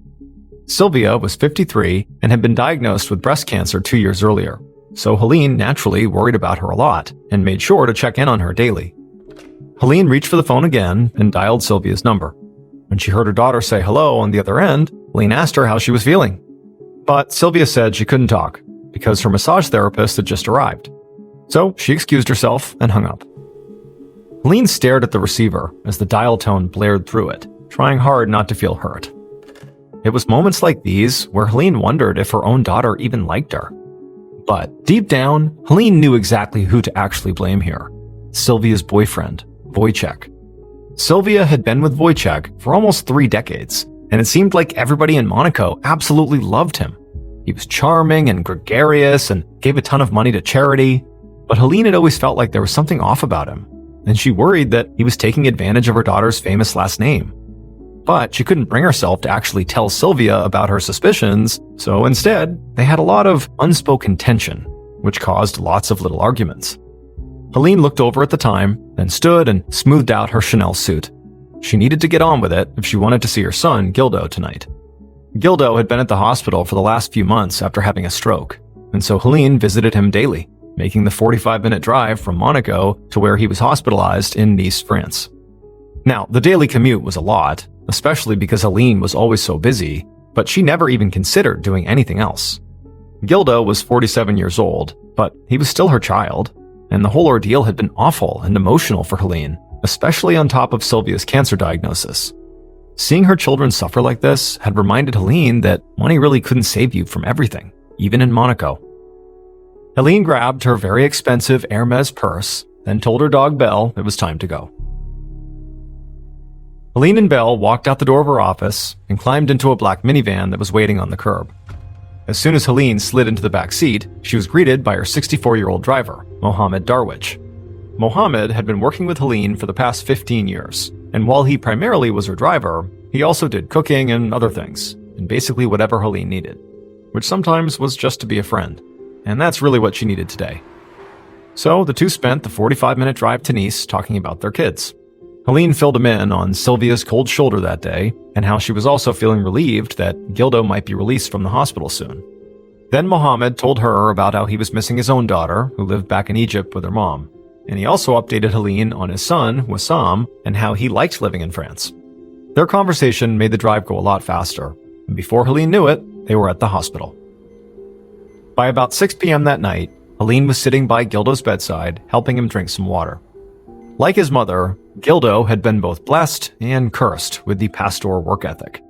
Sylvia was 53 and had been diagnosed with breast cancer 2 years earlier, so Helene naturally worried about her a lot and made sure to check in on her daily. Helene reached for the phone again and dialed Sylvia's number. When she heard her daughter say hello on the other end, Helene asked her how she was feeling. But Sylvia said she couldn't talk because her massage therapist had just arrived. So she excused herself and hung up. Helene stared at the receiver as the dial tone blared through it, trying hard not to feel hurt. It was moments like these where Helene wondered if her own daughter even liked her. But deep down, Helene knew exactly who to actually blame here: Sylvia's boyfriend, Wojciech. Sylvia had been with Wojciech for almost 3 decades, and it seemed like everybody in Monaco absolutely loved him. He was charming and gregarious and gave a ton of money to charity, but Helene had always felt like there was something off about him, and she worried that he was taking advantage of her daughter's famous last name. But she couldn't bring herself to actually tell Sylvia about her suspicions, so instead, they had a lot of unspoken tension, which caused lots of little arguments. Helene looked over at the time, then stood and smoothed out her Chanel suit. She needed to get on with it if she wanted to see her son, Gildo, tonight. Gildo had been at the hospital for the last few months after having a stroke, and so Helene visited him daily, making the 45-minute drive from Monaco to where he was hospitalized in Nice, France. Now, the daily commute was a lot, especially because Helene was always so busy, but she never even considered doing anything else. Gildo was 47 years old, but he was still her child, and the whole ordeal had been awful and emotional for Helene, especially on top of Sylvia's cancer diagnosis. Seeing her children suffer like this had reminded Helene that money really couldn't save you from everything, even in Monaco. Helene grabbed her very expensive Hermes purse, then told her dog Belle it was time to go. Helene and Belle walked out the door of her office and climbed into a black minivan that was waiting on the curb. As soon as Helene slid into the back seat, she was greeted by her 64-year-old driver, Mohammed Darwich. Mohammed had been working with Helene for the past 15 years, and while he primarily was her driver, he also did cooking and other things, and basically whatever Helene needed, which sometimes was just to be a friend. And that's really what she needed today. So the two spent the 45-minute drive to Nice talking about their kids. Helene filled him in on Sylvia's cold shoulder that day and how she was also feeling relieved that Gildo might be released from the hospital soon. Then Mohammed told her about how he was missing his own daughter, who lived back in Egypt with her mom. And he also updated Helene on his son, Wissam, and how he liked living in France. Their conversation made the drive go a lot faster, and before Helene knew it, they were at the hospital. By about 6 p.m. that night, Helene was sitting by Gildo's bedside, helping him drink some water. Like his mother, Gildo had been both blessed and cursed with the Pastor work ethic.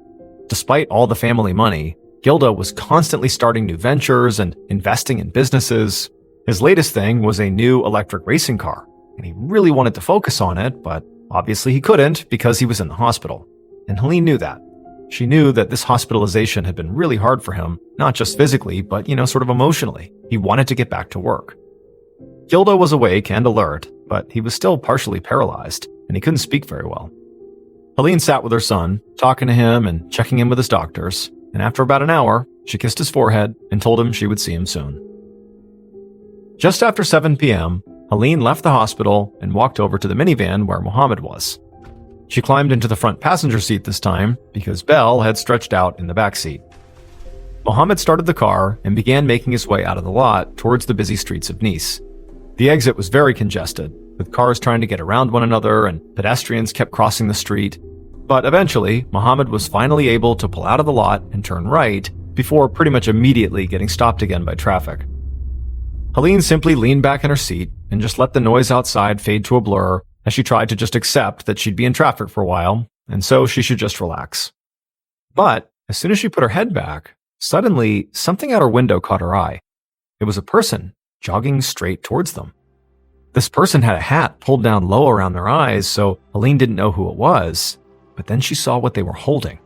Despite all the family money, Gildo was constantly starting new ventures and investing in businesses. His latest thing was a new electric racing car, and he really wanted to focus on it, but obviously he couldn't because he was in the hospital. And Helene knew that. She knew that this hospitalization had been really hard for him, not just physically, but, sort of emotionally. He wanted to get back to work. Gildo was awake and alert, but he was still partially paralyzed, and he couldn't speak very well. Helene sat with her son, talking to him and checking in with his doctors, and after about an hour, she kissed his forehead and told him she would see him soon. Just after 7 p.m., Helene left the hospital and walked over to the minivan where Mohammed was. She climbed into the front passenger seat this time because Belle had stretched out in the back seat. Mohammed started the car and began making his way out of the lot towards the busy streets of Nice. The exit was very congested, with cars trying to get around one another and pedestrians kept crossing the street. But eventually, Mohammed was finally able to pull out of the lot and turn right before pretty much immediately getting stopped again by traffic. Helene simply leaned back in her seat and just let the noise outside fade to a blur as she tried to just accept that she'd be in traffic for a while, and so she should just relax. But as soon as she put her head back, suddenly something out her window caught her eye. It was a person jogging straight towards them. This person had a hat pulled down low around their eyes, so Helene didn't know who it was, but then she saw what they were holding.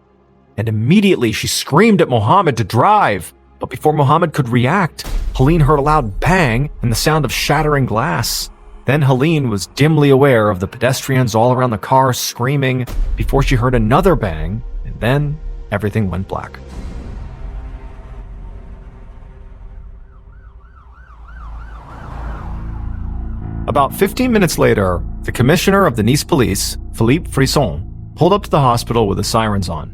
And immediately she screamed at Mohammed to drive, but before Mohammed could react, Helene heard a loud bang and the sound of shattering glass. Then Helene was dimly aware of the pedestrians all around the car screaming before she heard another bang, and then everything went black. About 15 minutes later, the commissioner of the Nice police, Philippe Frisson, pulled up to the hospital with the sirens on.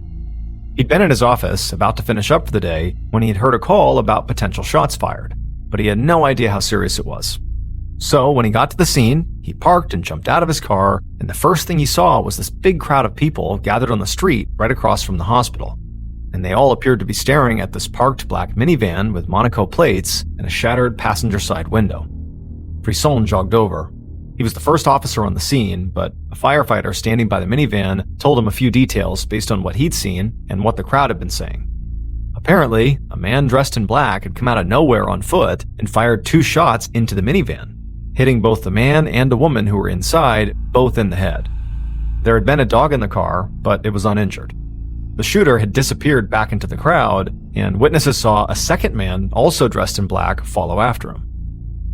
He'd been in his office, about to finish up for the day, when he had heard a call about potential shots fired, but he had no idea how serious it was. So when he got to the scene, he parked and jumped out of his car, and the first thing he saw was this big crowd of people gathered on the street right across from the hospital. And they all appeared to be staring at this parked black minivan with Monaco plates and a shattered passenger side window. Frisson jogged over. He was the first officer on the scene, but a firefighter standing by the minivan told him a few details based on what he'd seen and what the crowd had been saying. Apparently, a man dressed in black had come out of nowhere on foot and fired 2 shots into the minivan, hitting both the man and the woman who were inside, both in the head. There had been a dog in the car, but it was uninjured. The shooter had disappeared back into the crowd, and witnesses saw a second man, also dressed in black, follow after him.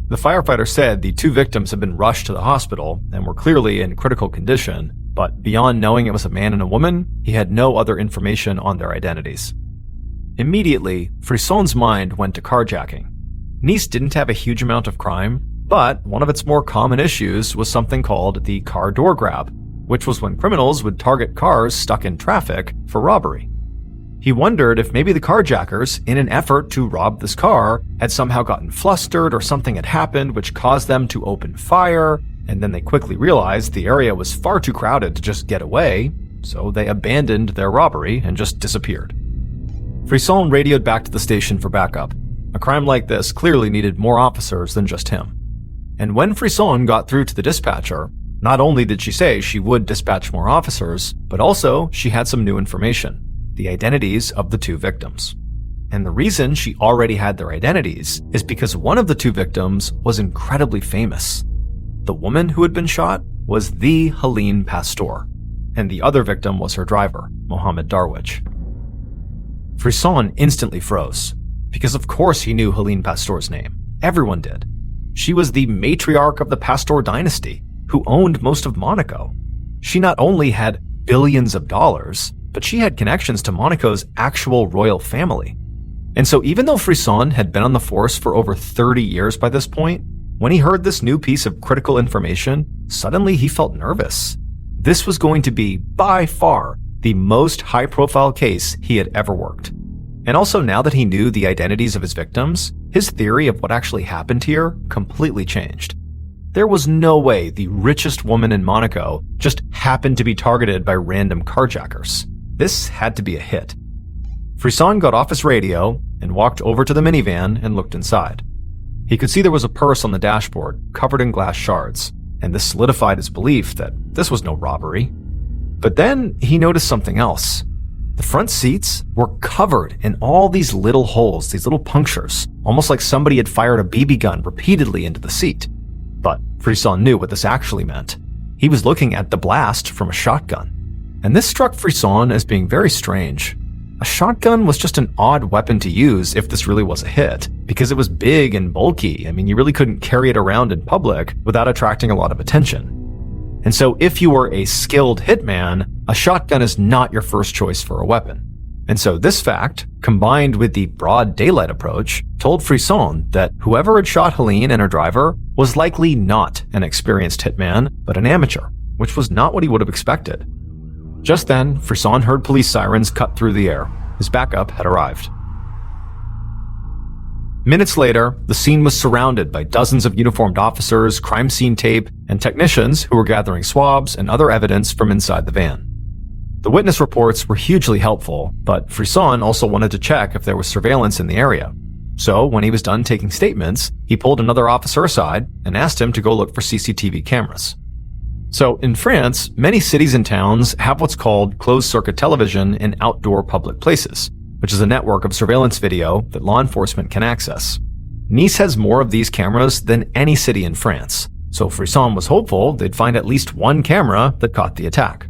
The firefighter said the 2 victims had been rushed to the hospital and were clearly in critical condition, but beyond knowing it was a man and a woman, he had no other information on their identities. Immediately, Frisson's mind went to carjacking. Nice didn't have a huge amount of crime, but one of its more common issues was something called the car door grab, which was when criminals would target cars stuck in traffic for robbery. He wondered if maybe the carjackers, in an effort to rob this car, had somehow gotten flustered or something had happened which caused them to open fire, and then they quickly realized the area was far too crowded to just get away, so they abandoned their robbery and just disappeared. Frisson radioed back to the station for backup. A crime like this clearly needed more officers than just him. And when Frisson got through to the dispatcher, not only did she say she would dispatch more officers, but also she had some new information. The identities of the 2 victims. And the reason she already had their identities is because one of the 2 victims was incredibly famous. The woman who had been shot was the Helene Pastor, and the other victim was her driver, Mohammed Darwich. Frisson instantly froze, because of course he knew Helene Pastor's name. Everyone did. She was the matriarch of the Pastor dynasty, who owned most of Monaco. She not only had billions of dollars, but she had connections to Monaco's actual royal family. And so even though Frisson had been on the force for over 30 years by this point, when he heard this new piece of critical information, suddenly he felt nervous. This was going to be, by far, the most high-profile case he had ever worked. And also now that he knew the identities of his victims, his theory of what actually happened here completely changed. There was no way the richest woman in Monaco just happened to be targeted by random carjackers. This had to be a hit. Frisson got off his radio and walked over to the minivan and looked inside. He could see there was a purse on the dashboard covered in glass shards, and this solidified his belief that this was no robbery. But then he noticed something else. The front seats were covered in all these little holes, these little punctures, almost like somebody had fired a BB gun repeatedly into the seat. But Frisson knew what this actually meant. He was looking at the blast from a shotgun. And this struck Frisson as being very strange. A shotgun was just an odd weapon to use if this really was a hit, because it was big and bulky. I mean, you really couldn't carry it around in public without attracting a lot of attention. And so if you were a skilled hitman, a shotgun is not your first choice for a weapon. And so this fact, combined with the broad daylight approach, told Frisson that whoever had shot Helene and her driver was likely not an experienced hitman, but an amateur, which was not what he would have expected. Just then, Frisson heard police sirens cut through the air. His backup had arrived. Minutes later, the scene was surrounded by dozens of uniformed officers, crime scene tape, and technicians who were gathering swabs and other evidence from inside the van. The witness reports were hugely helpful, but Frisson also wanted to check if there was surveillance in the area. So, when he was done taking statements, he pulled another officer aside and asked him to go look for CCTV cameras. So, in France, many cities and towns have what's called closed-circuit television in outdoor public places, which is a network of surveillance video that law enforcement can access. Nice has more of these cameras than any city in France, so Frisson was hopeful they'd find at least one camera that caught the attack.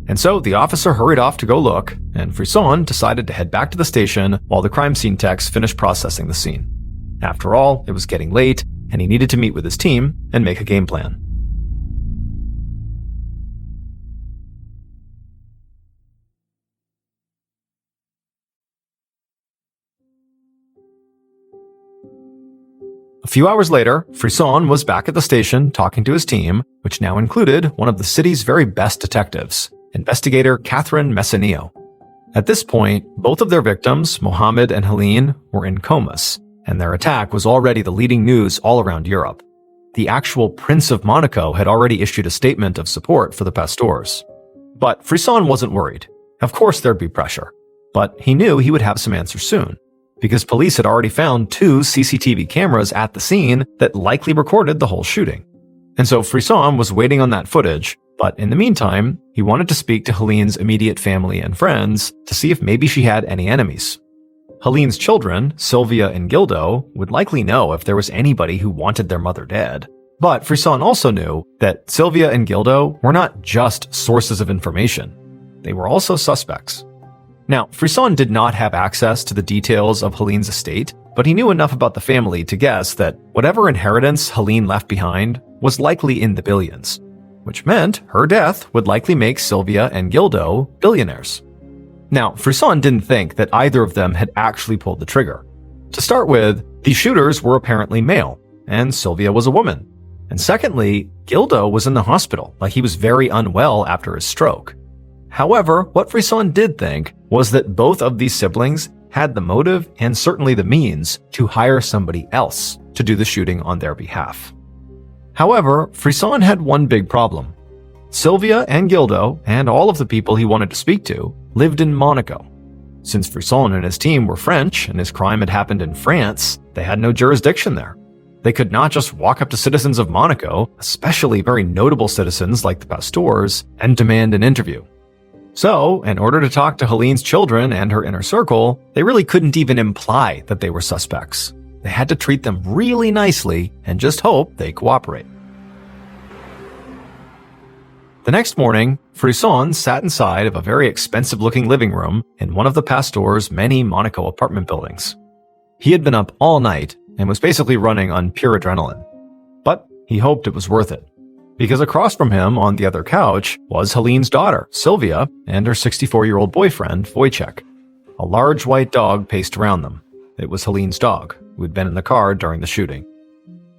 And so the officer hurried off to go look, and Frisson decided to head back to the station while the crime scene techs finished processing the scene. After all, it was getting late, and he needed to meet with his team and make a game plan. A few hours later, Frisson was back at the station talking to his team, which now included one of the city's very best detectives, investigator Catherine Messineo. At this point, both of their victims, Mohammed and Helene, were in comas, and their attack was already the leading news all around Europe. The actual Prince of Monaco had already issued a statement of support for the Pasteurs. But Frisson wasn't worried. Of course there'd be pressure. But he knew he would have some answers soon, because police had already found 2 CCTV cameras at the scene that likely recorded the whole shooting. And so Frisson was waiting on that footage, but in the meantime, he wanted to speak to Helene's immediate family and friends to see if maybe she had any enemies. Helene's children, Sylvia and Gildo, would likely know if there was anybody who wanted their mother dead. But Frisson also knew that Sylvia and Gildo were not just sources of information. They were also suspects. Now, Frisson did not have access to the details of Helene's estate, but he knew enough about the family to guess that whatever inheritance Helene left behind was likely in the billions, which meant her death would likely make Sylvia and Gildo billionaires. Now, Frisson didn't think that either of them had actually pulled the trigger. To start with, the shooters were apparently male, and Sylvia was a woman. And secondly, Gildo was in the hospital, like he was very unwell after his stroke. However, what Frisson did think was that both of these siblings had the motive and certainly the means to hire somebody else to do the shooting on their behalf. However, Frisson had one big problem. Sylvia and Gildo, and all of the people he wanted to speak to, lived in Monaco. Since Frisson and his team were French and his crime had happened in France, they had no jurisdiction there. They could not just walk up to citizens of Monaco, especially very notable citizens like the Pasteurs, and demand an interview. So, in order to talk to Helene's children and her inner circle, they really couldn't even imply that they were suspects. They had to treat them really nicely and just hope they cooperate. The next morning, Frisson sat inside of a very expensive-looking living room in one of the Pasteurs' many Monaco apartment buildings. He had been up all night and was basically running on pure adrenaline. But he hoped it was worth it, because across from him on the other couch was Helene's daughter, Sylvia, and her 64-year-old boyfriend, Wojciech. A large white dog paced around them. It was Helene's dog, who had been in the car during the shooting.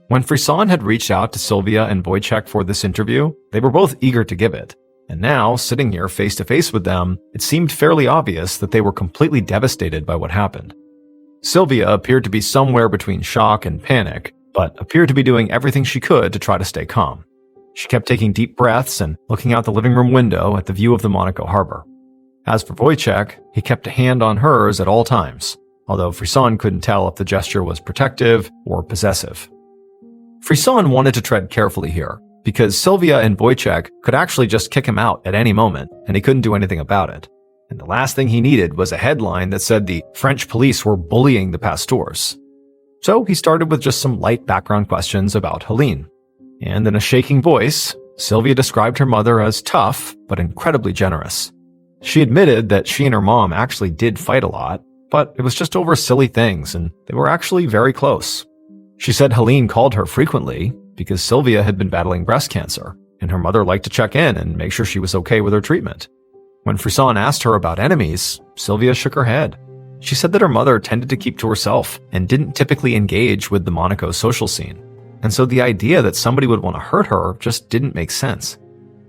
When Frisson had reached out to Sylvia and Wojciech for this interview, they were both eager to give it. And now, sitting here face to face with them, it seemed fairly obvious that they were completely devastated by what happened. Sylvia appeared to be somewhere between shock and panic, but appeared to be doing everything she could to try to stay calm. She kept taking deep breaths and looking out the living room window at the view of the Monaco harbor. As for Wojciech, he kept a hand on hers at all times, although Frisson couldn't tell if the gesture was protective or possessive. Frisson wanted to tread carefully here, because Sylvia and Wojciech could actually just kick him out at any moment, and he couldn't do anything about it. And the last thing he needed was a headline that said the French police were bullying the Pasteurs. So he started with just some light background questions about Helene. And in a shaking voice, Sylvia described her mother as tough, but incredibly generous. She admitted that she and her mom actually did fight a lot, but it was just over silly things, and they were actually very close. She said Helene called her frequently because Sylvia had been battling breast cancer, and her mother liked to check in and make sure she was okay with her treatment. When Frisson asked her about enemies, Sylvia shook her head. She said that her mother tended to keep to herself and didn't typically engage with the Monaco social scene. And so the idea that somebody would want to hurt her just didn't make sense.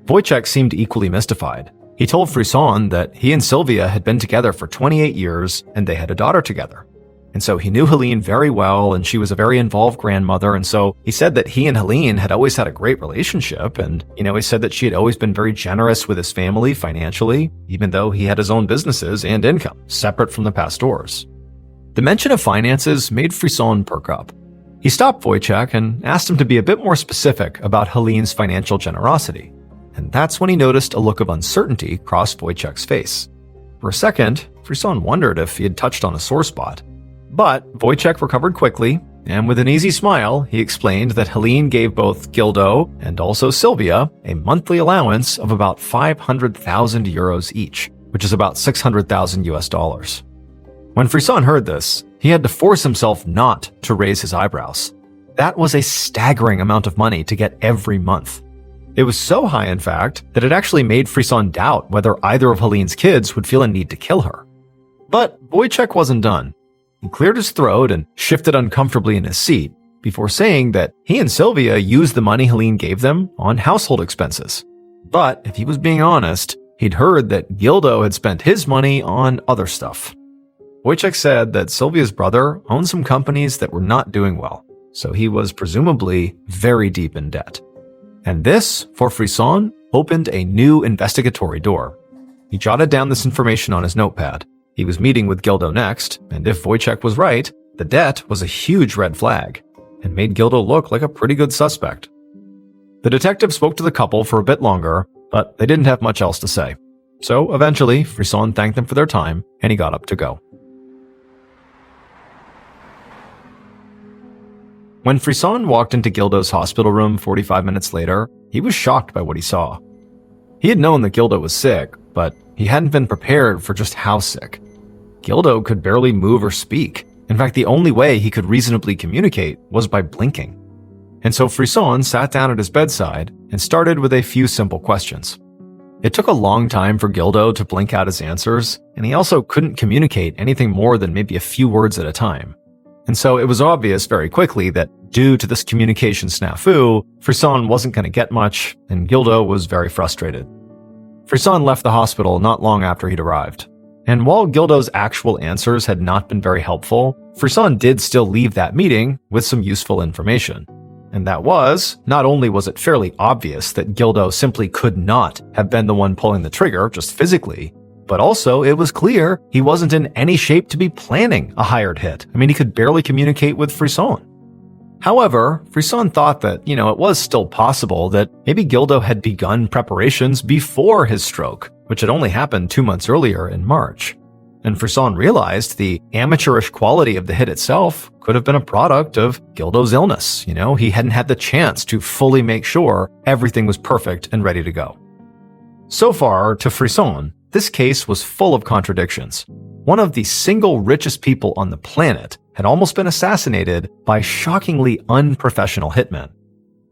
Wojciech seemed equally mystified. He told Frisson that he and Sylvia had been together for 28 years and they had a daughter together. And so he knew Helene very well, and she was a very involved grandmother, and so he said that he and Helene had always had a great relationship, and, he said that she had always been very generous with his family financially, even though he had his own businesses and income, separate from the Pasteurs. The mention of finances made Frisson perk up. He stopped Wojciech and asked him to be a bit more specific about Helene's financial generosity. and that's when he noticed a look of uncertainty cross Wojciech's face. For a second, Frisson wondered if he had touched on a sore spot. But Wojciech recovered quickly, and with an easy smile, he explained that Helene gave both Gildo and also Sylvia a monthly allowance of about 500,000 euros each, which is about 600,000 US dollars. When Frisson heard this, he had to force himself not to raise his eyebrows. That was a staggering amount of money to get every month. It was so high, in fact, that it actually made Frisson doubt whether either of Helene's kids would feel a need to kill her. But Wojciech wasn't done. He cleared his throat and shifted uncomfortably in his seat before saying that he and Sylvia used the money Helene gave them on household expenses. But if he was being honest, he'd heard that Gildo had spent his money on other stuff. Wojciech said that Sylvia's brother owned some companies that were not doing well, so he was presumably very deep in debt. And this, for Frisson, opened a new investigatory door. He jotted down this information on his notepad. He was meeting with Gildo next, and if Wojciech was right, the debt was a huge red flag, and made Gildo look like a pretty good suspect. The detective spoke to the couple for a bit longer, but they didn't have much else to say. So eventually, Frisson thanked them for their time, and he got up to go. When Frisson walked into Gildo's hospital room 45 minutes later, he was shocked by what he saw. He had known that Gildo was sick, but he hadn't been prepared for just how sick. Gildo could barely move or speak. In fact, the only way he could reasonably communicate was by blinking. And so Frisson sat down at his bedside and started with a few simple questions. It took a long time for Gildo to blink out his answers, and he also couldn't communicate anything more than maybe a few words at a time. And so it was obvious very quickly that due to this communication snafu, Frisson wasn't going to get much, and Gildo was very frustrated. Frisson left the hospital not long after he'd arrived. And while Gildo's actual answers had not been very helpful, Frisson did still leave that meeting with some useful information. And that was, not only was it fairly obvious that Gildo simply could not have been the one pulling the trigger just physically, but also it was clear he wasn't in any shape to be planning a hired hit. I mean, he could barely communicate with Frisson. However, Frisson thought that, it was still possible that maybe Gildo had begun preparations before his stroke, which had only happened 2 months earlier in March. And Frisson realized the amateurish quality of the hit itself could have been a product of Gildo's illness. He hadn't had the chance to fully make sure everything was perfect and ready to go. So far, to Frisson, this case was full of contradictions. One of the single richest people on the planet had almost been assassinated by shockingly unprofessional hitmen.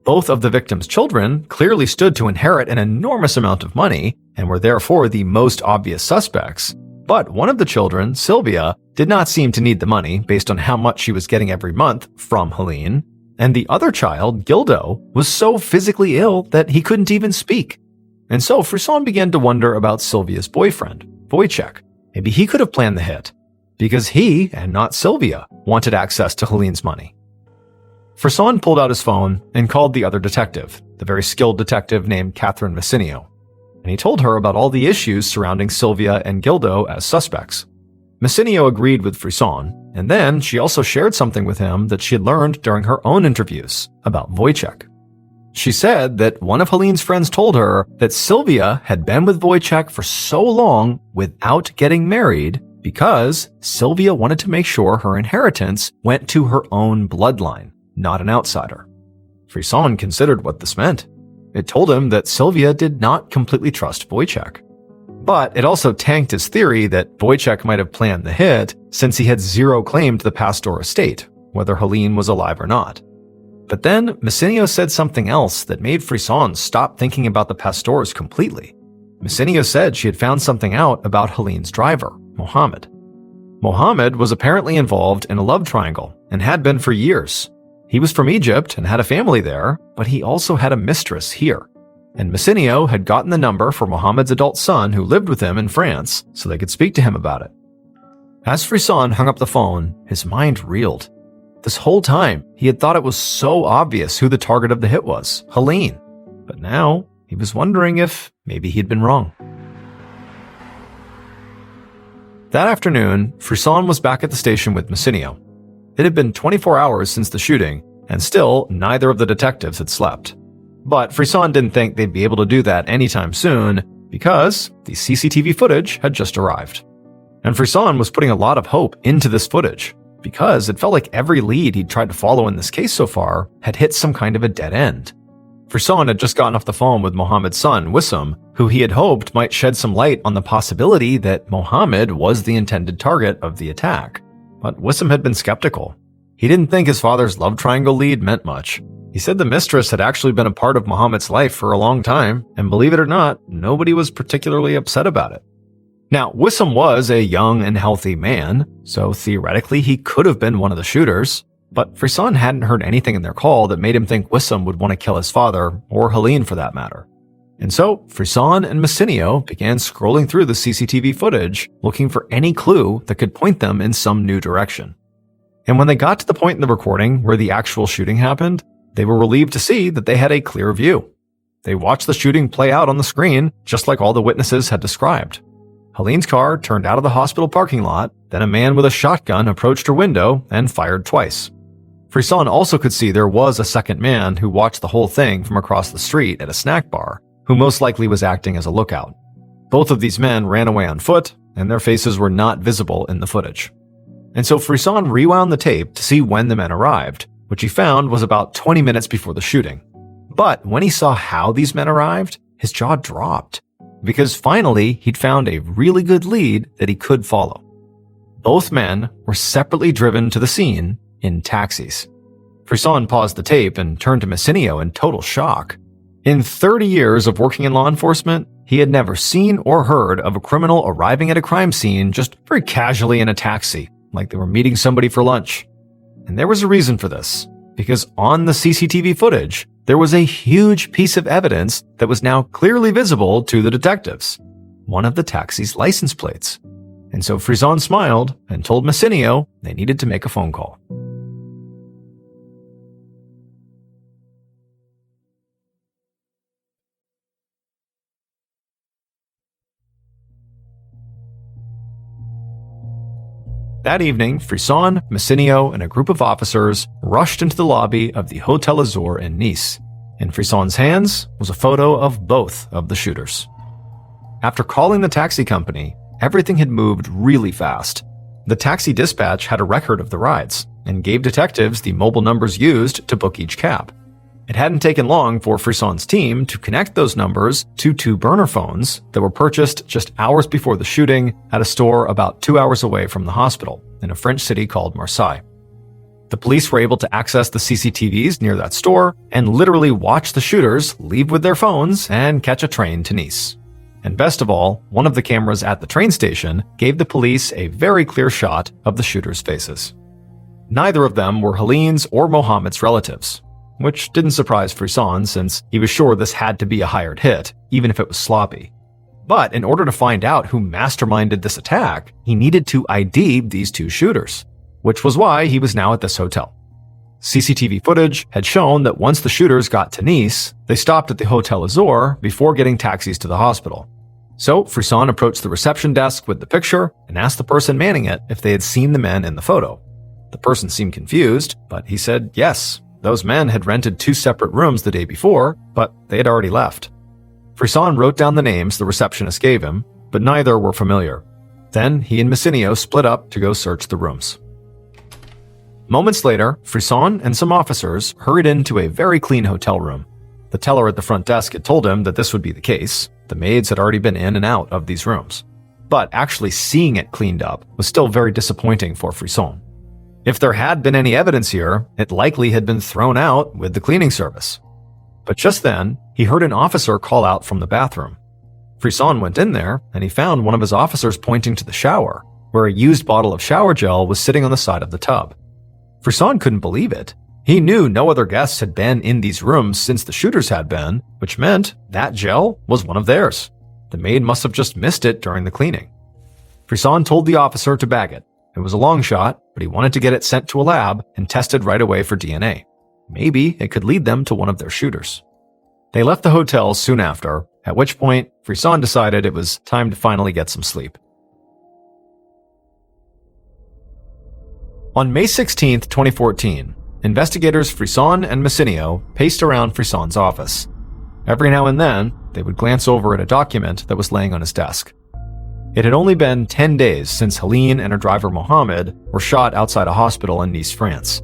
Both of the victims' children clearly stood to inherit an enormous amount of money and were therefore the most obvious suspects. But one of the children, Sylvia, did not seem to need the money based on how much she was getting every month from Helene. And the other child, Gildo, was so physically ill that he couldn't even speak. And so Frisson began to wonder about Sylvia's boyfriend, Wojciech. Maybe he could have planned the hit, because he, and not Sylvia, wanted access to Helene's money. Frisson pulled out his phone and called the other detective, the very skilled detective named Catherine Messinio, and he told her about all the issues surrounding Sylvia and Gildo as suspects. Messinio agreed with Frisson, and then she also shared something with him that she had learned during her own interviews about Wojciech. She said that one of Helene's friends told her that Sylvia had been with Wojciech for so long without getting married because Sylvia wanted to make sure her inheritance went to her own bloodline, not an outsider. Frisson considered what this meant. It told him that Sylvia did not completely trust Wojciech. But it also tanked his theory that Wojciech might have planned the hit since he had zero claim to the Pastor estate, whether Helene was alive or not. But then Messinio said something else that made Frisson stop thinking about the Pastors completely. Messinio said she had found something out about Helene's driver, Mohammed. Mohammed was apparently involved in a love triangle and had been for years. He was from Egypt and had a family there, but he also had a mistress here. And Messinio had gotten the number for Mohammed's adult son who lived with him in France so they could speak to him about it. As Frisson hung up the phone, his mind reeled. This whole time, he had thought it was so obvious who the target of the hit was, Helene. But now, he was wondering if maybe he'd been wrong. That afternoon, Frisson was back at the station with Messinio. It had been 24 hours since the shooting, and still neither of the detectives had slept. But Frisson didn't think they'd be able to do that anytime soon because the CCTV footage had just arrived. And Frisson was putting a lot of hope into this footage because it felt like every lead he'd tried to follow in this case so far had hit some kind of a dead end. Frisson had just gotten off the phone with Mohammed's son, Wissam, who he had hoped might shed some light on the possibility that Mohammed was the intended target of the attack. But Wissam had been skeptical. He didn't think his father's love triangle lead meant much. He said the mistress had actually been a part of Mohammed's life for a long time, and believe it or not, nobody was particularly upset about it. Now, Wissam was a young and healthy man, so theoretically he could have been one of the shooters, but Frisson hadn't heard anything in their call that made him think Wissam would want to kill his father, or Helene for that matter. And so, Frisson and Messinio began scrolling through the CCTV footage, looking for any clue that could point them in some new direction. And when they got to the point in the recording where the actual shooting happened, they were relieved to see that they had a clear view. They watched the shooting play out on the screen, just like all the witnesses had described. Helene's car turned out of the hospital parking lot, then a man with a shotgun approached her window and fired twice. Frisson also could see there was a second man who watched the whole thing from across the street at a snack bar, who most likely was acting as a lookout. Both of these men ran away on foot, and their faces were not visible in the footage. And so Frisson rewound the tape to see when the men arrived, which he found was about 20 minutes before the shooting. But when he saw how these men arrived, his jaw dropped, because finally he'd found a really good lead that he could follow. Both men were separately driven to the scene in taxis. Frisson paused the tape and turned to Messinio in total shock. In 30 years of working in law enforcement, he had never seen or heard of a criminal arriving at a crime scene just very casually in a taxi, like they were meeting somebody for lunch. And there was a reason for this, because on the CCTV footage, there was a huge piece of evidence that was now clearly visible to the detectives, one of the taxi's license plates. And so Frisson smiled and told Messinio they needed to make a phone call. That evening, Frisson, Messinio, and a group of officers rushed into the lobby of the Hotel Azur in Nice. In Frisson's hands was a photo of both of the shooters. After calling the taxi company, everything had moved really fast. The taxi dispatch had a record of the rides and gave detectives the mobile numbers used to book each cab. It hadn't taken long for Frisson's team to connect those numbers to two burner phones that were purchased just hours before the shooting at a store about 2 hours away from the hospital in a French city called Marseille. The police were able to access the CCTVs near that store and literally watch the shooters leave with their phones and catch a train to Nice. And best of all, one of the cameras at the train station gave the police a very clear shot of the shooters' faces. Neither of them were Helene's or Mohammed's relatives, which didn't surprise Frisson since he was sure this had to be a hired hit, even if it was sloppy. But in order to find out who masterminded this attack, he needed to ID these two shooters, which was why he was now at this hotel. CCTV footage had shown that once the shooters got to Nice, they stopped at the Hotel Azur before getting taxis to the hospital. So Frisson approached the reception desk with the picture and asked the person manning it if they had seen the men in the photo. The person seemed confused, but he said yes. Those men had rented 2 separate rooms the day before, but they had already left. Frisson wrote down the names the receptionist gave him, but neither were familiar. Then he and Messinio split up to go search the rooms. Moments later, Frisson and some officers hurried into a very clean hotel room. The teller at the front desk had told him that this would be the case. The maids had already been in and out of these rooms. But actually seeing it cleaned up was still very disappointing for Frisson. If there had been any evidence here, it likely had been thrown out with the cleaning service. But just then, he heard an officer call out from the bathroom. Frisson went in there, and he found one of his officers pointing to the shower, where a used bottle of shower gel was sitting on the side of the tub. Frisson couldn't believe it. He knew no other guests had been in these rooms since the shooters had been, which meant that gel was one of theirs. The maid must have just missed it during the cleaning. Frisson told the officer to bag it. It was a long shot, but he wanted to get it sent to a lab and tested right away for DNA. Maybe it could lead them to one of their shooters. They left the hotel soon after, at which point Frisson decided it was time to finally get some sleep. On May 16, 2014, investigators Frisson and Messinio paced around Frisson's office, Every now and then, they would glance over at a document that was laying on his desk. It had only been 10 days since Helene and her driver Mohammed were shot outside a hospital in Nice, France.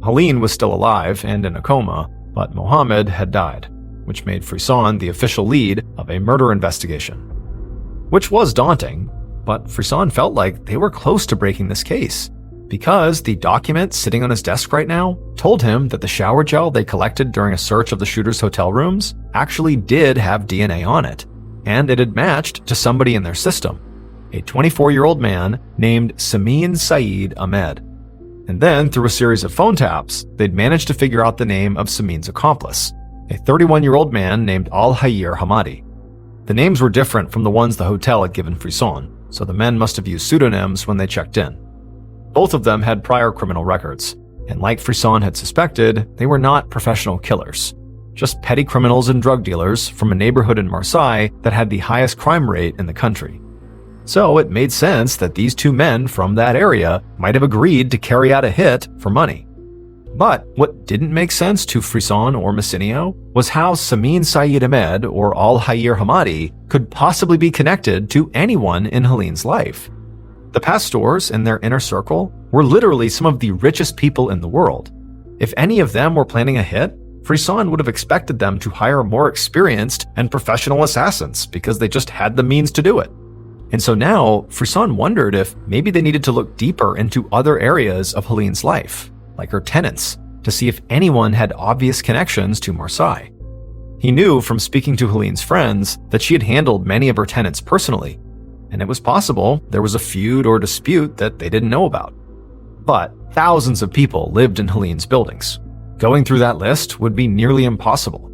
Helene was still alive and in a coma, but Mohammed had died, which made Frisson the official lead of a murder investigation. Which was daunting, but Frisson felt like they were close to breaking this case, because the document sitting on his desk right now told him that the shower gel they collected during a search of the shooter's hotel rooms actually did have DNA on it, and it had matched to somebody in their system, a 24-year-old man named Samin Saeed Ahmed. And then, through a series of phone taps, they'd managed to figure out the name of Samin's accomplice, a 31-year-old man named Al-Hayir Hamadi. The names were different from the ones the hotel had given Frisson, so the men must have used pseudonyms when they checked in. Both of them had prior criminal records, and like Frisson had suspected, they were not professional killers, just petty criminals and drug dealers from a neighborhood in Marseille that had the highest crime rate in the country. So it made sense that these two men from that area might have agreed to carry out a hit for money. But what didn't make sense to Frisson or Massinio was how Samin Saeed Ahmed or Al-Hayir Hamadi could possibly be connected to anyone in Helene's life. The pastors in their inner circle were literally some of the richest people in the world. If any of them were planning a hit, Frisson would have expected them to hire more experienced and professional assassins because they just had the means to do it. And so now, Frisson wondered if maybe they needed to look deeper into other areas of Helene's life, like her tenants, to see if anyone had obvious connections to Marseille. He knew from speaking to Helene's friends that she had handled many of her tenants personally, and it was possible there was a feud or dispute that they didn't know about. But thousands of people lived in Helene's buildings. Going through that list would be nearly impossible,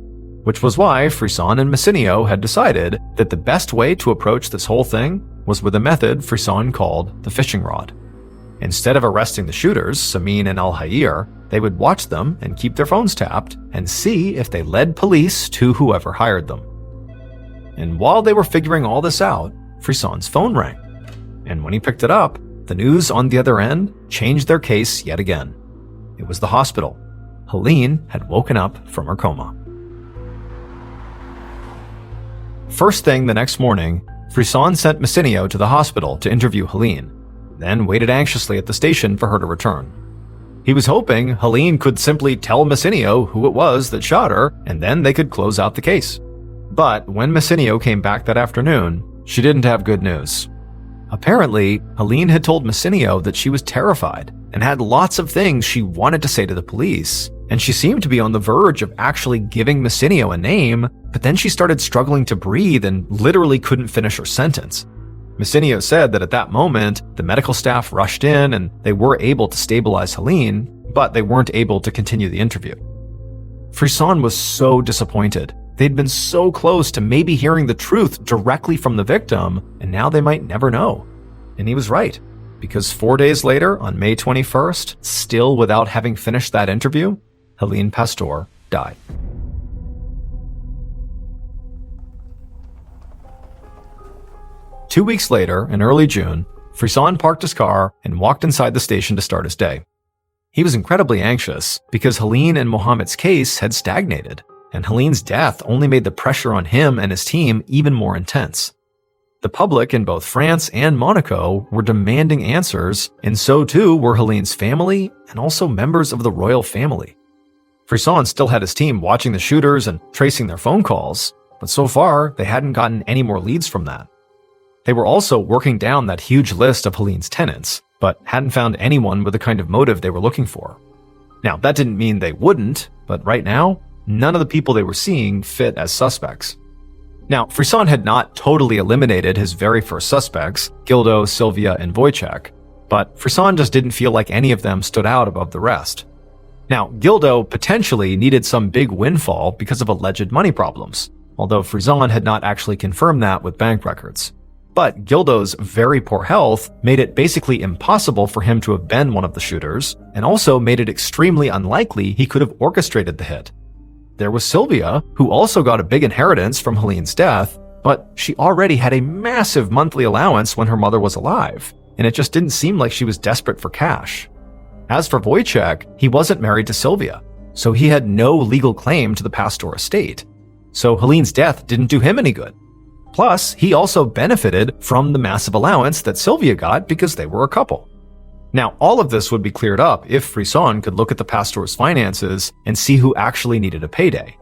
which was why Frisson and Massinio had decided that the best way to approach this whole thing was with a method Frisson called the fishing rod. Instead of arresting the shooters, Samin and Al-Hayir, they would watch them and keep their phones tapped and see if they led police to whoever hired them. And while they were figuring all this out, Frisson's phone rang. And when he picked it up, the news on the other end changed their case yet again. It was the hospital. Helene had woken up from her coma. First thing the next morning, Frisson sent Massinio to the hospital to interview Helene, then waited anxiously at the station for her to return. He was hoping Helene could simply tell Massinio who it was that shot her, and then they could close out the case. But when Massinio came back that afternoon, she didn't have good news. Apparently, Helene had told Massinio that she was terrified and had lots of things she wanted to say to the police, and she seemed to be on the verge of actually giving Massinio a name, but then she started struggling to breathe and literally couldn't finish her sentence. Massinio said that at that moment, the medical staff rushed in and they were able to stabilize Helene, but they weren't able to continue the interview. Frisson was so disappointed. They'd been so close to maybe hearing the truth directly from the victim, and now they might never know. And he was right, because 4 days later, on May 21st, still without having finished that interview, Helene Pastor died. Two weeks later, in early June, Frisson parked his car and walked inside the station to start his day. He was incredibly anxious because Helene and Mohammed's case had stagnated, and Helene's death only made the pressure on him and his team even more intense. The public in both France and Monaco were demanding answers, and so too were Helene's family and also members of the royal family. Frisson still had his team watching the shooters and tracing their phone calls, but so far they hadn't gotten any more leads from that. They were also working down that huge list of Helene's tenants, but hadn't found anyone with the kind of motive they were looking for. Now, that didn't mean they wouldn't, but right now, none of the people they were seeing fit as suspects. Now, Frisson had not totally eliminated his very first suspects, Gildo, Sylvia, and Wojciech, but Frisson just didn't feel like any of them stood out above the rest. Now, Gildo potentially needed some big windfall because of alleged money problems, although Frisson had not actually confirmed that with bank records. But Gildo's very poor health made it basically impossible for him to have been one of the shooters, and also made it extremely unlikely he could have orchestrated the hit. There was Sylvia, who also got a big inheritance from Helene's death, but she already had a massive monthly allowance when her mother was alive, and it just didn't seem like she was desperate for cash. As for Wojciech, he wasn't married to Sylvia, so he had no legal claim to the Pastor estate. so Helene's death didn't do him any good. Plus, he also benefited from the massive allowance that Sylvia got because they were a couple. Now, all of this would be cleared up if Frisson could look at the pastor's finances and see who actually needed a payday.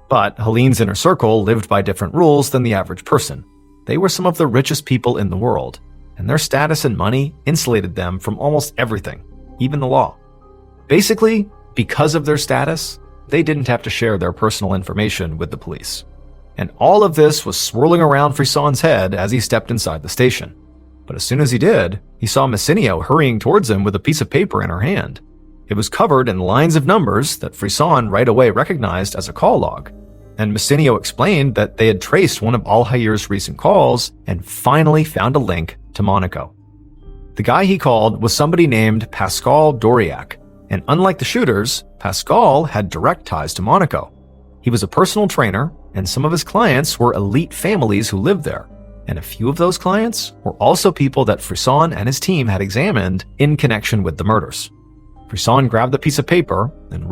But Helene's inner circle lived by different rules than the average person. They were some of the richest people in the world, and their status and money insulated them from almost everything, even the law. Basically, because of their status, they didn't have to share their personal information with the police. And all of this was swirling around Frisson's head as he stepped inside the station. But as soon as he did, he saw Messinio hurrying towards him with a piece of paper in her hand. It was covered in lines of numbers that Frisson right away recognized as a call log. And Messinio explained that they had traced one of Alhair's recent calls and finally found a link to Monaco. The guy he called was somebody named Pascal Doriac, and unlike the shooters, Pascal had direct ties to Monaco. He was a personal trainer, and some of his clients were elite families who lived there, and a few of those clients were also people that Frisson and his team had examined in connection with the murders. Frisson grabbed the piece of paper and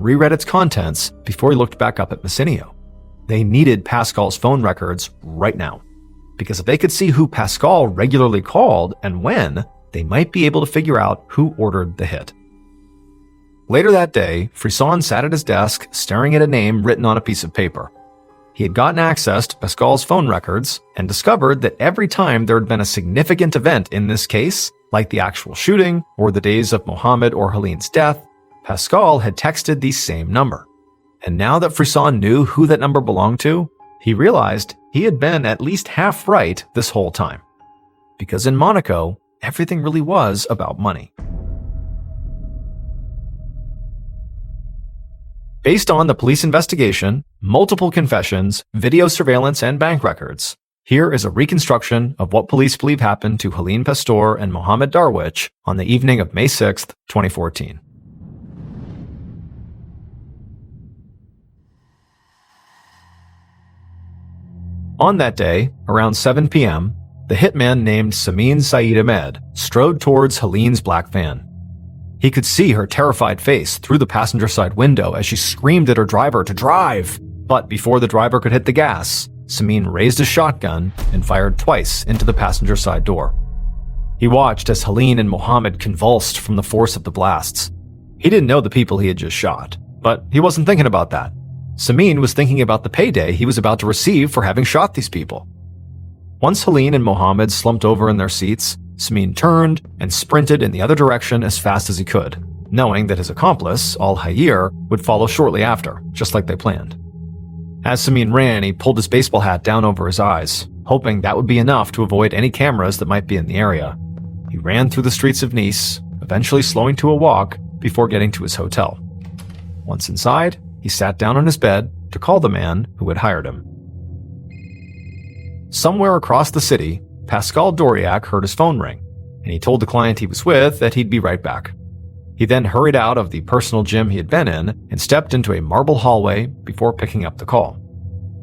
reread its contents before he looked back up at Messinio. They needed Pascal's phone records right now, because if they could see who Pascal regularly called and when, they might be able to figure out who ordered the hit. Later that day, Frisson sat at his desk staring at a name written on a piece of paper. He had gotten access to Pascal's phone records and discovered that every time there had been a significant event in this case, like the actual shooting or the days of Mohammed or Helene's death, Pascal had texted the same number. And now that Frisson knew who that number belonged to, he realized he had been at least half right this whole time. Because in Monaco, everything really was about money. Based on the police investigation, multiple confessions, video surveillance, and bank records, here is a reconstruction of what police believe happened to Helene Pastor and Mohammed Darwish on the evening of May 6, 2014. On that day, around 7 p.m., the hitman named Samin Saeed Ahmed strode towards Helene's black van. He could see her terrified face through the passenger side window as she screamed at her driver to drive. But before the driver could hit the gas, Samin raised a shotgun and fired twice into the passenger side door. He watched as Helene and Mohammed convulsed from the force of the blasts. He didn't know the people he had just shot, but he wasn't thinking about that. Samin was thinking about the payday he was about to receive for having shot these people. Once Helene and Mohammed slumped over in their seats, Samin turned and sprinted in the other direction as fast as he could, knowing that his accomplice, Alhair, would follow shortly after, just like they planned. As Samin ran, he pulled his baseball hat down over his eyes, hoping that would be enough to avoid any cameras that might be in the area. He ran through the streets of Nice, eventually slowing to a walk before getting to his hotel. Once inside, he sat down on his bed to call the man who had hired him. Somewhere across the city, Pascal Doriac heard his phone ring, and he told the client he was with that he'd be right back. He then hurried out of the personal gym he had been in and stepped into a marble hallway before picking up the call.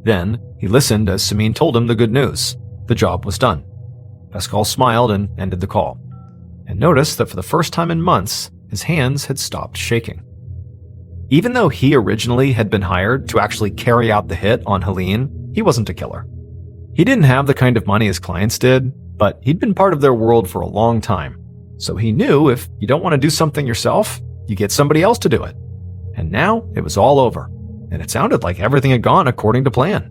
Then, he listened as Samin told him the good news. The job was done. Pascal smiled and ended the call, and noticed that for the first time in months, his hands had stopped shaking. Even though he originally had been hired to actually carry out the hit on Helene, he wasn't a killer. He didn't have the kind of money his clients did, but he'd been part of their world for a long time. So he knew if you don't want to do something yourself, you get somebody else to do it. And now it was all over, and it sounded like everything had gone according to plan.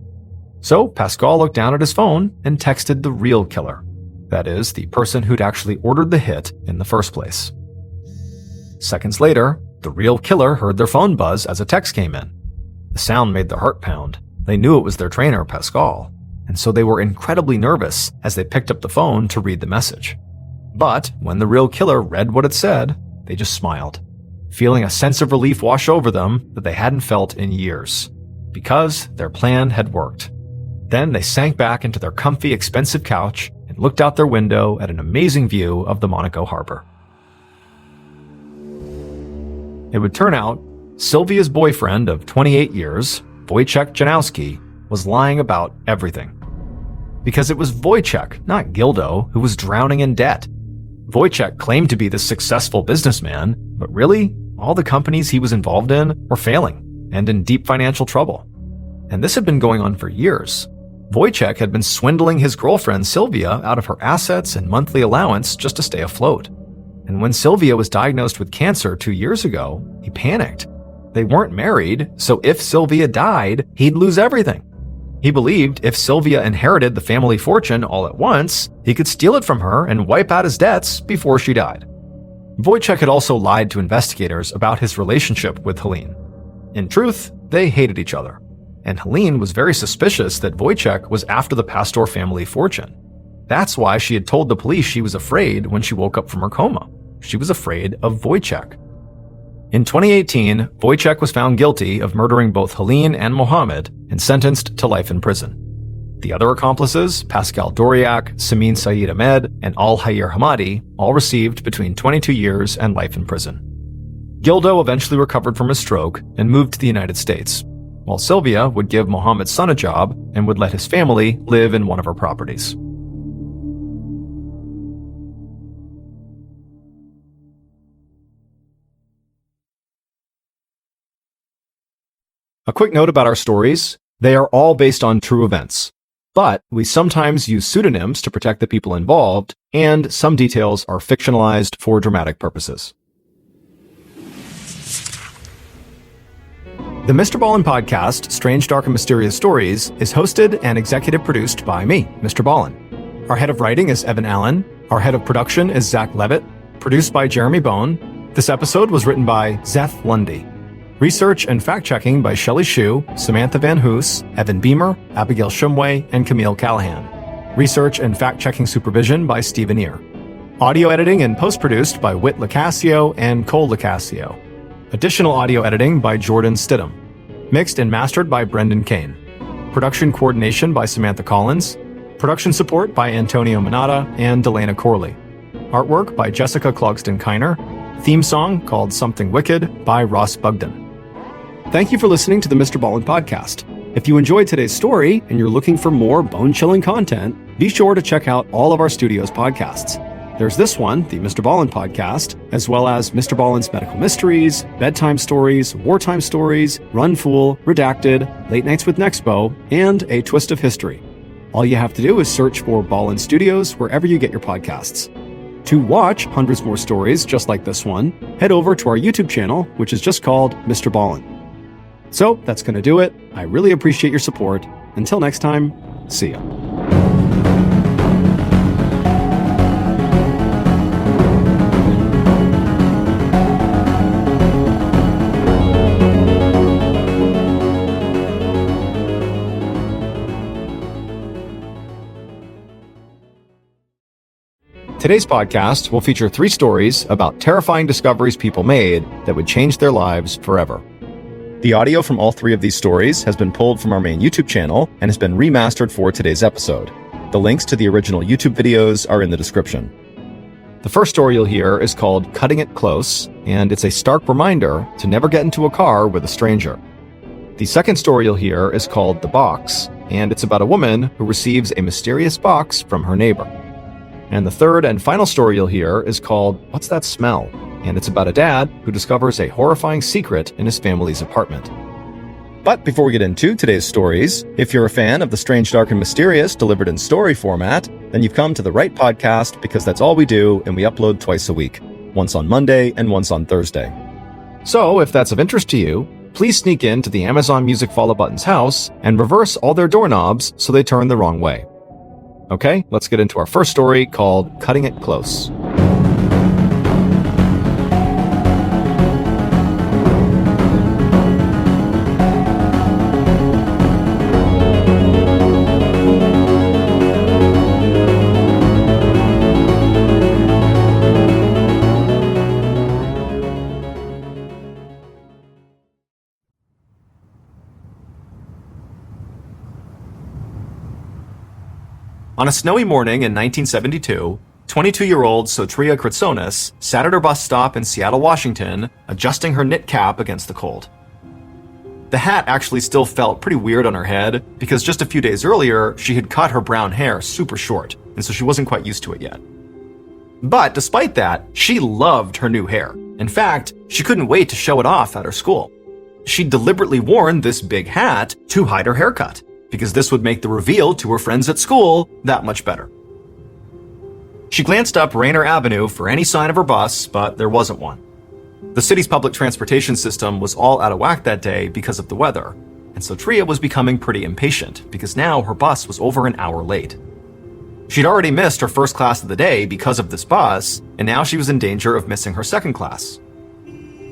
So Pascal looked down at his phone and texted the real killer. That is, the person who'd actually ordered the hit in the first place. Seconds later, the real killer heard their phone buzz as a text came in. The sound made their heart pound. They knew it was their trainer, Pascal, and so they were incredibly nervous as they picked up the phone to read the message. But when the real killer read what it said, they just smiled, feeling a sense of relief wash over them that they hadn't felt in years, because their plan had worked. Then they sank back into their comfy, expensive couch and looked out their window at an amazing view of the Monaco harbor. It would turn out, Sylvia's boyfriend of 28 years, Wojciech Janowski, was lying about everything. Because it was Wojciech, not Gildo, who was drowning in debt. Wojciech claimed to be the successful businessman, but really, all the companies he was involved in were failing and in deep financial trouble. And this had been going on for years. Wojciech had been swindling his girlfriend Sylvia out of her assets and monthly allowance just to stay afloat. And when Sylvia was diagnosed with cancer 2 years ago, he panicked. They weren't married, so if Sylvia died, he'd lose everything. He believed if Sylvia inherited the family fortune all at once, he could steal it from her and wipe out his debts before she died. Wojciech had also lied to investigators about his relationship with Helene. In truth, they hated each other, and Helene was very suspicious that Wojciech was after the Pastor family fortune. That's why she had told the police she was afraid when she woke up from her coma. She was afraid of Wojciech. In 2018, Wojciech was found guilty of murdering both Helene and Mohammed and sentenced to life in prison. The other accomplices, Pascal Doriak, Samin Saeed Ahmed, and Al-Hayir Hamadi, all received between 22 years and life in prison. Gildo eventually recovered from his stroke and moved to the United States, while Sylvia would give Mohammed's son a job and would let his family live in one of her properties. A quick note about our stories. They are all based on true events, but we sometimes use pseudonyms to protect the people involved, and some details are fictionalized for dramatic purposes. The MrBallen podcast, Strange, Dark, and Mysterious Stories, is hosted and executive produced by me, MrBallen. Our head of writing is Evan Allen. Our head of production is Zach Levitt. Produced by Jeremy Bone. This episode was written by Zeth Lundy. Research and fact-checking by Shelley Shue, Samantha Van Hoos, Evan Beamer, Abigail Shumway, and Camille Callahan. Research and fact-checking supervision by Stephen Ear. Audio editing and post-produced by Whit Lacasio and Cole Lacasio. Additional audio editing by Jordan Stidham. Mixed and mastered by Brendan Kane. Production coordination by Samantha Collins. Production support by Antonio Manata and Delana Corley. Artwork by Jessica Clogston-Kiner. Theme song called Something Wicked by Ross Bugden. Thank you for listening to the MrBallen podcast. If you enjoyed today's story and you're looking for more bone-chilling content, be sure to check out all of our studio's podcasts. There's this one, the MrBallen podcast, as well as MrBallen's Medical Mysteries, Bedtime Stories, Wartime Stories, Run Fool, Redacted, Late Nights with Nexpo, and A Twist of History. All you have to do is search for Ballen Studios wherever you get your podcasts. To watch hundreds more stories just like this one, head over to our YouTube channel, which is just called MrBallen. So that's going to do it. I really appreciate your support. Until next time, see ya. Today's podcast will feature 3 stories about terrifying discoveries people made that would change their lives forever. The audio from all 3 of these stories has been pulled from our main YouTube channel and has been remastered for today's episode. The links to the original YouTube videos are in the description. The first story you'll hear is called Cutting It Close, and it's a stark reminder to never get into a car with a stranger. The second story you'll hear is called The Box, and it's about a woman who receives a mysterious box from her neighbor. And the third and final story you'll hear is called What's That Smell? And it's about a dad who discovers a horrifying secret in his family's apartment. But before we get into today's stories, if you're a fan of the Strange, Dark, and Mysterious delivered in story format, then you've come to the right podcast because that's all we do and we upload twice a week, once on Monday and once on Thursday. So if that's of interest to you, please sneak into the Amazon Music Follow Button's house and reverse all their doorknobs so they turn the wrong way. Okay, let's get into our first story called Cutting It Close. On a snowy morning in 1972, 22-year-old Sotria Kritsonis sat at her bus stop in Seattle, Washington, adjusting her knit cap against the cold. The hat actually still felt pretty weird on her head because just a few days earlier, she had cut her brown hair super short, and so she wasn't quite used to it yet. But despite that, she loved her new hair. In fact, she couldn't wait to show it off at her school. she'd deliberately worn this big hat to hide her haircut, because this would make the reveal to her friends at school that much better. She glanced up Rainer Avenue for any sign of her bus, but there wasn't one. The city's public transportation system was all out of whack that day because of the weather, and so Tria was becoming pretty impatient because now her bus was over an hour late. She'd already missed her first class of the day because of this bus, and now she was in danger of missing her second class.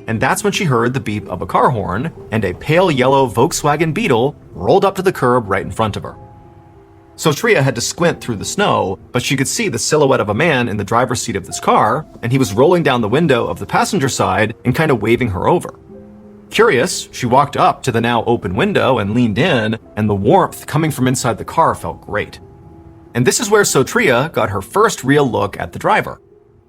And that's when she heard the beep of a car horn, and a pale yellow Volkswagen Beetle rolled up to the curb right in front of her. So Tria had to squint through the snow, but she could see the silhouette of a man in the driver's seat of this car, and he was rolling down the window of the passenger side and kind of waving her over. Curious, she walked up to the now open window and leaned in, and the warmth coming from inside the car felt great. And this is where Sotria got her first real look at the driver.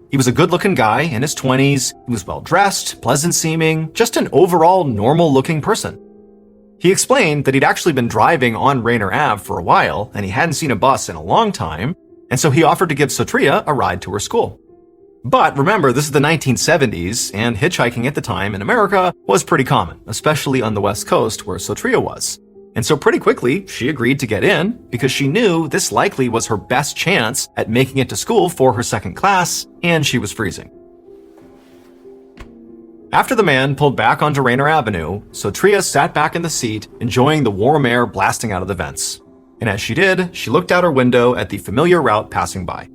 He was a good-looking guy in his 20s, he was well-dressed, pleasant-seeming, just an overall normal-looking person. He explained that he'd actually been driving on Rainer Ave for a while, and he hadn't seen a bus in a long time, and so he offered to give Sotria a ride to her school. But remember, this is the 1970s, and hitchhiking at the time in America was pretty common, especially on the West Coast where Sotria was. And so pretty quickly, she agreed to get in because she knew this likely was her best chance at making it to school for her second class, and she was freezing. After the man pulled back onto Rainer Avenue, Sotria sat back in the seat, enjoying the warm air blasting out of the vents. And as she did, she looked out her window at the familiar route passing by.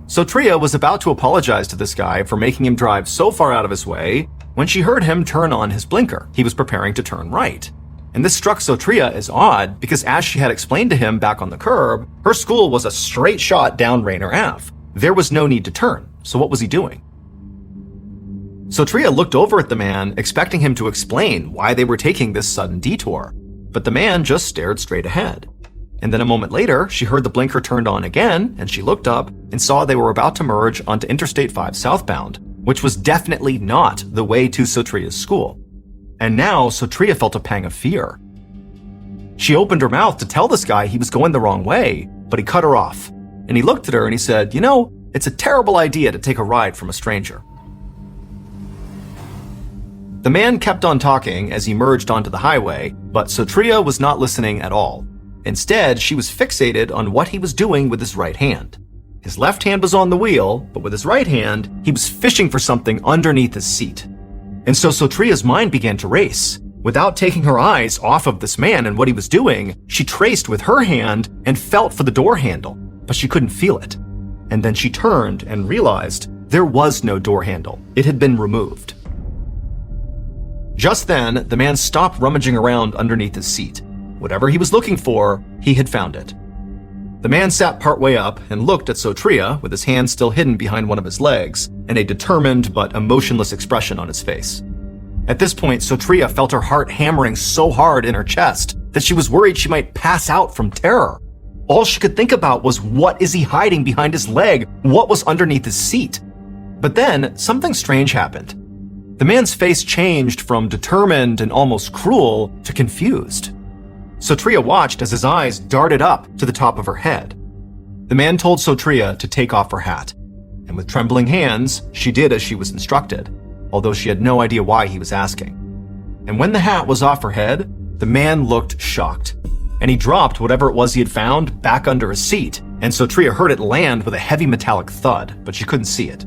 Sotria was about to apologize to this guy for making him drive so far out of his way when she heard him turn on his blinker. He was preparing to turn right. And this struck Sotria as odd because, as she had explained to him back on the curb, her school was a straight shot down Rainer Ave. There was no need to turn, so what was he doing? Sotria looked over at the man, expecting him to explain why they were taking this sudden detour, but the man just stared straight ahead. And then a moment later, she heard the blinker turned on again, and she looked up and saw they were about to merge onto Interstate 5 southbound, which was definitely not the way to Sotria's school. And now Sotria felt a pang of fear. She opened her mouth to tell this guy he was going the wrong way, but he cut her off. And he looked at her and he said, "You know, it's a terrible idea to take a ride from a stranger." The man kept on talking as he merged onto the highway, but Sotria was not listening at all. Instead, she was fixated on what he was doing with his right hand. His left hand was on the wheel, but with his right hand, he was fishing for something underneath his seat. And so Sotria's mind began to race. Without taking her eyes off of this man and what he was doing, she traced with her hand and felt for the door handle, but she couldn't feel it. And then she turned and realized there was no door handle. It had been removed. Just then, the man stopped rummaging around underneath his seat. Whatever he was looking for, he had found it. The man sat partway up and looked at Sotria with his hand still hidden behind one of his legs and a determined but emotionless expression on his face. At this point, Sotria felt her heart hammering so hard in her chest that she was worried she might pass out from terror. All she could think about was, what is he hiding behind his leg? What was underneath his seat? But then, something strange happened. The man's face changed from determined and almost cruel to confused. Sotria watched as his eyes darted up to the top of her head. The man told Sotria to take off her hat, and with trembling hands, she did as she was instructed, although she had no idea why he was asking. And when the hat was off her head, the man looked shocked, and he dropped whatever it was he had found back under his seat, and Sotria heard it land with a heavy metallic thud, but she couldn't see it.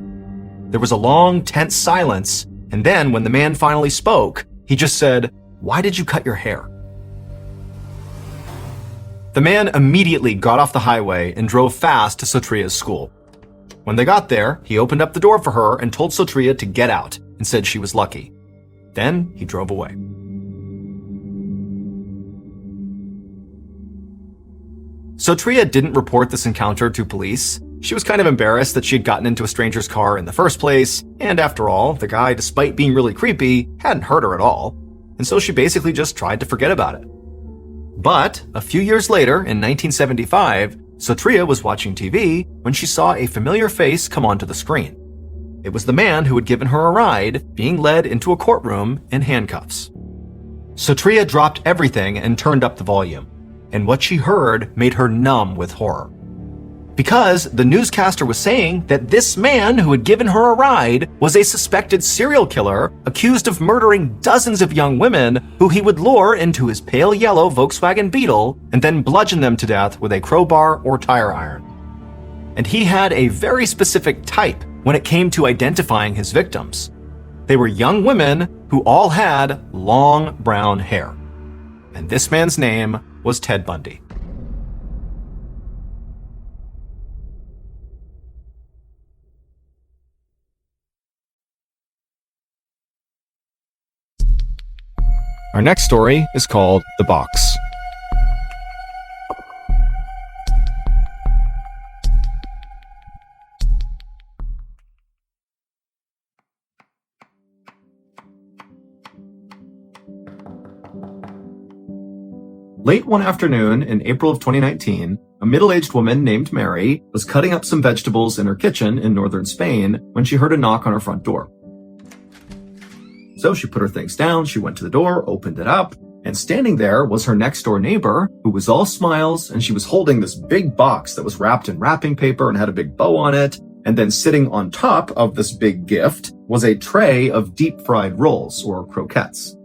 There was a long, tense silence, and then when the man finally spoke, he just said, "Why did you cut your hair?" The man immediately got off the highway and drove fast to Sotria's school. When they got there, he opened up the door for her and told Sotria to get out and said she was lucky. Then he drove away. Sotria didn't report this encounter to police. She was kind of embarrassed that she had gotten into a stranger's car in the first place, and after all, the guy, despite being really creepy, hadn't hurt her at all, and so she basically just tried to forget about it. But a few years later, in 1975, Sotria was watching TV when she saw a familiar face come onto the screen. It was the man who had given her a ride, being led into a courtroom in handcuffs. Sotria dropped everything and turned up the volume, and what she heard made her numb with horror. because the newscaster was saying that this man who had given her a ride was a suspected serial killer accused of murdering dozens of young women who he would lure into his pale yellow Volkswagen Beetle and then bludgeon them to death with a crowbar or tire iron. And he had a very specific type when it came to identifying his victims. They were young women who all had long brown hair. And this man's name was Ted Bundy. Our next story is called The Box. Late one afternoon in April of 2019, a middle-aged woman named Mary was cutting up some vegetables in her kitchen in northern Spain when she heard a knock on her front door. So she put her things down, she went to the door, opened it up, and standing there was her next door neighbor, who was all smiles, and she was holding this big box that was wrapped in wrapping paper and had a big bow on it, and then sitting on top of this big gift was a tray of deep-fried rolls, or croquettes.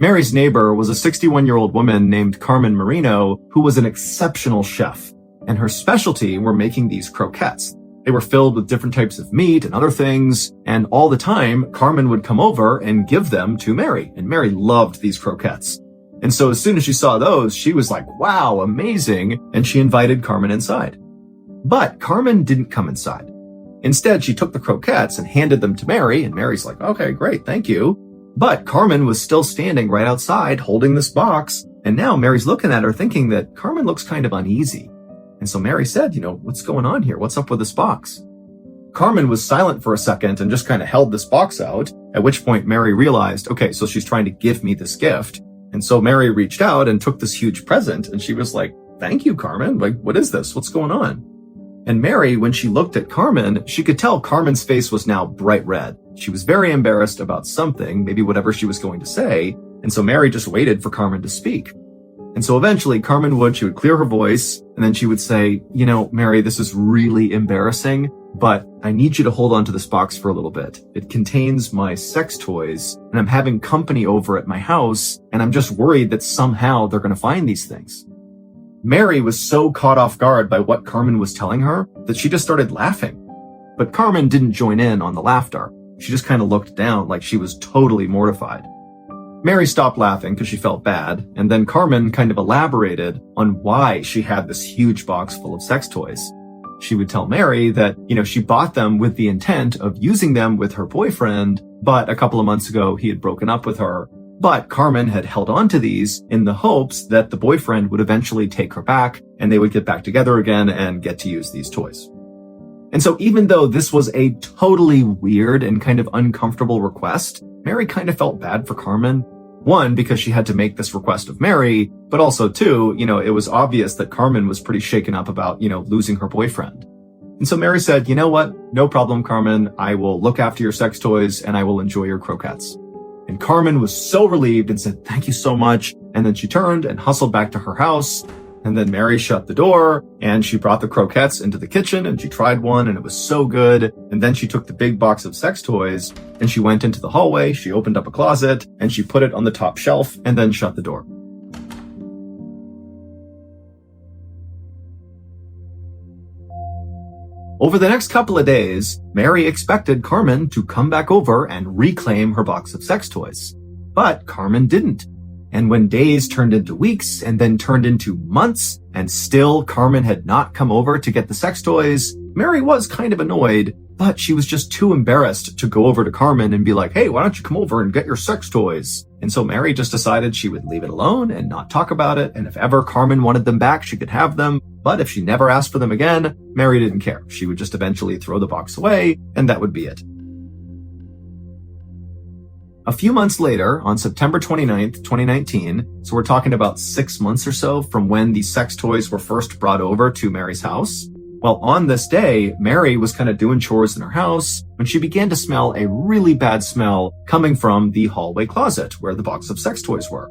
Mary's neighbor was a 61-year-old woman named Carmen Marino, who was an exceptional chef, and her specialty were making these croquettes. They were filled with different types of meat and other things, and all the time, Carmen would come over and give them to Mary, and Mary loved these croquettes. And so as soon as she saw those, she was like, wow, amazing, and she invited Carmen inside. But Carmen didn't come inside. Instead, she took the croquettes and handed them to Mary, and Mary's like, okay, great, thank you. But Carmen was still standing right outside holding this box, and now Mary's looking at her thinking that Carmen looks kind of uneasy. And so Mary said, what's going on here? What's up with this box? Carmen was silent for a second and just kind of held this box out, at which point Mary realized, okay, so she's trying to give me this gift. And so Mary reached out and took this huge present, and she was like, thank you, Carmen. Like, what is this? What's going on? And Mary, when she looked at Carmen, she could tell Carmen's face was now bright red. She was very embarrassed about something, maybe whatever she was going to say. And so Mary just waited for Carmen to speak. And so eventually she would clear her voice, and then she would say, Mary, this is really embarrassing, but I need you to hold on to this box for a little bit. It contains my sex toys, and I'm having company over at my house, and I'm just worried that somehow they're going to find these things. Mary was so caught off guard by what Carmen was telling her that she just started laughing. But Carmen didn't join in on the laughter. She just kind of looked down like she was totally mortified. Mary stopped laughing because she felt bad, and then Carmen kind of elaborated on why she had this huge box full of sex toys. She would tell Mary that, she bought them with the intent of using them with her boyfriend, but a couple of months ago he had broken up with her. But Carmen had held on to these in the hopes that the boyfriend would eventually take her back and they would get back together again and get to use these toys. And so even though this was a totally weird and kind of uncomfortable request, Mary kind of felt bad for Carmen. One, because she had to make this request of Mary, but also two, it was obvious that Carmen was pretty shaken up about, losing her boyfriend. And so Mary said, you know what? No problem, Carmen. I will look after your sex toys and I will enjoy your croquettes. And Carmen was so relieved and said, thank you so much. And then she turned and hustled back to her house. And then Mary shut the door and she brought the croquettes into the kitchen and she tried one and it was so good. And then she took the big box of sex toys and she went into the hallway. She opened up a closet and she put it on the top shelf and then shut the door. Over the next couple of days, Mary expected Carmen to come back over and reclaim her box of sex toys. But Carmen didn't. And when days turned into weeks and then turned into months, and still Carmen had not come over to get the sex toys, Mary was kind of annoyed, but she was just too embarrassed to go over to Carmen and be like, hey, why don't you come over and get your sex toys? And so Mary just decided she would leave it alone and not talk about it. And if ever Carmen wanted them back, she could have them. But if she never asked for them again, Mary didn't care. She would just eventually throw the box away, and that would be it. A few months later, on September 29th, 2019, so we're talking about 6 months or so from when these sex toys were first brought over to Mary's house. Well, on this day, Mary was kind of doing chores in her house when she began to smell a really bad smell coming from the hallway closet where the box of sex toys were.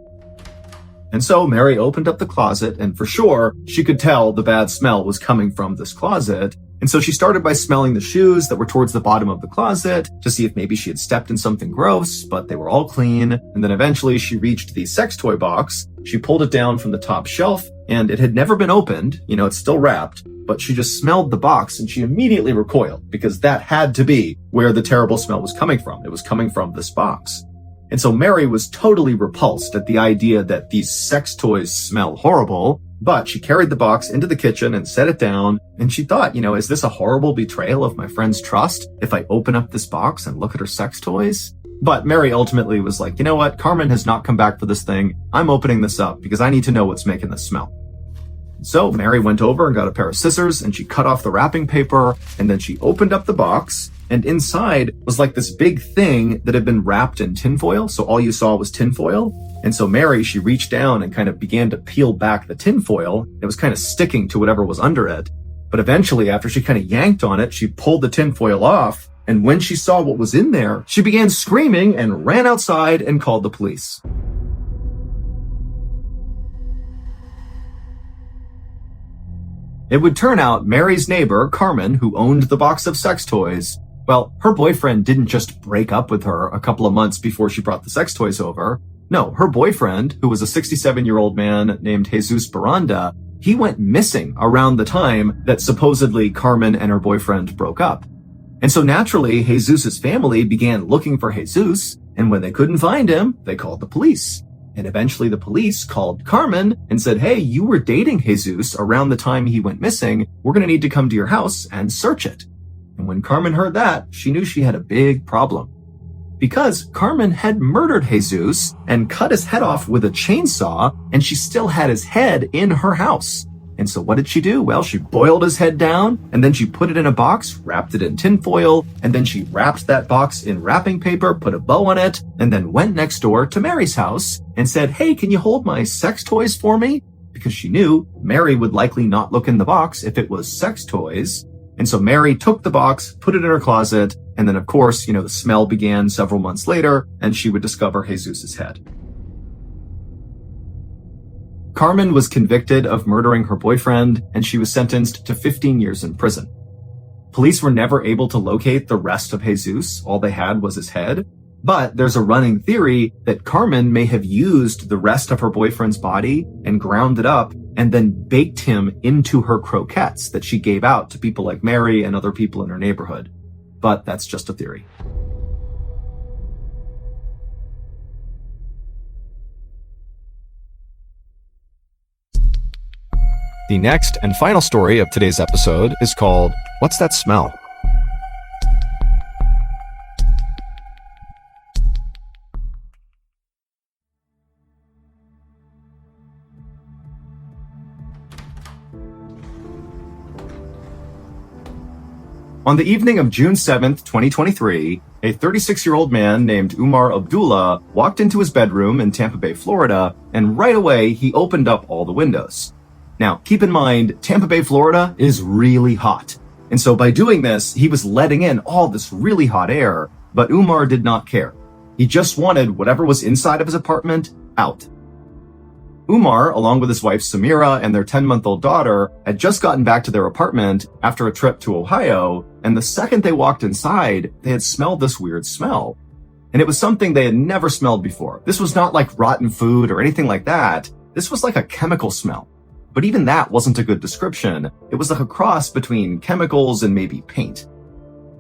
And so Mary opened up the closet, and for sure, she could tell the bad smell was coming from this closet. And so she started by smelling the shoes that were towards the bottom of the closet to see if maybe she had stepped in something gross, but they were all clean. And then eventually she reached the sex toy box. She pulled it down from the top shelf, and it had never been opened. It's still wrapped, but she just smelled the box and she immediately recoiled because that had to be where the terrible smell was coming from. It was coming from this box. And so Mary was totally repulsed at the idea that these sex toys smell horrible, but she carried the box into the kitchen and set it down, and she thought, is this a horrible betrayal of my friend's trust if I open up this box and look at her sex toys? But Mary ultimately was like, you know what, Carmen has not come back for this thing. I'm opening this up because I need to know what's making this smell. So Mary went over and got a pair of scissors and she cut off the wrapping paper, and then she opened up the box, and inside was like this big thing that had been wrapped in tinfoil. So all you saw was tinfoil. And so Mary, she reached down and kind of began to peel back the tinfoil. It was kind of sticking to whatever was under it. But eventually, after she kind of yanked on it, she pulled the tinfoil off. And when she saw what was in there, she began screaming and ran outside and called the police. It would turn out Mary's neighbor, Carmen, who owned the box of sex toys, well, her boyfriend didn't just break up with her a couple of months before she brought the sex toys over. No, her boyfriend, who was a 67-year-old man named Jesus Baranda, he went missing around the time that supposedly Carmen and her boyfriend broke up. And so naturally, Jesus's family began looking for Jesus, and when they couldn't find him, they called the police. And eventually the police called Carmen and said, hey, you were dating Jesus around the time he went missing. We're going to need to come to your house and search it. And when Carmen heard that, she knew she had a big problem. Because Carmen had murdered Jesus and cut his head off with a chainsaw, and she still had his head in her house. And so what did she do? Well, she boiled his head down, and then she put it in a box, wrapped it in tinfoil, and then she wrapped that box in wrapping paper, put a bow on it, and then went next door to Mary's house and said, hey, can you hold my sex toys for me? Because she knew Mary would likely not look in the box if it was sex toys. And so Mary took the box, put it in her closet, and then of course, the smell began several months later, and she would discover Jesus's head. Carmen was convicted of murdering her boyfriend, and she was sentenced to 15 years in prison. Police were never able to locate the rest of Jesus. All they had was his head. But there's a running theory that Carmen may have used the rest of her boyfriend's body and ground it up and then baked him into her croquettes that she gave out to people like Mary and other people in her neighborhood. But that's just a theory. The next and final story of today's episode is called, What's That Smell? On the evening of June 7th, 2023, a 36-year-old man named Umar Abdullah walked into his bedroom in Tampa Bay, Florida, and right away he opened up all the windows. Now, keep in mind, Tampa Bay, Florida is really hot. And so by doing this, he was letting in all this really hot air, but Umar did not care. He just wanted whatever was inside of his apartment out. Umar, along with his wife Samira and their 10-month-old daughter, had just gotten back to their apartment after a trip to Ohio, and the second they walked inside, they had smelled this weird smell. And it was something they had never smelled before. This was not like rotten food or anything like that. This was like a chemical smell. But even that wasn't a good description. It was like a cross between chemicals and maybe paint.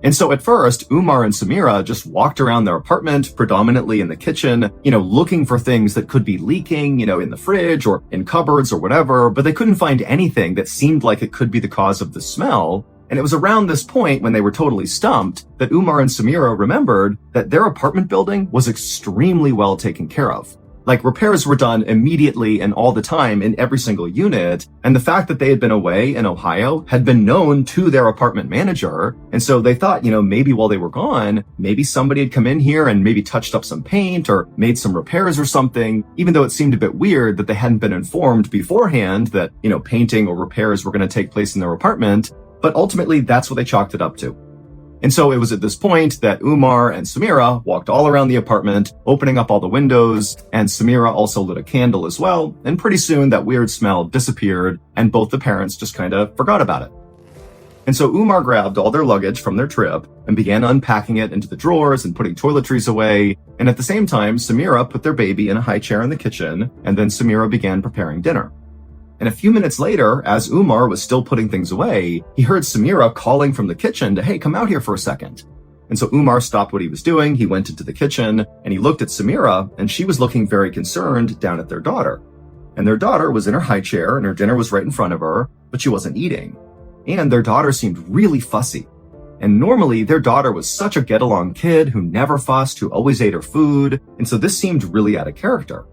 And so at first, Umar and Samira just walked around their apartment, predominantly in the kitchen, looking for things that could be leaking, in the fridge or in cupboards or whatever, but they couldn't find anything that seemed like it could be the cause of the smell. And it was around this point, when they were totally stumped, that Umar and Samira remembered that their apartment building was extremely well taken care of. Like, repairs were done immediately and all the time in every single unit, and the fact that they had been away in Ohio had been known to their apartment manager, and so they thought, maybe while they were gone, maybe somebody had come in here and maybe touched up some paint or made some repairs or something, even though it seemed a bit weird that they hadn't been informed beforehand that, painting or repairs were going to take place in their apartment, but ultimately that's what they chalked it up to. And so it was at this point that Umar and Samira walked all around the apartment, opening up all the windows, and Samira also lit a candle as well, and pretty soon that weird smell disappeared, and both the parents just kind of forgot about it. And so Umar grabbed all their luggage from their trip and began unpacking it into the drawers and putting toiletries away, and at the same time, Samira put their baby in a high chair in the kitchen, and then Samira began preparing dinner. And a few minutes later, as Umar was still putting things away, he heard Samira calling from the kitchen to, "Hey, come out here for a second." And so Umar stopped what he was doing, he went into the kitchen, and he looked at Samira, and she was looking very concerned down at their daughter. And their daughter was in her high chair, and her dinner was right in front of her, but she wasn't eating. And their daughter seemed really fussy. And normally, their daughter was such a get-along kid who never fussed, who always ate her food, and so this seemed really out of character.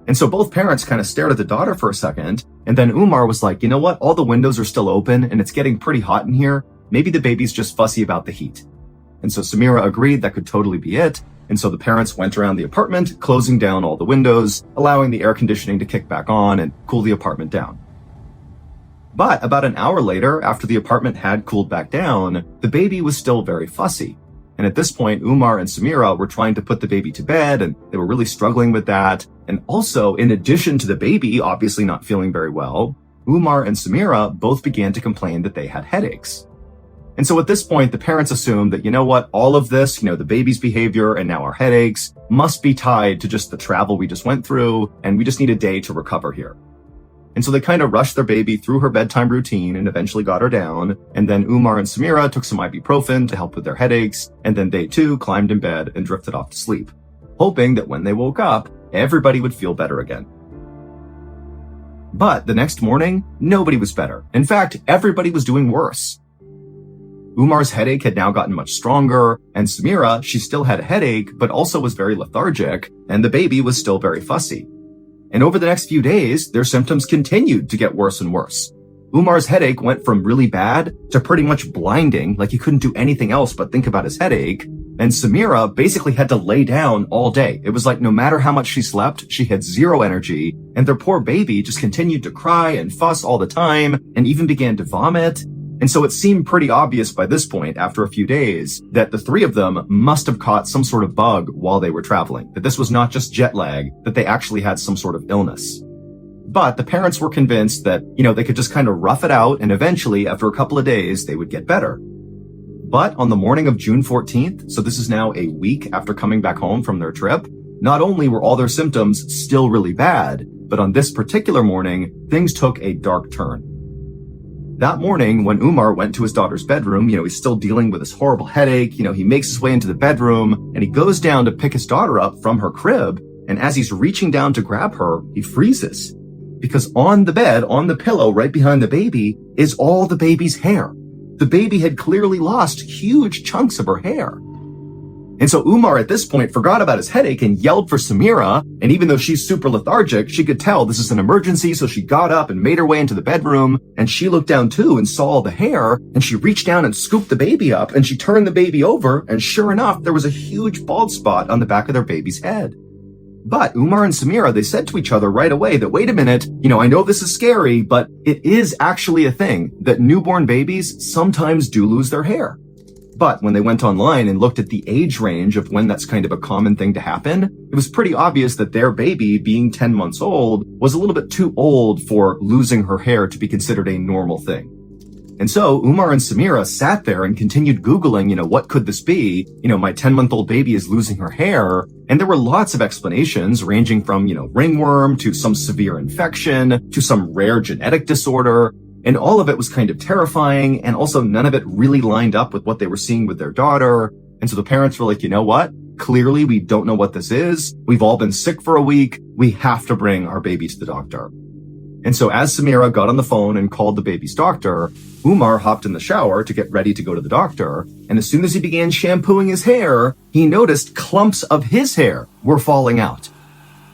And so both parents kind of stared at the daughter for a second, and then Umar was like, "You know what? All the windows are still open, and it's getting pretty hot in here. Maybe the baby's just fussy about the heat." And so Samira agreed that could totally be it, and so the parents went around the apartment, closing down all the windows, allowing the air conditioning to kick back on and cool the apartment down. But about an hour later, after the apartment had cooled back down, the baby was still very fussy. And at this point, Umar and Samira were trying to put the baby to bed, and they were really struggling with that. And also, in addition to the baby obviously not feeling very well, Umar and Samira both began to complain that they had headaches. And so at this point, the parents assumed that, you know what, all of this, the baby's behavior and now our headaches must be tied to just the travel we just went through, and we just need a day to recover here. And so they kind of rushed their baby through her bedtime routine and eventually got her down. And then Umar and Samira took some ibuprofen to help with their headaches. And then they too climbed in bed and drifted off to sleep, hoping that when they woke up, everybody would feel better again. But the next morning, nobody was better. In fact, everybody was doing worse. Umar's headache had now gotten much stronger, and Samira, she still had a headache, but also was very lethargic, and the baby was still very fussy. And over the next few days, their symptoms continued to get worse and worse. Umar's headache went from really bad to pretty much blinding, like he couldn't do anything else but think about his headache. And Samira basically had to lay down all day. It was like no matter how much she slept, she had zero energy, and their poor baby just continued to cry and fuss all the time, and even began to vomit. And so it seemed pretty obvious by this point, after a few days, that the three of them must have caught some sort of bug while they were traveling, that this was not just jet lag, that they actually had some sort of illness. But the parents were convinced that, they could just kind of rough it out, and eventually, after a couple of days, they would get better. But on the morning of June 14th, so this is now a week after coming back home from their trip, not only were all their symptoms still really bad, but on this particular morning, things took a dark turn. That morning, when Umar went to his daughter's bedroom, he's still dealing with this horrible headache. He makes his way into the bedroom and he goes down to pick his daughter up from her crib. And as he's reaching down to grab her, he freezes because on the bed, on the pillow right behind the baby is all the baby's hair. The baby had clearly lost huge chunks of her hair. And so Umar at this point forgot about his headache and yelled for Samira. And even though she's super lethargic, she could tell this is an emergency. So she got up and made her way into the bedroom, and she looked down too and saw all the hair, and she reached down and scooped the baby up, and she turned the baby over. And sure enough, there was a huge bald spot on the back of their baby's head. But Umar and Samira, they said to each other right away that, wait a minute, I know this is scary, but it is actually a thing that newborn babies sometimes do lose their hair. But when they went online and looked at the age range of when that's kind of a common thing to happen, it was pretty obvious that their baby, being 10 months old, was a little bit too old for losing her hair to be considered a normal thing. And so Umar and Samira sat there and continued Googling, what could this be? My 10-month-old baby is losing her hair. And there were lots of explanations ranging from, ringworm to some severe infection to some rare genetic disorder. And all of it was kind of terrifying, and also none of it really lined up with what they were seeing with their daughter. And so the parents were like, you know what? Clearly, we don't know what this is. We've all been sick for a week. We have to bring our baby to the doctor. And so as Samira got on the phone and called the baby's doctor, Umar hopped in the shower to get ready to go to the doctor. And as soon as he began shampooing his hair, he noticed clumps of his hair were falling out.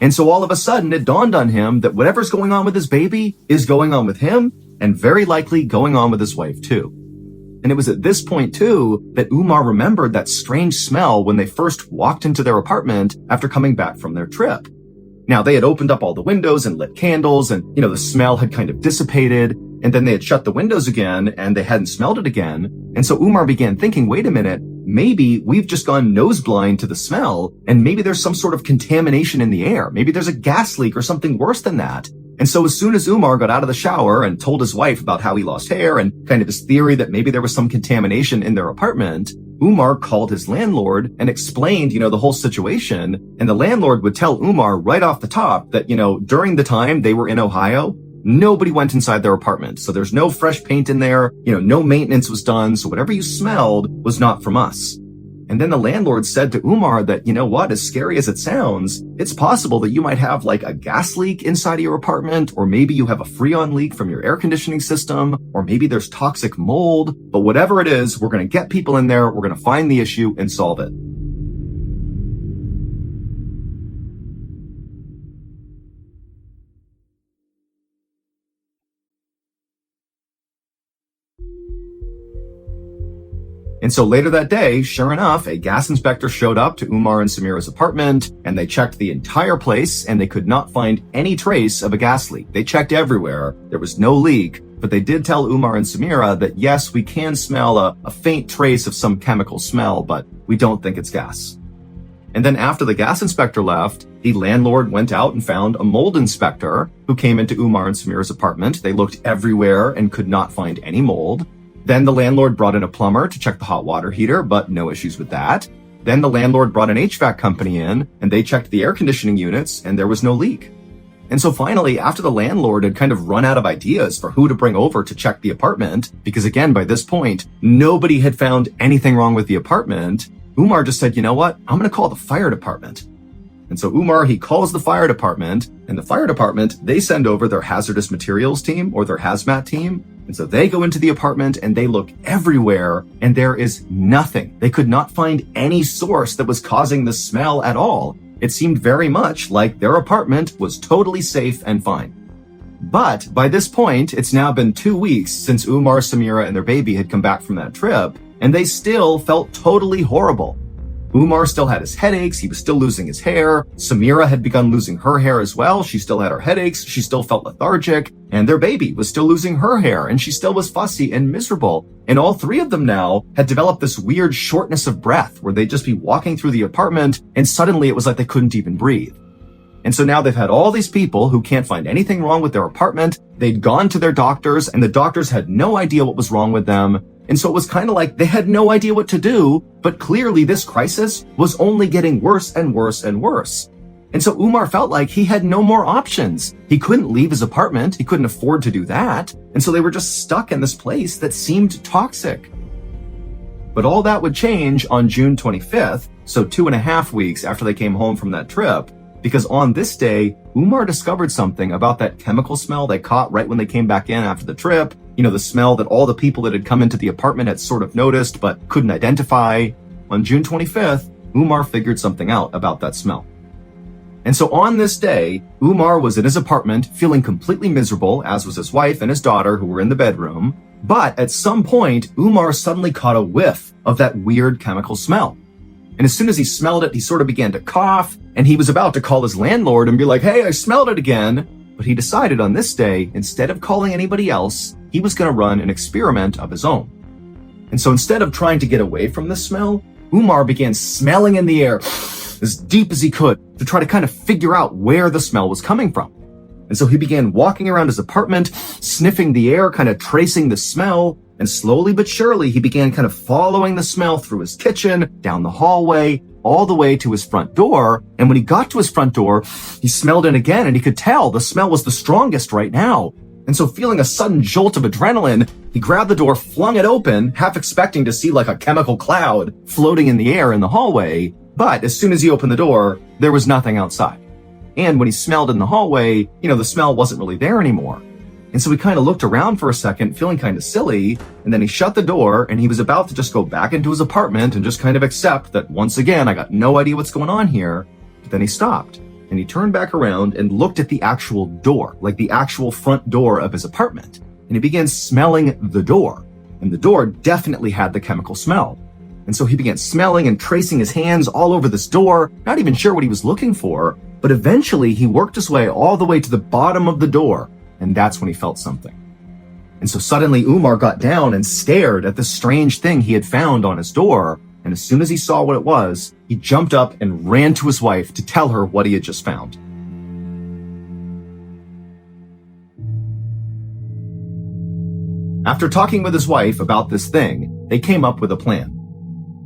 And so all of a sudden, it dawned on him that whatever's going on with his baby is going on with him, and very likely going on with his wife too. And it was at this point too that Umar remembered that strange smell when they first walked into their apartment after coming back from their trip. Now, they had opened up all the windows and lit candles, and, the smell had kind of dissipated. and then they had shut the windows again and they hadn't smelled it again. And so Umar began thinking, wait a minute, maybe we've just gone nose blind to the smell, and maybe there's some sort of contamination in the air. Maybe there's a gas leak or something worse than that. And so as soon as Umar got out of the shower and told his wife about how he lost hair and kind of his theory that maybe there was some contamination in their apartment, Umar called his landlord and explained, the whole situation. And the landlord would tell Umar right off the top that, during the time they were in Ohio, nobody went inside their apartment. So there's no fresh paint in there, no maintenance was done. So whatever you smelled was not from us. And then the landlord said to Umar that, as scary as it sounds, it's possible that you might have like a gas leak inside of your apartment, or maybe you have a freon leak from your air conditioning system, or maybe there's toxic mold. But whatever it is, we're going to get people in there, we're going to find the issue and solve it. And so later that day, sure enough, a gas inspector showed up to Umar and Samira's apartment, and they checked the entire place, and they could not find any trace of a gas leak. They checked everywhere. There was no leak, but they did tell Umar and Samira that yes, we can smell a faint trace of some chemical smell, but we don't think it's gas. And then after the gas inspector left, the landlord went out and found a mold inspector who came into Umar and Samira's apartment. They looked everywhere and could not find any mold. Then the landlord brought in a plumber to check the hot water heater, but no issues with that. Then the landlord brought an HVAC company in, and they checked the air conditioning units, and there was no leak. And so finally, after the landlord had kind of run out of ideas for who to bring over to check the apartment, because again, by this point, nobody had found anything wrong with the apartment, Umar just said, you know what? I'm going to call the fire department. And so Umar, he calls the fire department, and the fire department, they send over their hazardous materials team or their hazmat team. And so they go into the apartment and they look everywhere, and there is nothing. They could not find any source that was causing the smell at all. It seemed very much like their apartment was totally safe and fine. But by this point, it's now been 2 weeks since Umar, Samira, and their baby had come back from that trip, and they still felt totally horrible. Umar still had his headaches, he was still losing his hair. Samira had begun losing her hair as well. She still had her headaches, she still felt lethargic, and their baby was still losing her hair, and she still was fussy and miserable. And all three of them now had developed this weird shortness of breath where they'd just be walking through the apartment and suddenly it was like they couldn't even breathe. And so now they've had all these people who can't find anything wrong with their apartment. They'd gone to their doctors and the doctors had no idea what was wrong with them. And so it was kind of like they had no idea what to do, but clearly this crisis was only getting worse and worse and worse. And so Umar felt like he had no more options. He couldn't leave his apartment. He couldn't afford to do that. And so they were just stuck in this place that seemed toxic. But all that would change on June 25th, so 2.5 weeks after they came home from that trip, because on this day, Umar discovered something about that chemical smell they caught right when they came back in after the trip. The smell that all the people that had come into the apartment had sort of noticed but couldn't identify. On June 25th, Umar figured something out about that smell. And so on this day, Umar was in his apartment feeling completely miserable, as was his wife and his daughter who were in the bedroom. But at some point, Umar suddenly caught a whiff of that weird chemical smell. And as soon as he smelled it, he sort of began to cough, and he was about to call his landlord and be like, hey, I smelled it again. But he decided on this day, instead of calling anybody else, he was going to run an experiment of his own. And so instead of trying to get away from the smell, Umar began smelling in the air as deep as he could to try to kind of figure out where the smell was coming from. And so he began walking around his apartment, sniffing the air, kind of tracing the smell. And slowly but surely, he began kind of following the smell through his kitchen, down the hallway, all the way to his front door. And when he got to his front door, he smelled it again, and he could tell the smell was the strongest right now. And so feeling a sudden jolt of adrenaline, he grabbed the door, flung it open, half expecting to see like a chemical cloud floating in the air in the hallway. But as soon as he opened the door, there was nothing outside. And when he smelled in the hallway, the smell wasn't really there anymore. And so he kind of looked around for a second, feeling kind of silly, and then he shut the door, and he was about to just go back into his apartment and just kind of accept that once again, I got no idea what's going on here. But then he stopped, and he turned back around and looked at the actual door, like the actual front door of his apartment. And he began smelling the door, and the door definitely had the chemical smell. And so he began smelling and tracing his hands all over this door, not even sure what he was looking for, but eventually he worked his way all the way to the bottom of the door. And that's when he felt something. And so suddenly Umar got down and stared at this strange thing he had found on his door. And as soon as he saw what it was, he jumped up and ran to his wife to tell her what he had just found. After talking with his wife about this thing, they came up with a plan.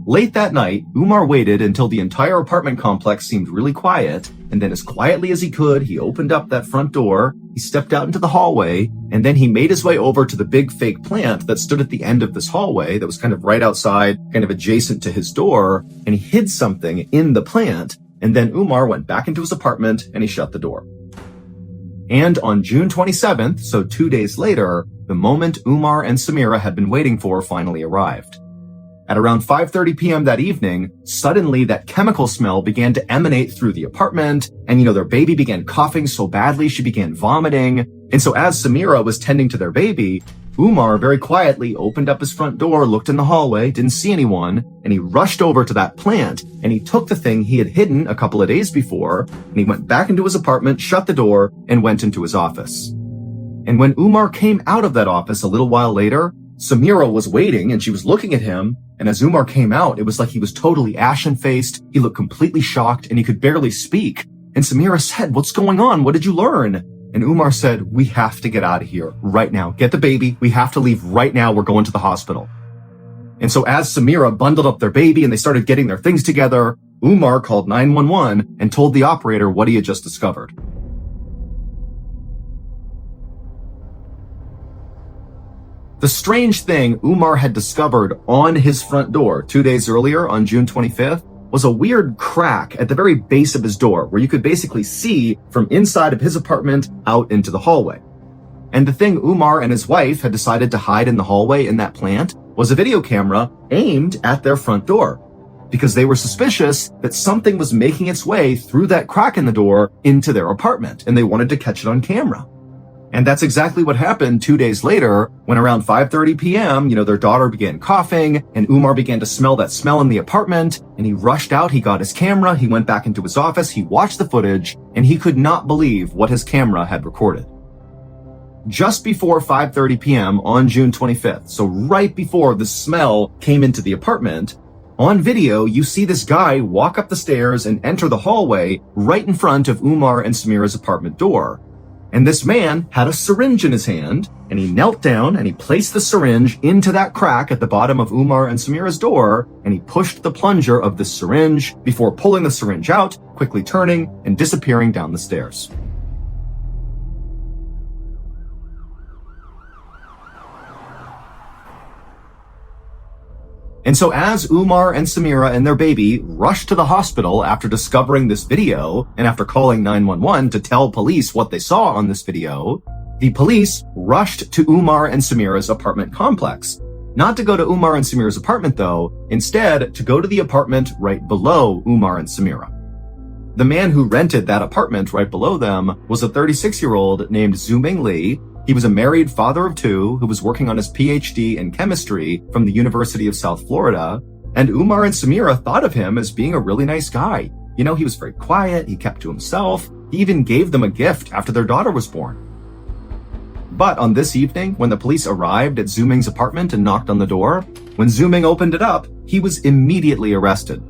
Late that night, Umar waited until the entire apartment complex seemed really quiet, and then as quietly as he could, he opened up that front door, he stepped out into the hallway, and then he made his way over to the big fake plant that stood at the end of this hallway that was kind of right outside, kind of adjacent to his door, and he hid something in the plant, and then Umar went back into his apartment and he shut the door. And on June 27th, so 2 days later, the moment Umar and Samira had been waiting for finally arrived. At around 5:30 p.m. that evening, suddenly that chemical smell began to emanate through the apartment, and their baby began coughing so badly she began vomiting. And so as Samira was tending to their baby, Umar very quietly opened up his front door, looked in the hallway, didn't see anyone, and he rushed over to that plant, and he took the thing he had hidden a couple of days before, and he went back into his apartment, shut the door, and went into his office. And when Umar came out of that office a little while later, Samira was waiting and she was looking at him, and as Umar came out, it was like he was totally ashen-faced, he looked completely shocked, and he could barely speak. And Samira said, "What's going on? What did you learn?" And Umar said, "We have to get out of here right now. Get the baby. We have to leave right now. We're going to the hospital." And so as Samira bundled up their baby and they started getting their things together, Umar called 911 and told the operator what he had just discovered. The strange thing Umar had discovered on his front door 2 days earlier on June 25th was a weird crack at the very base of his door where you could basically see from inside of his apartment out into the hallway. And the thing Umar and his wife had decided to hide in the hallway in that plant was a video camera aimed at their front door, because they were suspicious that something was making its way through that crack in the door into their apartment, and they wanted to catch it on camera. And that's exactly what happened 2 days later when around 5:30 p.m., their daughter began coughing and Umar began to smell that smell in the apartment, and he rushed out, he got his camera, he went back into his office, he watched the footage, and he could not believe what his camera had recorded. Just before 5:30 p.m. on June 25th, so right before the smell came into the apartment, on video, you see this guy walk up the stairs and enter the hallway right in front of Umar and Samira's apartment door. And this man had a syringe in his hand, and he knelt down and he placed the syringe into that crack at the bottom of Umar and Samira's door, and he pushed the plunger of the syringe before pulling the syringe out, quickly turning and disappearing down the stairs. And so as Umar and Samira and their baby rushed to the hospital after discovering this video and after calling 911 to tell police what they saw on this video, the police rushed to Umar and Samira's apartment complex. Not to go to Umar and Samira's apartment though, instead to go to the apartment right below Umar and Samira. The man who rented that apartment right below them was a 36-year-old named Zuming Lee. He was a married father of two who was working on his PhD in chemistry from the University of South Florida, and Umar and Samira thought of him as being a really nice guy. He was very quiet, he kept to himself, he even gave them a gift after their daughter was born. But on this evening, when the police arrived at Zuming's apartment and knocked on the door, when Zuming opened it up, he was immediately arrested.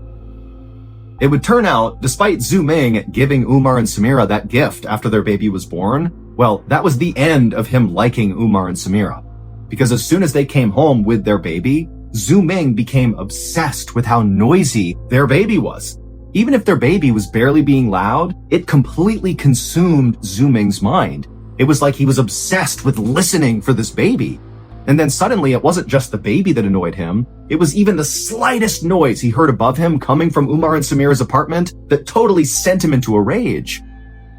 It would turn out, despite Zuming giving Umar and Samira that gift after their baby was born, well, that was the end of him liking Umar and Samira. Because as soon as they came home with their baby, Zuming became obsessed with how noisy their baby was. Even if their baby was barely being loud, it completely consumed Zuming's mind. It was like he was obsessed with listening for this baby. And then suddenly it wasn't just the baby that annoyed him, it was even the slightest noise he heard above him coming from Umar and Samira's apartment that totally sent him into a rage.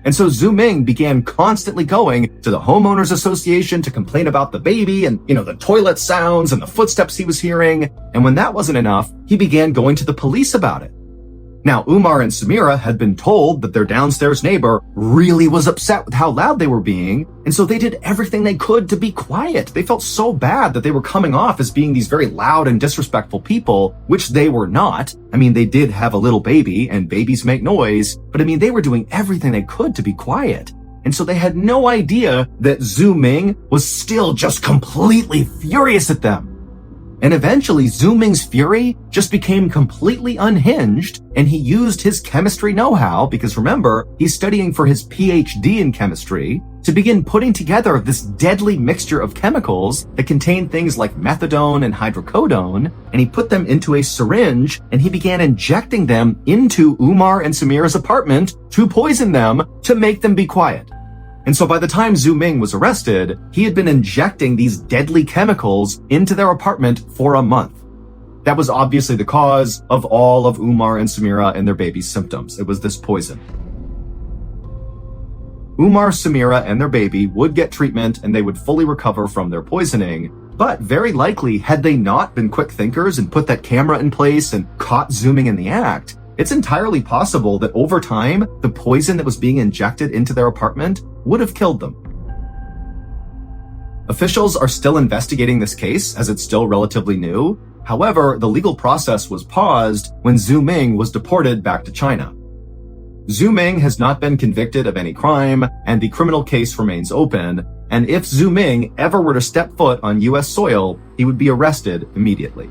And so Zuming began constantly going to the homeowners association to complain about the baby and, the toilet sounds and the footsteps he was hearing. And when that wasn't enough, he began going to the police about it. Now, Umar and Samira had been told that their downstairs neighbor really was upset with how loud they were being, and so they did everything they could to be quiet. They felt so bad that they were coming off as being these very loud and disrespectful people, which they were not. They did have a little baby, and babies make noise, but they were doing everything they could to be quiet. and so they had no idea that Zhu Ming was still just completely furious at them. And eventually, Zhu Ming's fury just became completely unhinged, and he used his chemistry know-how, because remember, he's studying for his PhD in chemistry, to begin putting together this deadly mixture of chemicals that contain things like methadone and hydrocodone, and he put them into a syringe, and he began injecting them into Umar and Samira's apartment to poison them to make them be quiet. And so by the time Zhu Ming was arrested, he had been injecting these deadly chemicals into their apartment for a month. That was obviously the cause of all of Umar and Samira and their baby's symptoms. It was this poison. Umar, Samira, and their baby would get treatment and they would fully recover from their poisoning. But very likely, had they not been quick thinkers and put that camera in place and caught Zhu Ming in the act, it's entirely possible that over time, the poison that was being injected into their apartment would have killed them. Officials are still investigating this case as it's still relatively new. However, the legal process was paused when Zhu Ming was deported back to China. Zhu Ming has not been convicted of any crime, and the criminal case remains open, and if Zhu Ming ever were to step foot on US soil, he would be arrested immediately.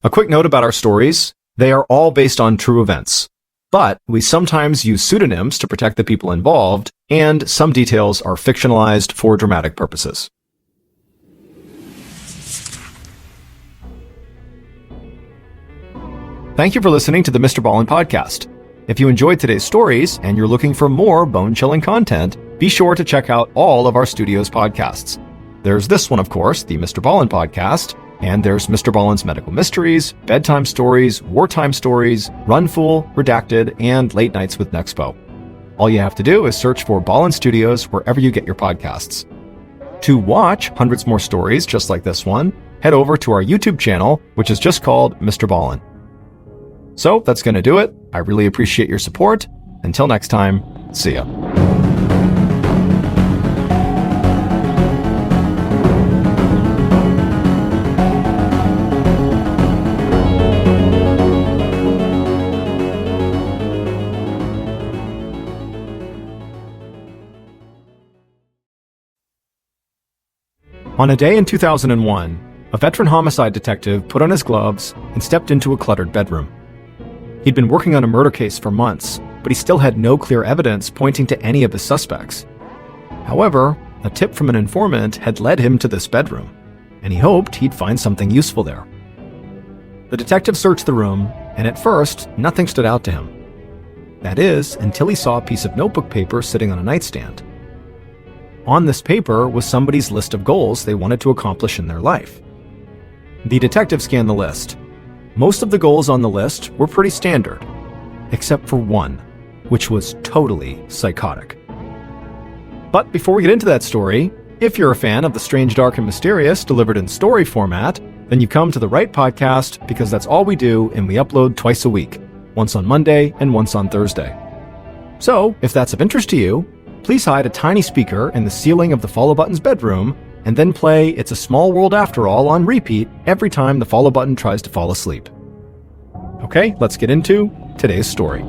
A quick note about our stories. They are all based on true events, but we sometimes use pseudonyms to protect the people involved, and some details are fictionalized for dramatic purposes. Thank you for listening to the MrBallen podcast. If you enjoyed today's stories and you're looking for more bone-chilling content, be sure to check out all of our studio's podcasts. There's this one, of course, the MrBallen podcast, and there's MrBallen's Medical Mysteries, Bedtime Stories, Wartime Stories, Run Fool, Redacted, and Late Nights with Nexpo. All you have to do is search for Ballen Studios wherever you get your podcasts. To watch hundreds more stories just like this one, head over to our YouTube channel, which is just called MrBallen. So that's going to do it. I really appreciate your support. Until next time, see ya. On a day in 2001, a veteran homicide detective put on his gloves and stepped into a cluttered bedroom. He'd been working on a murder case for months, but he still had no clear evidence pointing to any of the suspects. However, a tip from an informant had led him to this bedroom, and he hoped he'd find something useful there. The detective searched the room, and at first, nothing stood out to him. That is, until he saw a piece of notebook paper sitting on a nightstand. On this paper was somebody's list of goals they wanted to accomplish in their life. The detective scanned the list. Most of the goals on the list were pretty standard, except for one, which was totally psychotic. But before we get into that story, if you're a fan of the strange, dark, and mysterious delivered in story format, then you've come to the right podcast, because that's all we do, and we upload twice a week, once on Monday and once on Thursday. So, if that's of interest to you, please hide a tiny speaker in the ceiling of the Follow Button's bedroom, and then play It's a Small World After All on repeat every time the Follow Button tries to fall asleep. Okay, let's get into today's story.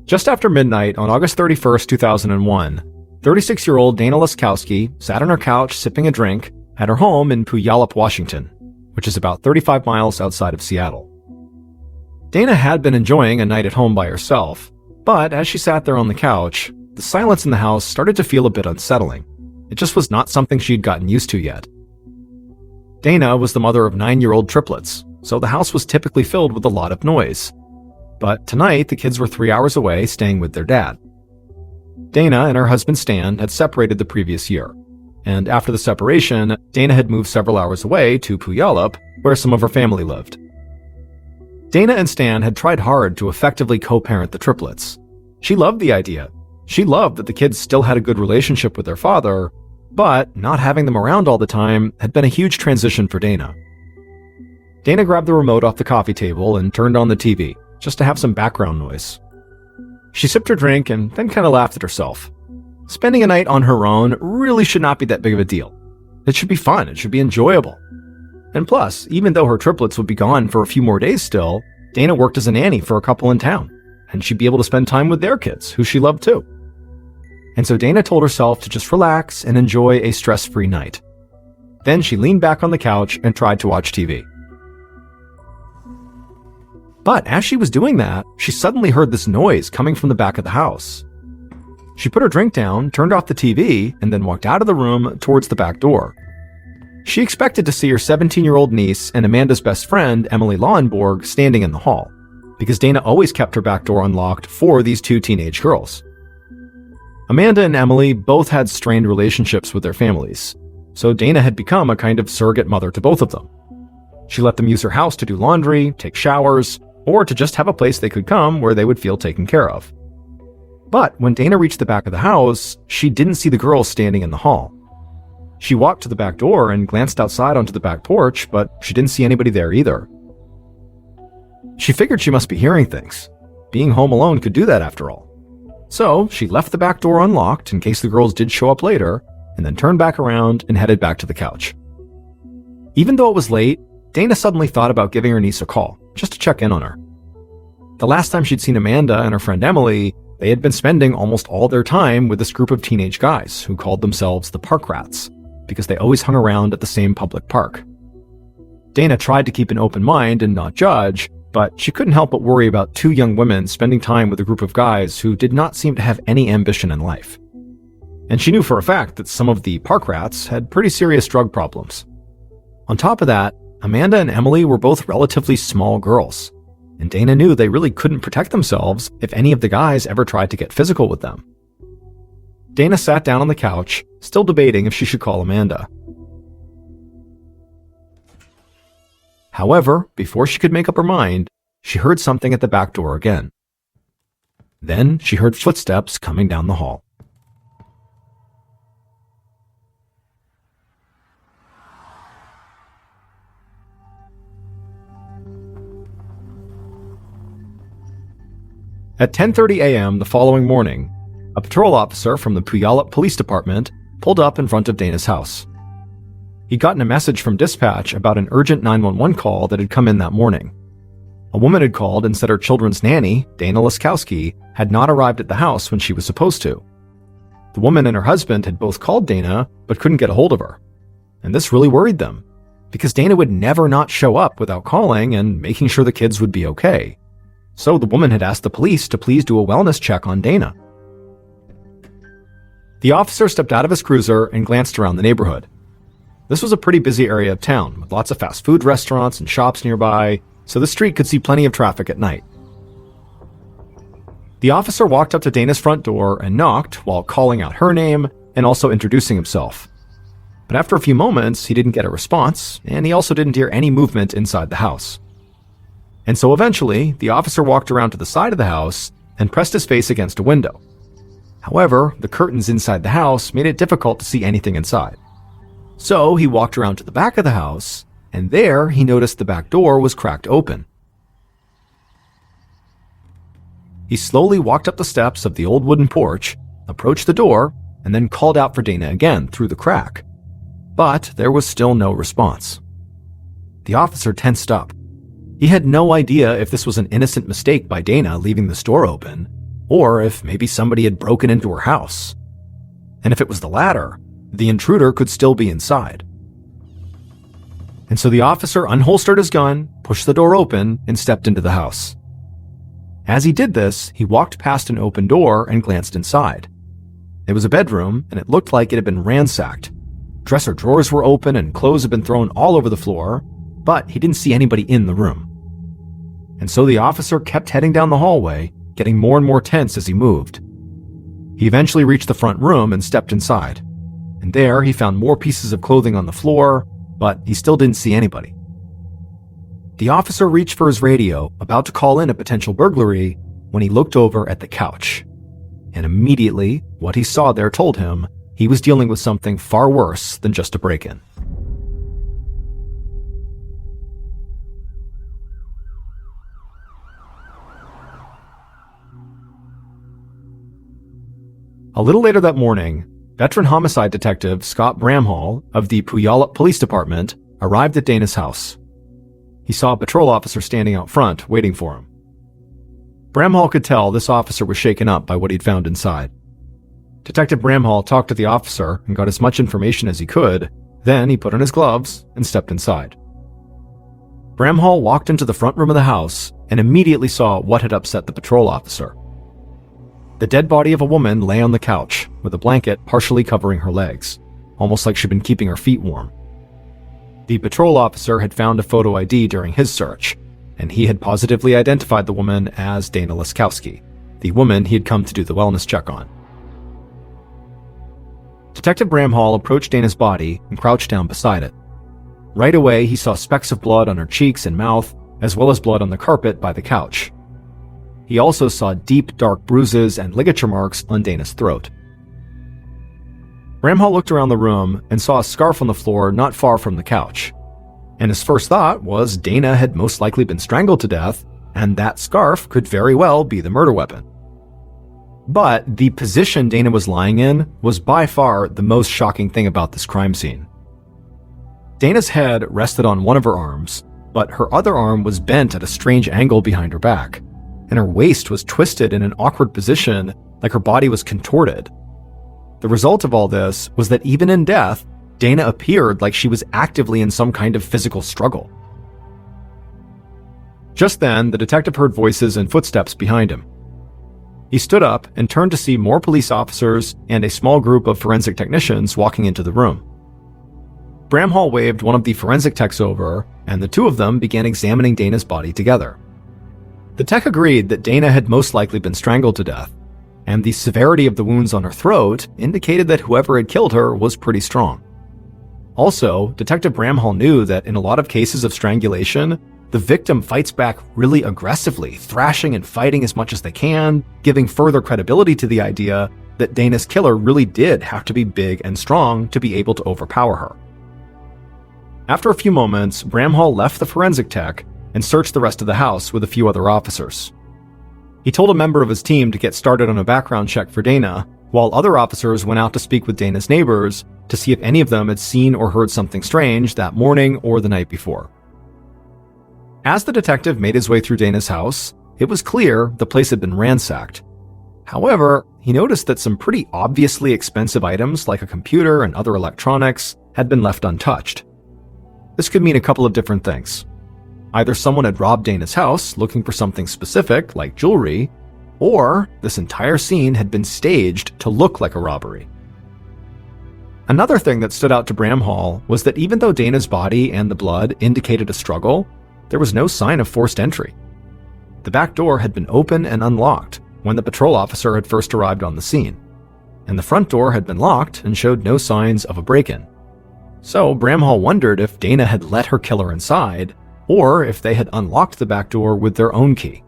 Just after midnight on August 31st, 2001, 36-year-old Dana Laskowski sat on her couch sipping a drink at her home in Puyallup, Washington, which is about 35 miles outside of Seattle. Dana had been enjoying a night at home by herself, but as she sat there on the couch, the silence in the house started to feel a bit unsettling. It just was not something she'd gotten used to yet. Dana was the mother of 9-year-old triplets, so the house was typically filled with a lot of noise. But tonight, the kids were 3 hours away, staying with their dad. Dana and her husband Stan had separated the previous year, and after the separation, Dana had moved several hours away to Puyallup, where some of her family lived. Dana and Stan had tried hard to effectively co-parent the triplets. She loved the idea. She loved that the kids still had a good relationship with their father, but not having them around all the time had been a huge transition for Dana. Dana grabbed the remote off the coffee table and turned on the TV, just to have some background noise. She sipped her drink and then kind of laughed at herself. Spending a night on her own really should not be that big of a deal. It should be fun, it should be enjoyable. And plus, even though her triplets would be gone for a few more days still, Dana worked as a nanny for a couple in town, and she'd be able to spend time with their kids, who she loved too. And so Dana told herself to just relax and enjoy a stress-free night. Then she leaned back on the couch and tried to watch TV. But as she was doing that, she suddenly heard this noise coming from the back of the house. She put her drink down, turned off the TV, and then walked out of the room towards the back door. She expected to see her 17-year-old niece and Amanda's best friend, Emily Lauenborg, standing in the hall, because Dana always kept her back door unlocked for these two teenage girls. Amanda and Emily both had strained relationships with their families, so Dana had become a kind of surrogate mother to both of them. She let them use her house to do laundry, take showers, or to just have a place they could come where they would feel taken care of. But when Dana reached the back of the house, she didn't see the girls standing in the hall. She walked to the back door and glanced outside onto the back porch, but she didn't see anybody there either. She figured she must be hearing things. Being home alone could do that after all. So she left the back door unlocked in case the girls did show up later, and then turned back around and headed back to the couch. Even though it was late, Dana suddenly thought about giving her niece a call, just to check in on her. The last time she'd seen Amanda and her friend Emily, they had been spending almost all their time with this group of teenage guys who called themselves the Park Rats, because they always hung around at the same public park. Dana tried to keep an open mind and not judge, but she couldn't help but worry about two young women spending time with a group of guys who did not seem to have any ambition in life. And she knew for a fact that some of the Park Rats had pretty serious drug problems. On top of that, Amanda and Emily were both relatively small girls, and Dana knew they really couldn't protect themselves if any of the guys ever tried to get physical with them. Dana sat down on the couch, still debating if she should call Amanda. However, before she could make up her mind, she heard something at the back door again. Then she heard footsteps coming down the hall. At 10:30 a.m. the following morning, a patrol officer from the Puyallup Police Department pulled up in front of Dana's house. He'd gotten a message from dispatch about an urgent 911 call that had come in that morning. A woman had called and said her children's nanny, Dana Laskowski, had not arrived at the house when she was supposed to. The woman and her husband had both called Dana, but couldn't get a hold of her. And this really worried them, because Dana would never not show up without calling and making sure the kids would be okay. So the woman had asked the police to please do a wellness check on Dana. The officer stepped out of his cruiser and glanced around the neighborhood. This was a pretty busy area of town, with lots of fast food restaurants and shops nearby, so the street could see plenty of traffic at night. The officer walked up to Dana's front door and knocked while calling out her name and also introducing himself. But after a few moments, he didn't get a response, and he also didn't hear any movement inside the house. And so eventually, the officer walked around to the side of the house and pressed his face against a window. However, the curtains inside the house made it difficult to see anything inside. So he walked around to the back of the house, and there he noticed the back door was cracked open. He slowly walked up the steps of the old wooden porch, approached the door, and then called out for Dana again through the crack. But there was still no response. The officer tensed up. He had no idea if this was an innocent mistake by Dana leaving the door open, or if maybe somebody had broken into her house. And if it was the latter, the intruder could still be inside. And so the officer unholstered his gun, pushed the door open, and stepped into the house. As he did this, he walked past an open door and glanced inside. It was a bedroom, and it looked like it had been ransacked. Dresser drawers were open and clothes had been thrown all over the floor, but he didn't see anybody in the room. And so the officer kept heading down the hallway, getting more and more tense as he moved. He eventually reached the front room and stepped inside. And there he found more pieces of clothing on the floor, but he still didn't see anybody. The officer reached for his radio, about to call in a potential burglary, when he looked over at the couch. And immediately, what he saw there told him he was dealing with something far worse than just a break-in. A little later that morning, veteran homicide detective Scott Bramhall of the Puyallup Police Department arrived at Dana's house. He saw a patrol officer standing out front, waiting for him. Bramhall could tell this officer was shaken up by what he'd found inside. Detective Bramhall talked to the officer and got as much information as he could, then he put on his gloves and stepped inside. Bramhall walked into the front room of the house and immediately saw what had upset the patrol officer. The dead body of a woman lay on the couch, with a blanket partially covering her legs, almost like she'd been keeping her feet warm. The patrol officer had found a photo ID during his search, and he had positively identified the woman as Dana Laskowski, the woman he had come to do the wellness check on. Detective Bramhall approached Dana's body and crouched down beside it. Right away, he saw specks of blood on her cheeks and mouth, as well as blood on the carpet by the couch. He also saw deep, dark bruises and ligature marks on Dana's throat. Bramhall looked around the room and saw a scarf on the floor not far from the couch. And his first thought was Dana had most likely been strangled to death, and that scarf could very well be the murder weapon. But the position Dana was lying in was by far the most shocking thing about this crime scene. Dana's head rested on one of her arms, but her other arm was bent at a strange angle behind her back, and her waist was twisted in an awkward position like her body was contorted. The result of all this was that even in death, Dana appeared like she was actively in some kind of physical struggle. Just then, the detective heard voices and footsteps behind him. He stood up and turned to see more police officers and a small group of forensic technicians walking into the room. Bramhall waved one of the forensic techs over, and the two of them began examining Dana's body together. The tech agreed that Dana had most likely been strangled to death, and the severity of the wounds on her throat indicated that whoever had killed her was pretty strong. Also, Detective Bramhall knew that in a lot of cases of strangulation, the victim fights back really aggressively, thrashing and fighting as much as they can, giving further credibility to the idea that Dana's killer really did have to be big and strong to be able to overpower her. After a few moments, Bramhall left the forensic tech and searched the rest of the house with a few other officers. He told a member of his team to get started on a background check for Dana, while other officers went out to speak with Dana's neighbors to see if any of them had seen or heard something strange that morning or the night before. As the detective made his way through Dana's house, it was clear the place had been ransacked. However, he noticed that some pretty obviously expensive items like a computer and other electronics had been left untouched. This could mean a couple of different things. Either someone had robbed Dana's house looking for something specific, like jewelry, or this entire scene had been staged to look like a robbery. Another thing that stood out to Bramhall was that even though Dana's body and the blood indicated a struggle, there was no sign of forced entry. The back door had been open and unlocked when the patrol officer had first arrived on the scene, and the front door had been locked and showed no signs of a break-in. So Bramhall wondered if Dana had let her killer inside, or if they had unlocked the back door with their own key.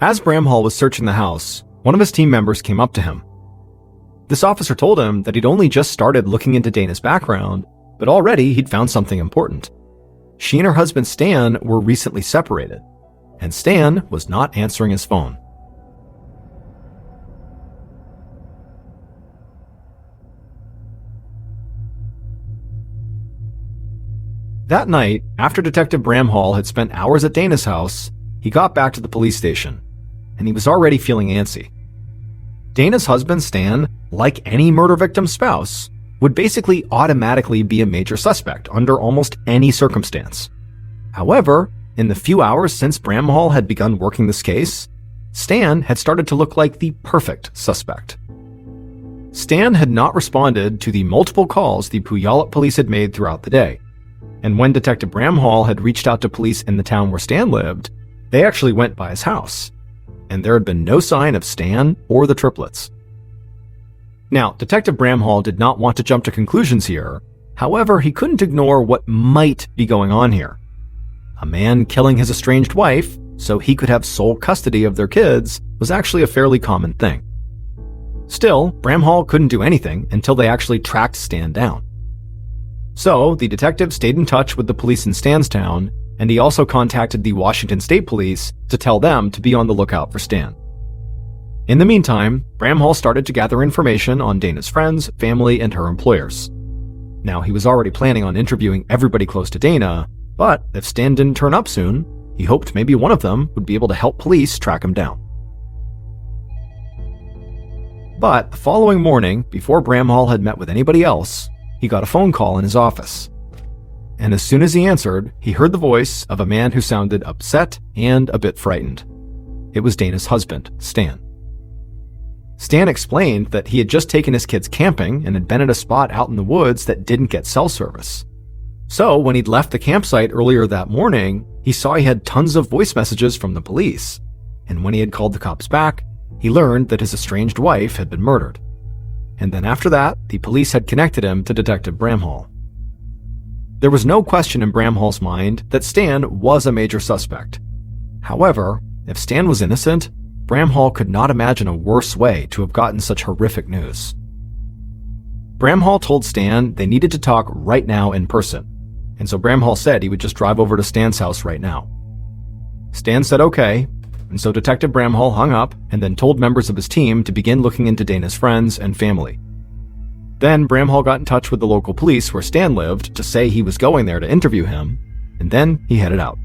As Bramhall was searching the house, one of his team members came up to him. This officer told him that he'd only just started looking into Dana's background, but already he'd found something important. She and her husband Stan were recently separated, and Stan was not answering his phone. That night, after Detective Bramhall had spent hours at Dana's house, he got back to the police station, and he was already feeling antsy. Dana's husband, Stan, like any murder victim's spouse, would basically automatically be a major suspect under almost any circumstance. However, in the few hours since Bramhall had begun working this case, Stan had started to look like the perfect suspect. Stan had not responded to the multiple calls the Puyallup police had made throughout the day, and when Detective Bramhall had reached out to police in the town where Stan lived, they actually went by his house, and there had been no sign of Stan or the triplets. Now, Detective Bramhall did not want to jump to conclusions here. However, he couldn't ignore what might be going on here. A man killing his estranged wife so he could have sole custody of their kids was actually a fairly common thing. Still, Bramhall couldn't do anything until they actually tracked Stan down. So, the detective stayed in touch with the police in Stanstown, and he also contacted the Washington State Police to tell them to be on the lookout for Stan. In the meantime, Bramhall started to gather information on Dana's friends, family, and her employers. Now, he was already planning on interviewing everybody close to Dana, but if Stan didn't turn up soon, he hoped maybe one of them would be able to help police track him down. But the following morning, before Bramhall had met with anybody else, he got a phone call in his office. And as soon as he answered, he heard the voice of a man who sounded upset and a bit frightened. It was Dana's husband, Stan. Stan explained that he had just taken his kids camping and had been at a spot out in the woods that didn't get cell service. So when he'd left the campsite earlier that morning, he saw he had tons of voice messages from the police. And when he had called the cops back, he learned that his estranged wife had been murdered. And then after that, the police had connected him to Detective Bramhall. There was no question in Bramhall's mind that Stan was a major suspect. However, if Stan was innocent, Bramhall could not imagine a worse way to have gotten such horrific news. Bramhall told Stan they needed to talk right now in person, and so Bramhall said he would just drive over to Stan's house right now. Stan said okay, and so Detective Bramhall hung up and then told members of his team to begin looking into Dana's friends and family. Then Bramhall got in touch with the local police where Stan lived to say he was going there to interview him, and then he headed out.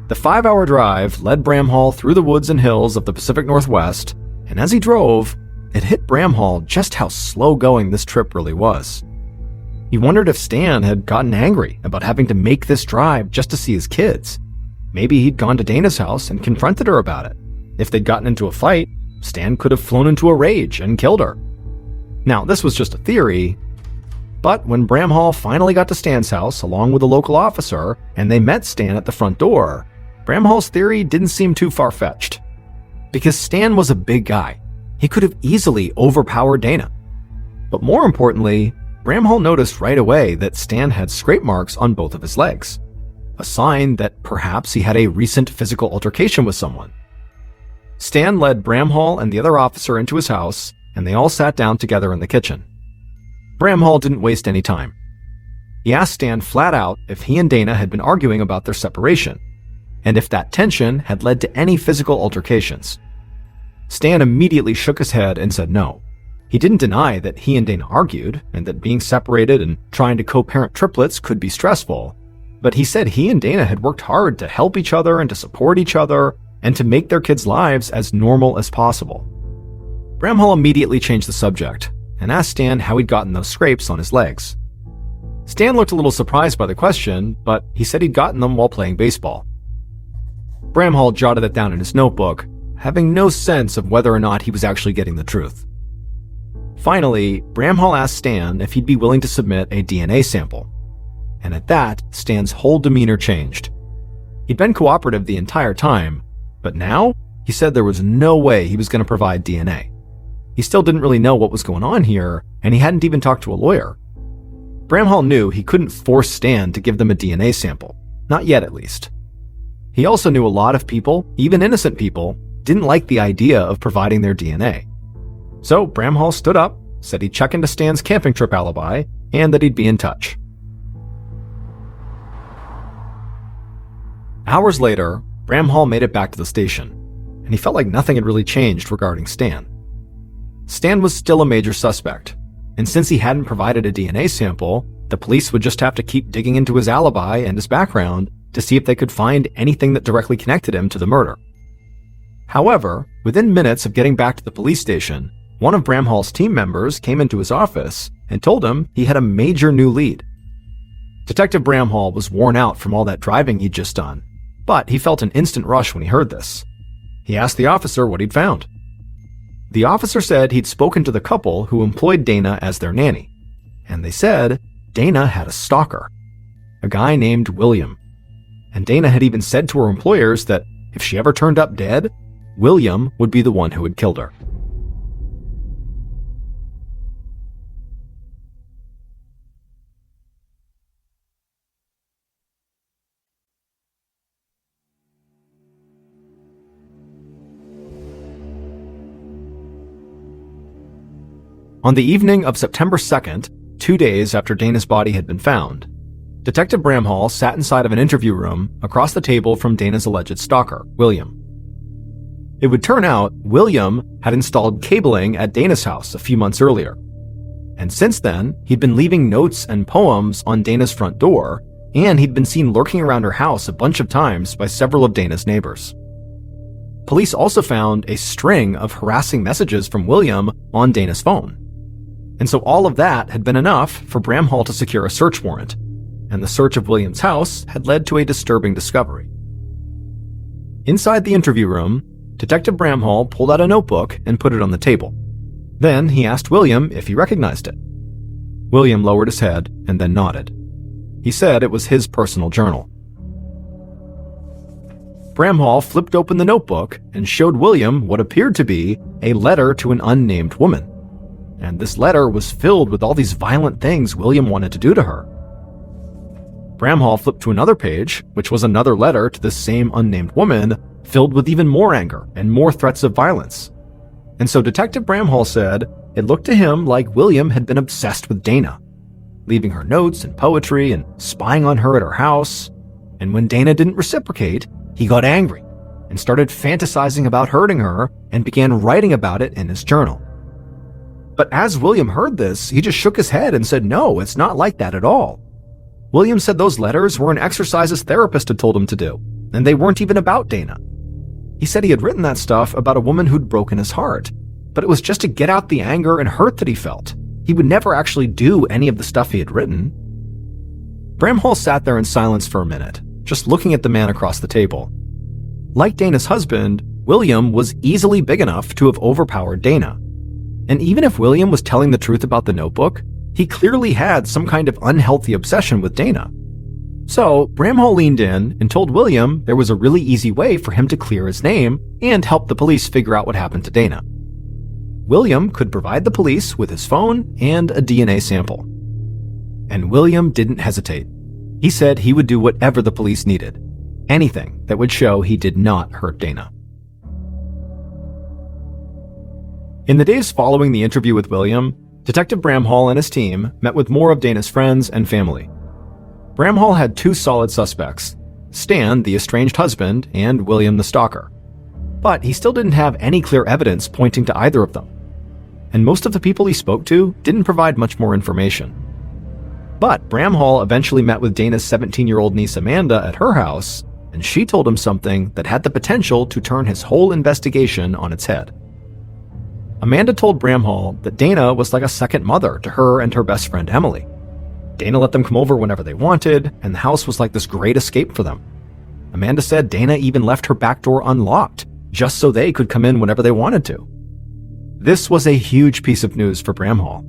The 5-hour drive led Bramhall through the woods and hills of the Pacific Northwest, and as he drove, it hit Bramhall just how slow-going this trip really was. He wondered if Stan had gotten angry about having to make this drive just to see his kids. Maybe he'd gone to Dana's house and confronted her about it. If they'd gotten into a fight, Stan could have flown into a rage and killed her. Now, this was just a theory, but when Bramhall finally got to Stan's house along with a local officer and they met Stan at the front door, Bramhall's theory didn't seem too far-fetched. Because Stan was a big guy. He could have easily overpowered Dana. But more importantly, Bramhall noticed right away that Stan had scrape marks on both of his legs, a sign that perhaps he had a recent physical altercation with someone. Stan led Bramhall and the other officer into his house, and they all sat down together in the kitchen. Bramhall didn't waste any time. He asked Stan flat out if he and Dana had been arguing about their separation, and if that tension had led to any physical altercations. Stan immediately shook his head and said no. He didn't deny that he and Dana argued, and that being separated and trying to co-parent triplets could be stressful, but he said he and Dana had worked hard to help each other and to support each other, and to make their kids' lives as normal as possible. Bramhall immediately changed the subject, and asked Stan how he'd gotten those scrapes on his legs. Stan looked a little surprised by the question, but he said he'd gotten them while playing baseball. Bramhall jotted it down in his notebook, having no sense of whether or not he was actually getting the truth. Finally, Bramhall asked Stan if he'd be willing to submit a DNA sample. And at that, Stan's whole demeanor changed. He'd been cooperative the entire time, but now, he said there was no way he was going to provide DNA. He still didn't really know what was going on here, and he hadn't even talked to a lawyer. Bramhall knew he couldn't force Stan to give them a DNA sample, not yet at least. He also knew a lot of people, even innocent people, didn't like the idea of providing their DNA. So Bramhall stood up, said he'd check into Stan's camping trip alibi, and that he'd be in touch. Hours later, Bramhall made it back to the station, and he felt like nothing had really changed regarding Stan. Stan was still a major suspect, and since he hadn't provided a DNA sample, the police would just have to keep digging into his alibi and his background to see if they could find anything that directly connected him to the murder. However, within minutes of getting back to the police station, one of Bramhall's team members came into his office and told him he had a major new lead. Detective Bramhall was worn out from all that driving he'd just done, but he felt an instant rush when he heard this. He asked the officer what he'd found. The officer said he'd spoken to the couple who employed Dana as their nanny, and they said Dana had a stalker, a guy named William. And Dana had even said to her employers that if she ever turned up dead, William would be the one who had killed her. On the evening of September 2nd, 2 days after Dana's body had been found, Detective Bramhall sat inside of an interview room across the table from Dana's alleged stalker, William. It would turn out William had installed cabling at Dana's house a few months earlier. And since then, he'd been leaving notes and poems on Dana's front door, and he'd been seen lurking around her house a bunch of times by several of Dana's neighbors. Police also found a string of harassing messages from William on Dana's phone. And so all of that had been enough for Bramhall to secure a search warrant, and the search of William's house had led to a disturbing discovery. Inside the interview room, Detective Bramhall pulled out a notebook and put it on the table. Then he asked William if he recognized it. William lowered his head and then nodded. He said it was his personal journal. Bramhall flipped open the notebook and showed William what appeared to be a letter to an unnamed woman. And this letter was filled with all these violent things William wanted to do to her. Bramhall flipped to another page, which was another letter to this same unnamed woman, filled with even more anger and more threats of violence. And so Detective Bramhall said it looked to him like William had been obsessed with Dana, leaving her notes and poetry and spying on her at her house. And when Dana didn't reciprocate, he got angry and started fantasizing about hurting her and began writing about it in his journal. But as William heard this, he just shook his head and said, no, it's not like that at all. William said those letters were an exercise his therapist had told him to do, and they weren't even about Dana. He said he had written that stuff about a woman who'd broken his heart, but it was just to get out the anger and hurt that he felt. He would never actually do any of the stuff he had written. Bramhall sat there in silence for a minute, just looking at the man across the table. Like Dana's husband, William was easily big enough to have overpowered Dana. And even if William was telling the truth about the notebook, he clearly had some kind of unhealthy obsession with Dana. So Bramhall leaned in and told William there was a really easy way for him to clear his name and help the police figure out what happened to Dana. William could provide the police with his phone and a DNA sample. And William didn't hesitate. He said he would do whatever the police needed, anything that would show he did not hurt Dana. In the days following the interview with William, Detective Bramhall and his team met with more of Dana's friends and family. Bramhall had 2 solid suspects, Stan, the estranged husband, and William the stalker. But he still didn't have any clear evidence pointing to either of them. And most of the people he spoke to didn't provide much more information. But Bramhall eventually met with Dana's 17-year-old niece Amanda at her house, and she told him something that had the potential to turn his whole investigation on its head. Amanda told Bramhall that Dana was like a second mother to her and her best friend Emily. Dana let them come over whenever they wanted, and the house was like this great escape for them. Amanda said Dana even left her back door unlocked, just so they could come in whenever they wanted to. This was a huge piece of news for Bramhall.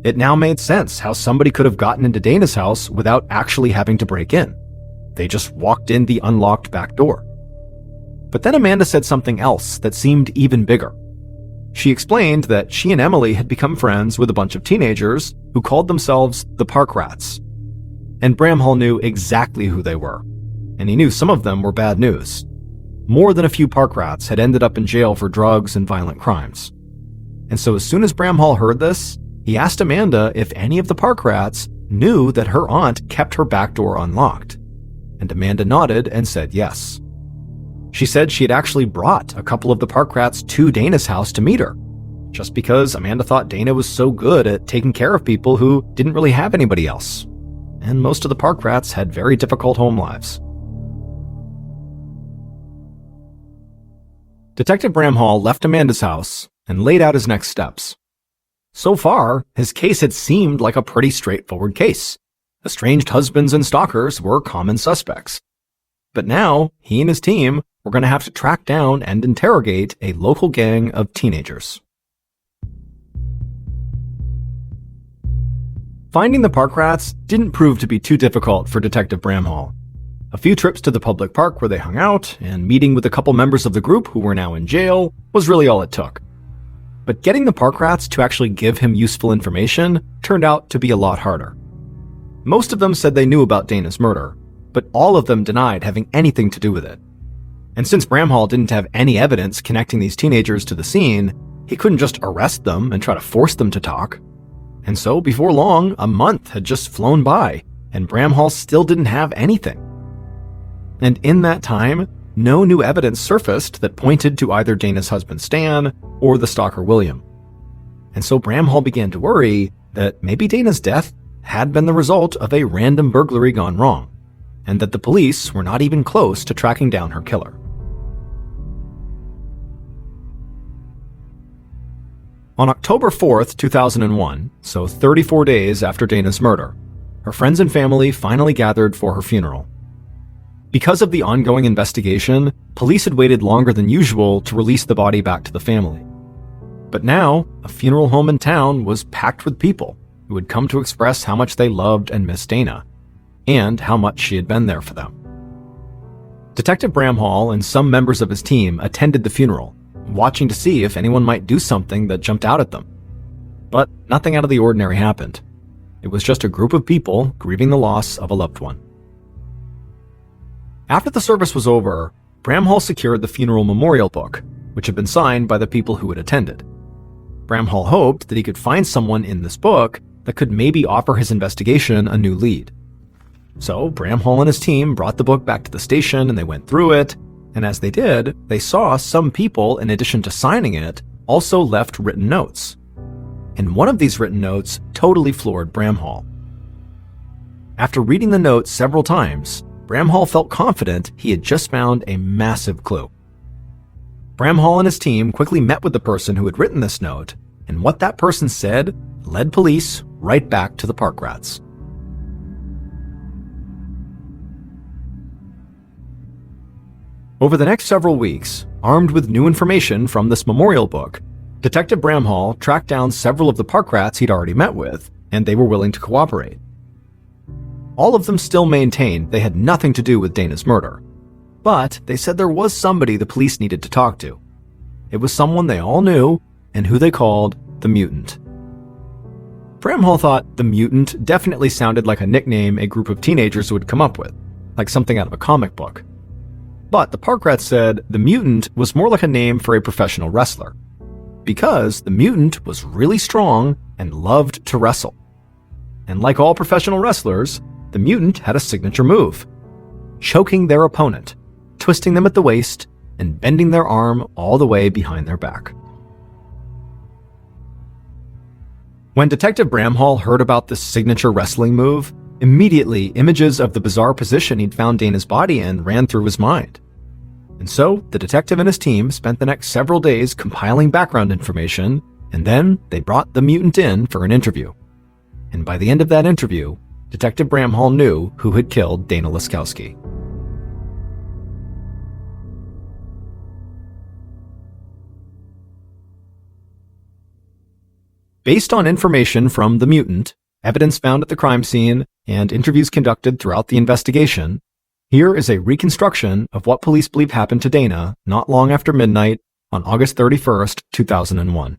It now made sense how somebody could have gotten into Dana's house without actually having to break in. They just walked in the unlocked back door. But then Amanda said something else that seemed even bigger. She explained that she and Emily had become friends with a bunch of teenagers who called themselves the Park Rats. And Bramhall knew exactly who they were, and he knew some of them were bad news. More than a few Park Rats had ended up in jail for drugs and violent crimes. And so as soon as Bramhall heard this, he asked Amanda if any of the Park Rats knew that her aunt kept her back door unlocked. And Amanda nodded and said yes. She said she had actually brought a couple of the Park Rats to Dana's house to meet her, just because Amanda thought Dana was so good at taking care of people who didn't really have anybody else. And most of the Park Rats had very difficult home lives. Detective Bramhall left Amanda's house and laid out his next steps. So far, his case had seemed like a pretty straightforward case. Estranged husbands and stalkers were common suspects. But now, he and his team were going to have to track down and interrogate a local gang of teenagers. Finding the Park Rats didn't prove to be too difficult for Detective Bramhall. A few trips to the public park where they hung out and meeting with a couple members of the group who were now in jail was really all it took. But getting the Park Rats to actually give him useful information turned out to be a lot harder. Most of them said they knew about Dana's murder, but all of them denied having anything to do with it. And since Bramhall didn't have any evidence connecting these teenagers to the scene, he couldn't just arrest them and try to force them to talk. And so before long, a month had just flown by, and Bramhall still didn't have anything. And in that time, no new evidence surfaced that pointed to either Dana's husband Stan or the stalker William. And so Bramhall began to worry that maybe Dana's death had been the result of a random burglary gone wrong, and that the police were not even close to tracking down her killer. On October 4th, 2001, so 34 days after Dana's murder, her friends and family finally gathered for her funeral. Because of the ongoing investigation, police had waited longer than usual to release the body back to the family. But now, a funeral home in town was packed with people who had come to express how much they loved and missed Dana, and how much she had been there for them. Detective Bramhall and some members of his team attended the funeral, watching to see if anyone might do something that jumped out at them. But nothing out of the ordinary happened. It was just a group of people grieving the loss of a loved one. After the service was over, Bramhall secured the funeral memorial book, which had been signed by the people who had attended. Bramhall hoped that he could find someone in this book that could maybe offer his investigation a new lead. So Bramhall and his team brought the book back to the station and they went through it, and as they did, they saw some people, in addition to signing it, also left written notes. And one of these written notes totally floored Bramhall. After reading the notes several times, Bramhall felt confident he had just found a massive clue. Bramhall and his team quickly met with the person who had written this note, and what that person said led police right back to the park rats. Over the next several weeks, armed with new information from this memorial book, Detective Bramhall tracked down several of the park rats he'd already met with, and they were willing to cooperate. All of them still maintained they had nothing to do with Dana's murder, but they said there was somebody the police needed to talk to. It was someone they all knew, and who they called the Mutant. Bramhall thought the Mutant definitely sounded like a nickname a group of teenagers would come up with, like something out of a comic book. But the park rats said the Mutant was more like a name for a professional wrestler, because the Mutant was really strong and loved to wrestle. And like all professional wrestlers, the Mutant had a signature move: choking their opponent, twisting them at the waist, and bending their arm all the way behind their back. When Detective Bramhall heard about this signature wrestling move, immediately images of the bizarre position he'd found Dana's body in ran through his mind. And so, the detective and his team spent the next several days compiling background information, and then they brought the Mutant in for an interview. And by the end of that interview, Detective Bramhall knew who had killed Dana Laskowski. Based on information from the Mutant, evidence found at the crime scene, and interviews conducted throughout the investigation, here is a reconstruction of what police believe happened to Dana not long after midnight on August 31st, 2001.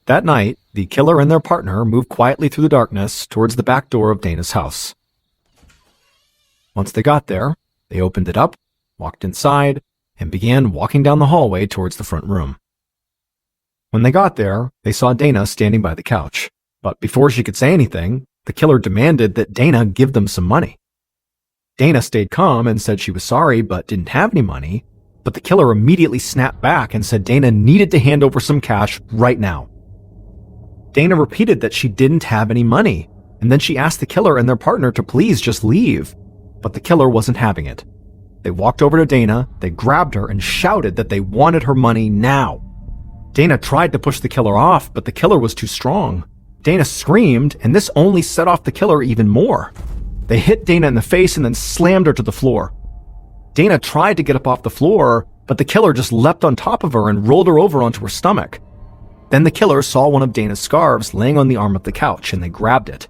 That night, the killer and their partner moved quietly through the darkness towards the back door of Dana's house. Once they got there, they opened it up, walked inside, and began walking down the hallway towards the front room. When they got there, they saw Dana standing by the couch, but before she could say anything, the killer demanded that Dana give them some money. Dana stayed calm and said she was sorry but didn't have any money, but the killer immediately snapped back and said Dana needed to hand over some cash right now. Dana repeated that she didn't have any money, and then she asked the killer and their partner to please just leave, but the killer wasn't having it. They walked over to Dana, they grabbed her and shouted that they wanted her money now. Dana tried to push the killer off, but the killer was too strong. Dana screamed, and this only set off the killer even more. They hit Dana in the face and then slammed her to the floor. Dana tried to get up off the floor, but the killer just leapt on top of her and rolled her over onto her stomach. Then the killer saw one of Dana's scarves laying on the arm of the couch, and they grabbed it.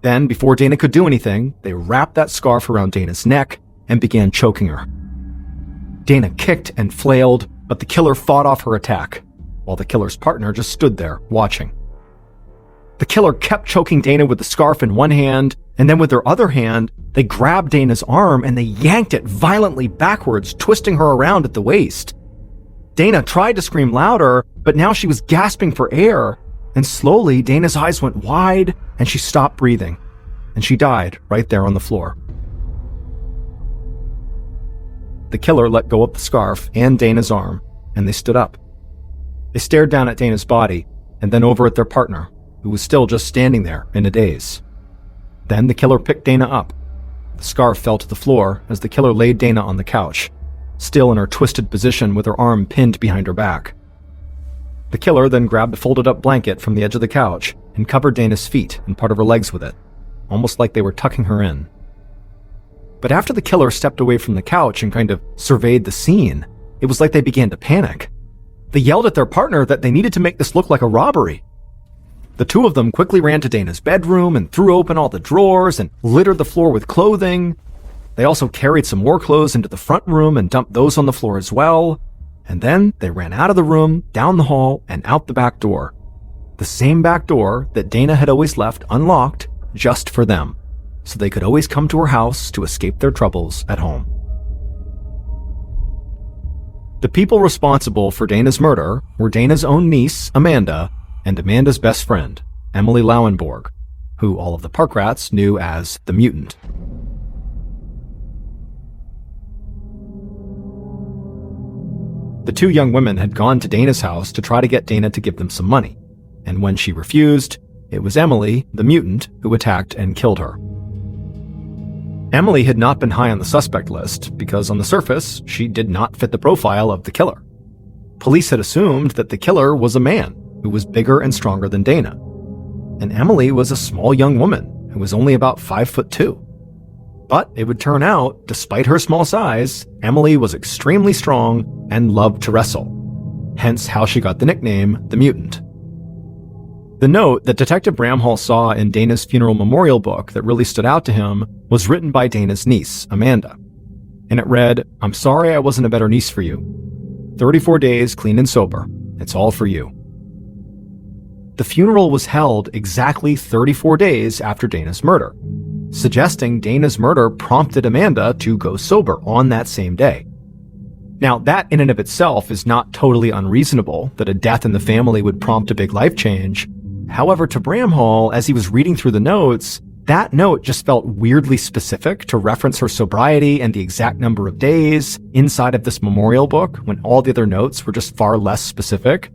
Then, before Dana could do anything, they wrapped that scarf around Dana's neck and began choking her. Dana kicked and flailed, but the killer fought off her attack, while the killer's partner just stood there, watching. The killer kept choking Dana with the scarf in one hand And then with their other hand, they grabbed Dana's arm and they yanked it violently backwards, twisting her around at the waist. Dana tried to scream louder, but now she was gasping for air. And slowly, Dana's eyes went wide and she stopped breathing. And she died right there on the floor. The killer let go of the scarf and Dana's arm, and they stood up. They stared down at Dana's body, and then over at their partner, who was still just standing there in a daze. Then the killer picked Dana up. The scarf fell to the floor as the killer laid Dana on the couch, still in her twisted position with her arm pinned behind her back. The killer then grabbed a folded-up blanket from the edge of the couch and covered Dana's feet and part of her legs with it, almost like they were tucking her in. But after the killer stepped away from the couch and kind of surveyed the scene, it was like they began to panic. They yelled at their partner that they needed to make this look like a robbery. The two of them quickly ran to Dana's bedroom and threw open all the drawers and littered the floor with clothing. They also carried some more clothes into the front room and dumped those on the floor as well. And then they ran out of the room, down the hall, and out the back door. The same back door that Dana had always left unlocked just for them, so they could always come to her house to escape their troubles at home. The people responsible for Dana's murder were Dana's own niece, Amanda, and Amanda's best friend, Emily Lauenborg, who all of the park rats knew as the Mutant. The two young women had gone to Dana's house to try to get Dana to give them some money, and when she refused, it was Emily, the Mutant, who attacked and killed her. Emily had not been high on the suspect list because on the surface, she did not fit the profile of the killer. Police had assumed that the killer was a man who was bigger and stronger than Dana. And Emily was a small young woman who was only about 5'2". But it would turn out, despite her small size, Emily was extremely strong and loved to wrestle. Hence how she got the nickname, the Mutant. The note that Detective Bramhall saw in Dana's funeral memorial book that really stood out to him was written by Dana's niece, Amanda. And it read, "I'm sorry I wasn't a better niece for you. 34 days clean and sober. It's all for you." The funeral was held exactly 34 days after Dana's murder, suggesting Dana's murder prompted Amanda to go sober on that same day. Now, that in and of itself is not totally unreasonable that a death in the family would prompt a big life change. However, to Bramhall, as he was reading through the notes, that note just felt weirdly specific to reference her sobriety and the exact number of days inside of this memorial book when all the other notes were just far less specific.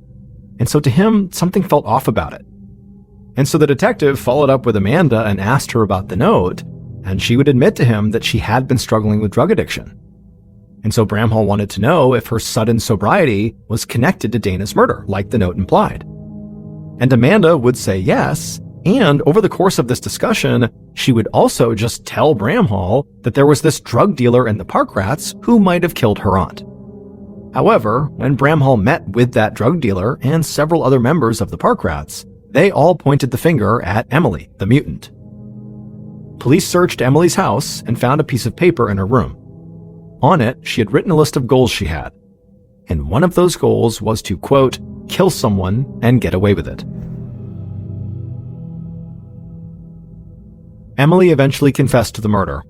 And so to him, something felt off about it. And so the detective followed up with Amanda and asked her about the note, and she would admit to him that she had been struggling with drug addiction. And so Bramhall wanted to know if her sudden sobriety was connected to Dana's murder, like the note implied. And Amanda would say yes, and over the course of this discussion, she would also just tell Bramhall that there was this drug dealer in the park rats who might have killed her aunt. However, when Bramhall met with that drug dealer and several other members of the park rats, they all pointed the finger at Emily, the Mutant. Police searched Emily's house and found a piece of paper in her room. On it, she had written a list of goals she had. And one of those goals was to, quote, kill someone and get away with it. Emily eventually confessed to the murder,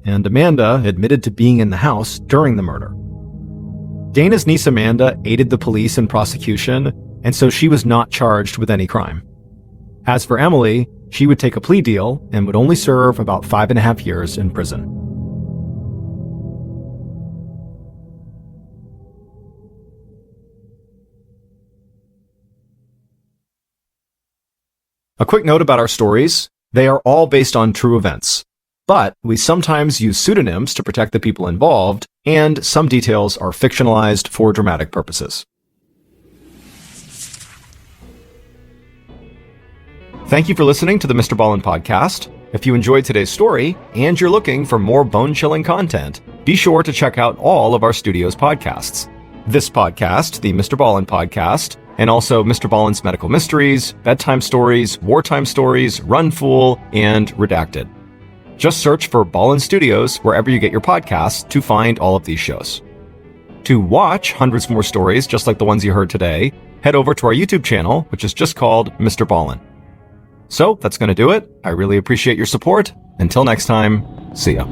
and Amanda admitted to being in the house during the murder. Dana's niece Amanda aided the police in prosecution, and so she was not charged with any crime. As for Emily, she would take a plea deal and would only serve about 5.5 years in prison. A quick note about our stories. They are all based on true events, but we sometimes use pseudonyms to protect the people involved, and some details are fictionalized for dramatic purposes. Thank you for listening to the MrBallen podcast. If you enjoyed today's story and you're looking for more bone-chilling content, be sure to check out all of our studio's podcasts. This podcast, the MrBallen podcast, and also MrBallen's Medical Mysteries, Bedtime Stories, Wartime Stories, Run Fool, and Redacted. Just search for Ballen Studios wherever you get your podcasts to find all of these shows. To watch hundreds more stories just like the ones you heard today, head over to our YouTube channel, which is just called MrBallen. So that's going to do it. I really appreciate your support. Until next time, see ya.